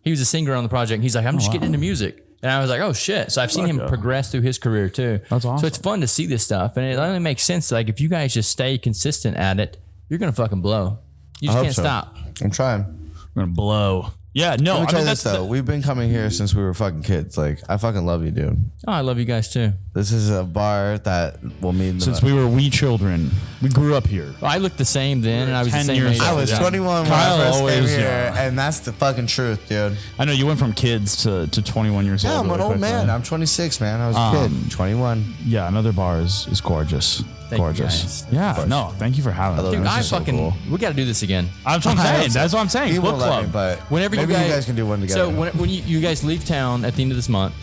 [SPEAKER 3] He was a singer on the project. He's like, I'm just getting into music. And I was like, oh shit. So I've seen him progress through his career too.
[SPEAKER 4] That's awesome.
[SPEAKER 3] So it's fun to see this stuff. And it only makes sense. Like if you guys just stay consistent at it, you're going to fucking blow. You just can't stop.
[SPEAKER 2] I'm trying.
[SPEAKER 4] I'm gonna blow. Yeah, no.
[SPEAKER 2] Let me
[SPEAKER 4] I
[SPEAKER 2] try
[SPEAKER 4] mean,
[SPEAKER 2] this though. We've been coming here since we were fucking kids. Like, I fucking love you, dude.
[SPEAKER 3] Oh, I love you guys too.
[SPEAKER 2] This is a bar that will mean
[SPEAKER 4] since we were wee children, we grew up here.
[SPEAKER 3] I looked the same then, and I was the
[SPEAKER 4] 10
[SPEAKER 3] same
[SPEAKER 4] years
[SPEAKER 3] age.
[SPEAKER 2] I was 21 when
[SPEAKER 4] Kyle
[SPEAKER 2] I first came
[SPEAKER 4] always,
[SPEAKER 2] here, and that's the fucking truth, dude.
[SPEAKER 4] I know you went from kids to 21 years old.
[SPEAKER 2] Yeah, I'm an
[SPEAKER 4] really
[SPEAKER 2] old
[SPEAKER 4] quickly.
[SPEAKER 2] man. I'm 26, man. I was a kid. 21.
[SPEAKER 4] Yeah, another bar is gorgeous.
[SPEAKER 3] Thank you,
[SPEAKER 4] gorgeous.
[SPEAKER 3] guys.
[SPEAKER 4] Yeah, no, thank you for having us.
[SPEAKER 3] Dude,
[SPEAKER 4] This
[SPEAKER 3] I
[SPEAKER 4] is so
[SPEAKER 3] fucking,
[SPEAKER 4] cool.
[SPEAKER 3] we got to do this again.
[SPEAKER 4] That's what I'm saying. That's what I'm saying.
[SPEAKER 2] He
[SPEAKER 4] Book
[SPEAKER 2] won't let
[SPEAKER 4] club.
[SPEAKER 2] me, but
[SPEAKER 3] Whenever
[SPEAKER 2] maybe
[SPEAKER 3] you guys
[SPEAKER 2] can do one together.
[SPEAKER 3] So when you guys leave town at the end of this month,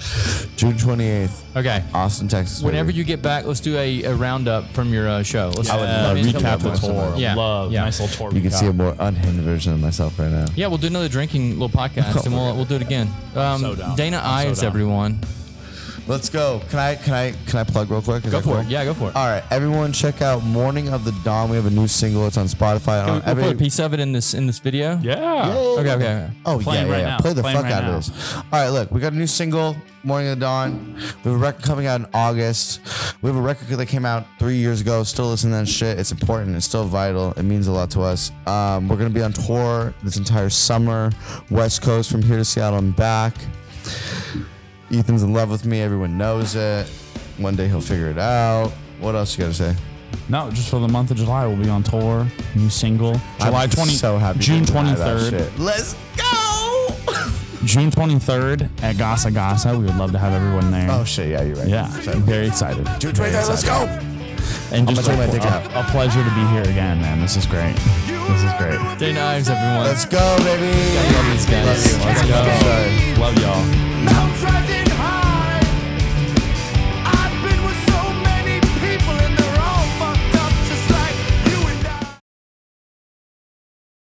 [SPEAKER 2] June 28th,
[SPEAKER 3] okay.
[SPEAKER 2] Austin, Texas.
[SPEAKER 3] Whenever
[SPEAKER 2] baby.
[SPEAKER 3] you get back, let's do a roundup from your show. Let's
[SPEAKER 4] I would love
[SPEAKER 3] maybe
[SPEAKER 4] recap the
[SPEAKER 3] couple-
[SPEAKER 4] tour.
[SPEAKER 3] Yeah,
[SPEAKER 4] Love.
[SPEAKER 3] yeah.
[SPEAKER 4] Nice little tour.
[SPEAKER 2] You can
[SPEAKER 4] recap.
[SPEAKER 2] see a more unhinged version of myself right now.
[SPEAKER 3] Yeah, we'll do another drinking little podcast, and we'll do it again.
[SPEAKER 4] So down.
[SPEAKER 3] Dana
[SPEAKER 4] I'm so
[SPEAKER 3] Ives,
[SPEAKER 4] down.
[SPEAKER 3] everyone.
[SPEAKER 2] Let's go. Can I plug real quick? Is
[SPEAKER 3] Go
[SPEAKER 2] that
[SPEAKER 3] for
[SPEAKER 2] cool?
[SPEAKER 3] it. Yeah, go for it.
[SPEAKER 2] All right, everyone, check out "Morning of the Dawn." We have a new single. It's on Spotify.
[SPEAKER 3] Can we put a piece of it in this video?
[SPEAKER 4] Yeah.
[SPEAKER 3] Okay.
[SPEAKER 2] Oh,
[SPEAKER 4] Playing
[SPEAKER 2] yeah,
[SPEAKER 4] right
[SPEAKER 2] yeah.
[SPEAKER 4] now.
[SPEAKER 2] Play the
[SPEAKER 4] Playing
[SPEAKER 2] fuck
[SPEAKER 4] right
[SPEAKER 2] out
[SPEAKER 4] now.
[SPEAKER 2] of this. All right, look, we got a new single, Morning of the Dawn. We have a record coming out in August. We have a record that came out 3 years ago. Still listening to that shit. It's important. It's still vital. It means a lot to us. We're going to be on tour this entire summer. West Coast, from here to Seattle and back. Ethan's in love with me. Everyone knows it. One day he'll figure it out. What else you got to say?
[SPEAKER 4] No, just for the month of July, we'll be on tour. New single, July 20.
[SPEAKER 2] So happy.
[SPEAKER 4] June
[SPEAKER 2] to deny that
[SPEAKER 4] 23rd.
[SPEAKER 2] shit. Let's go.
[SPEAKER 4] June 23rd at Gasa Gasa. We would love to have everyone there.
[SPEAKER 2] Oh shit, yeah, you're right.
[SPEAKER 4] Yeah, very excited.
[SPEAKER 2] June 23rd, let's go.
[SPEAKER 4] And just
[SPEAKER 2] gonna take my dick out.
[SPEAKER 4] a pleasure to be here again, man. This is great. This is great.
[SPEAKER 3] Dana Ives, everyone.
[SPEAKER 2] Let's go, baby.
[SPEAKER 3] I love these guys.
[SPEAKER 2] Love you.
[SPEAKER 3] Let's go.
[SPEAKER 2] Sorry.
[SPEAKER 4] Love y'all.
[SPEAKER 6] I'm trying to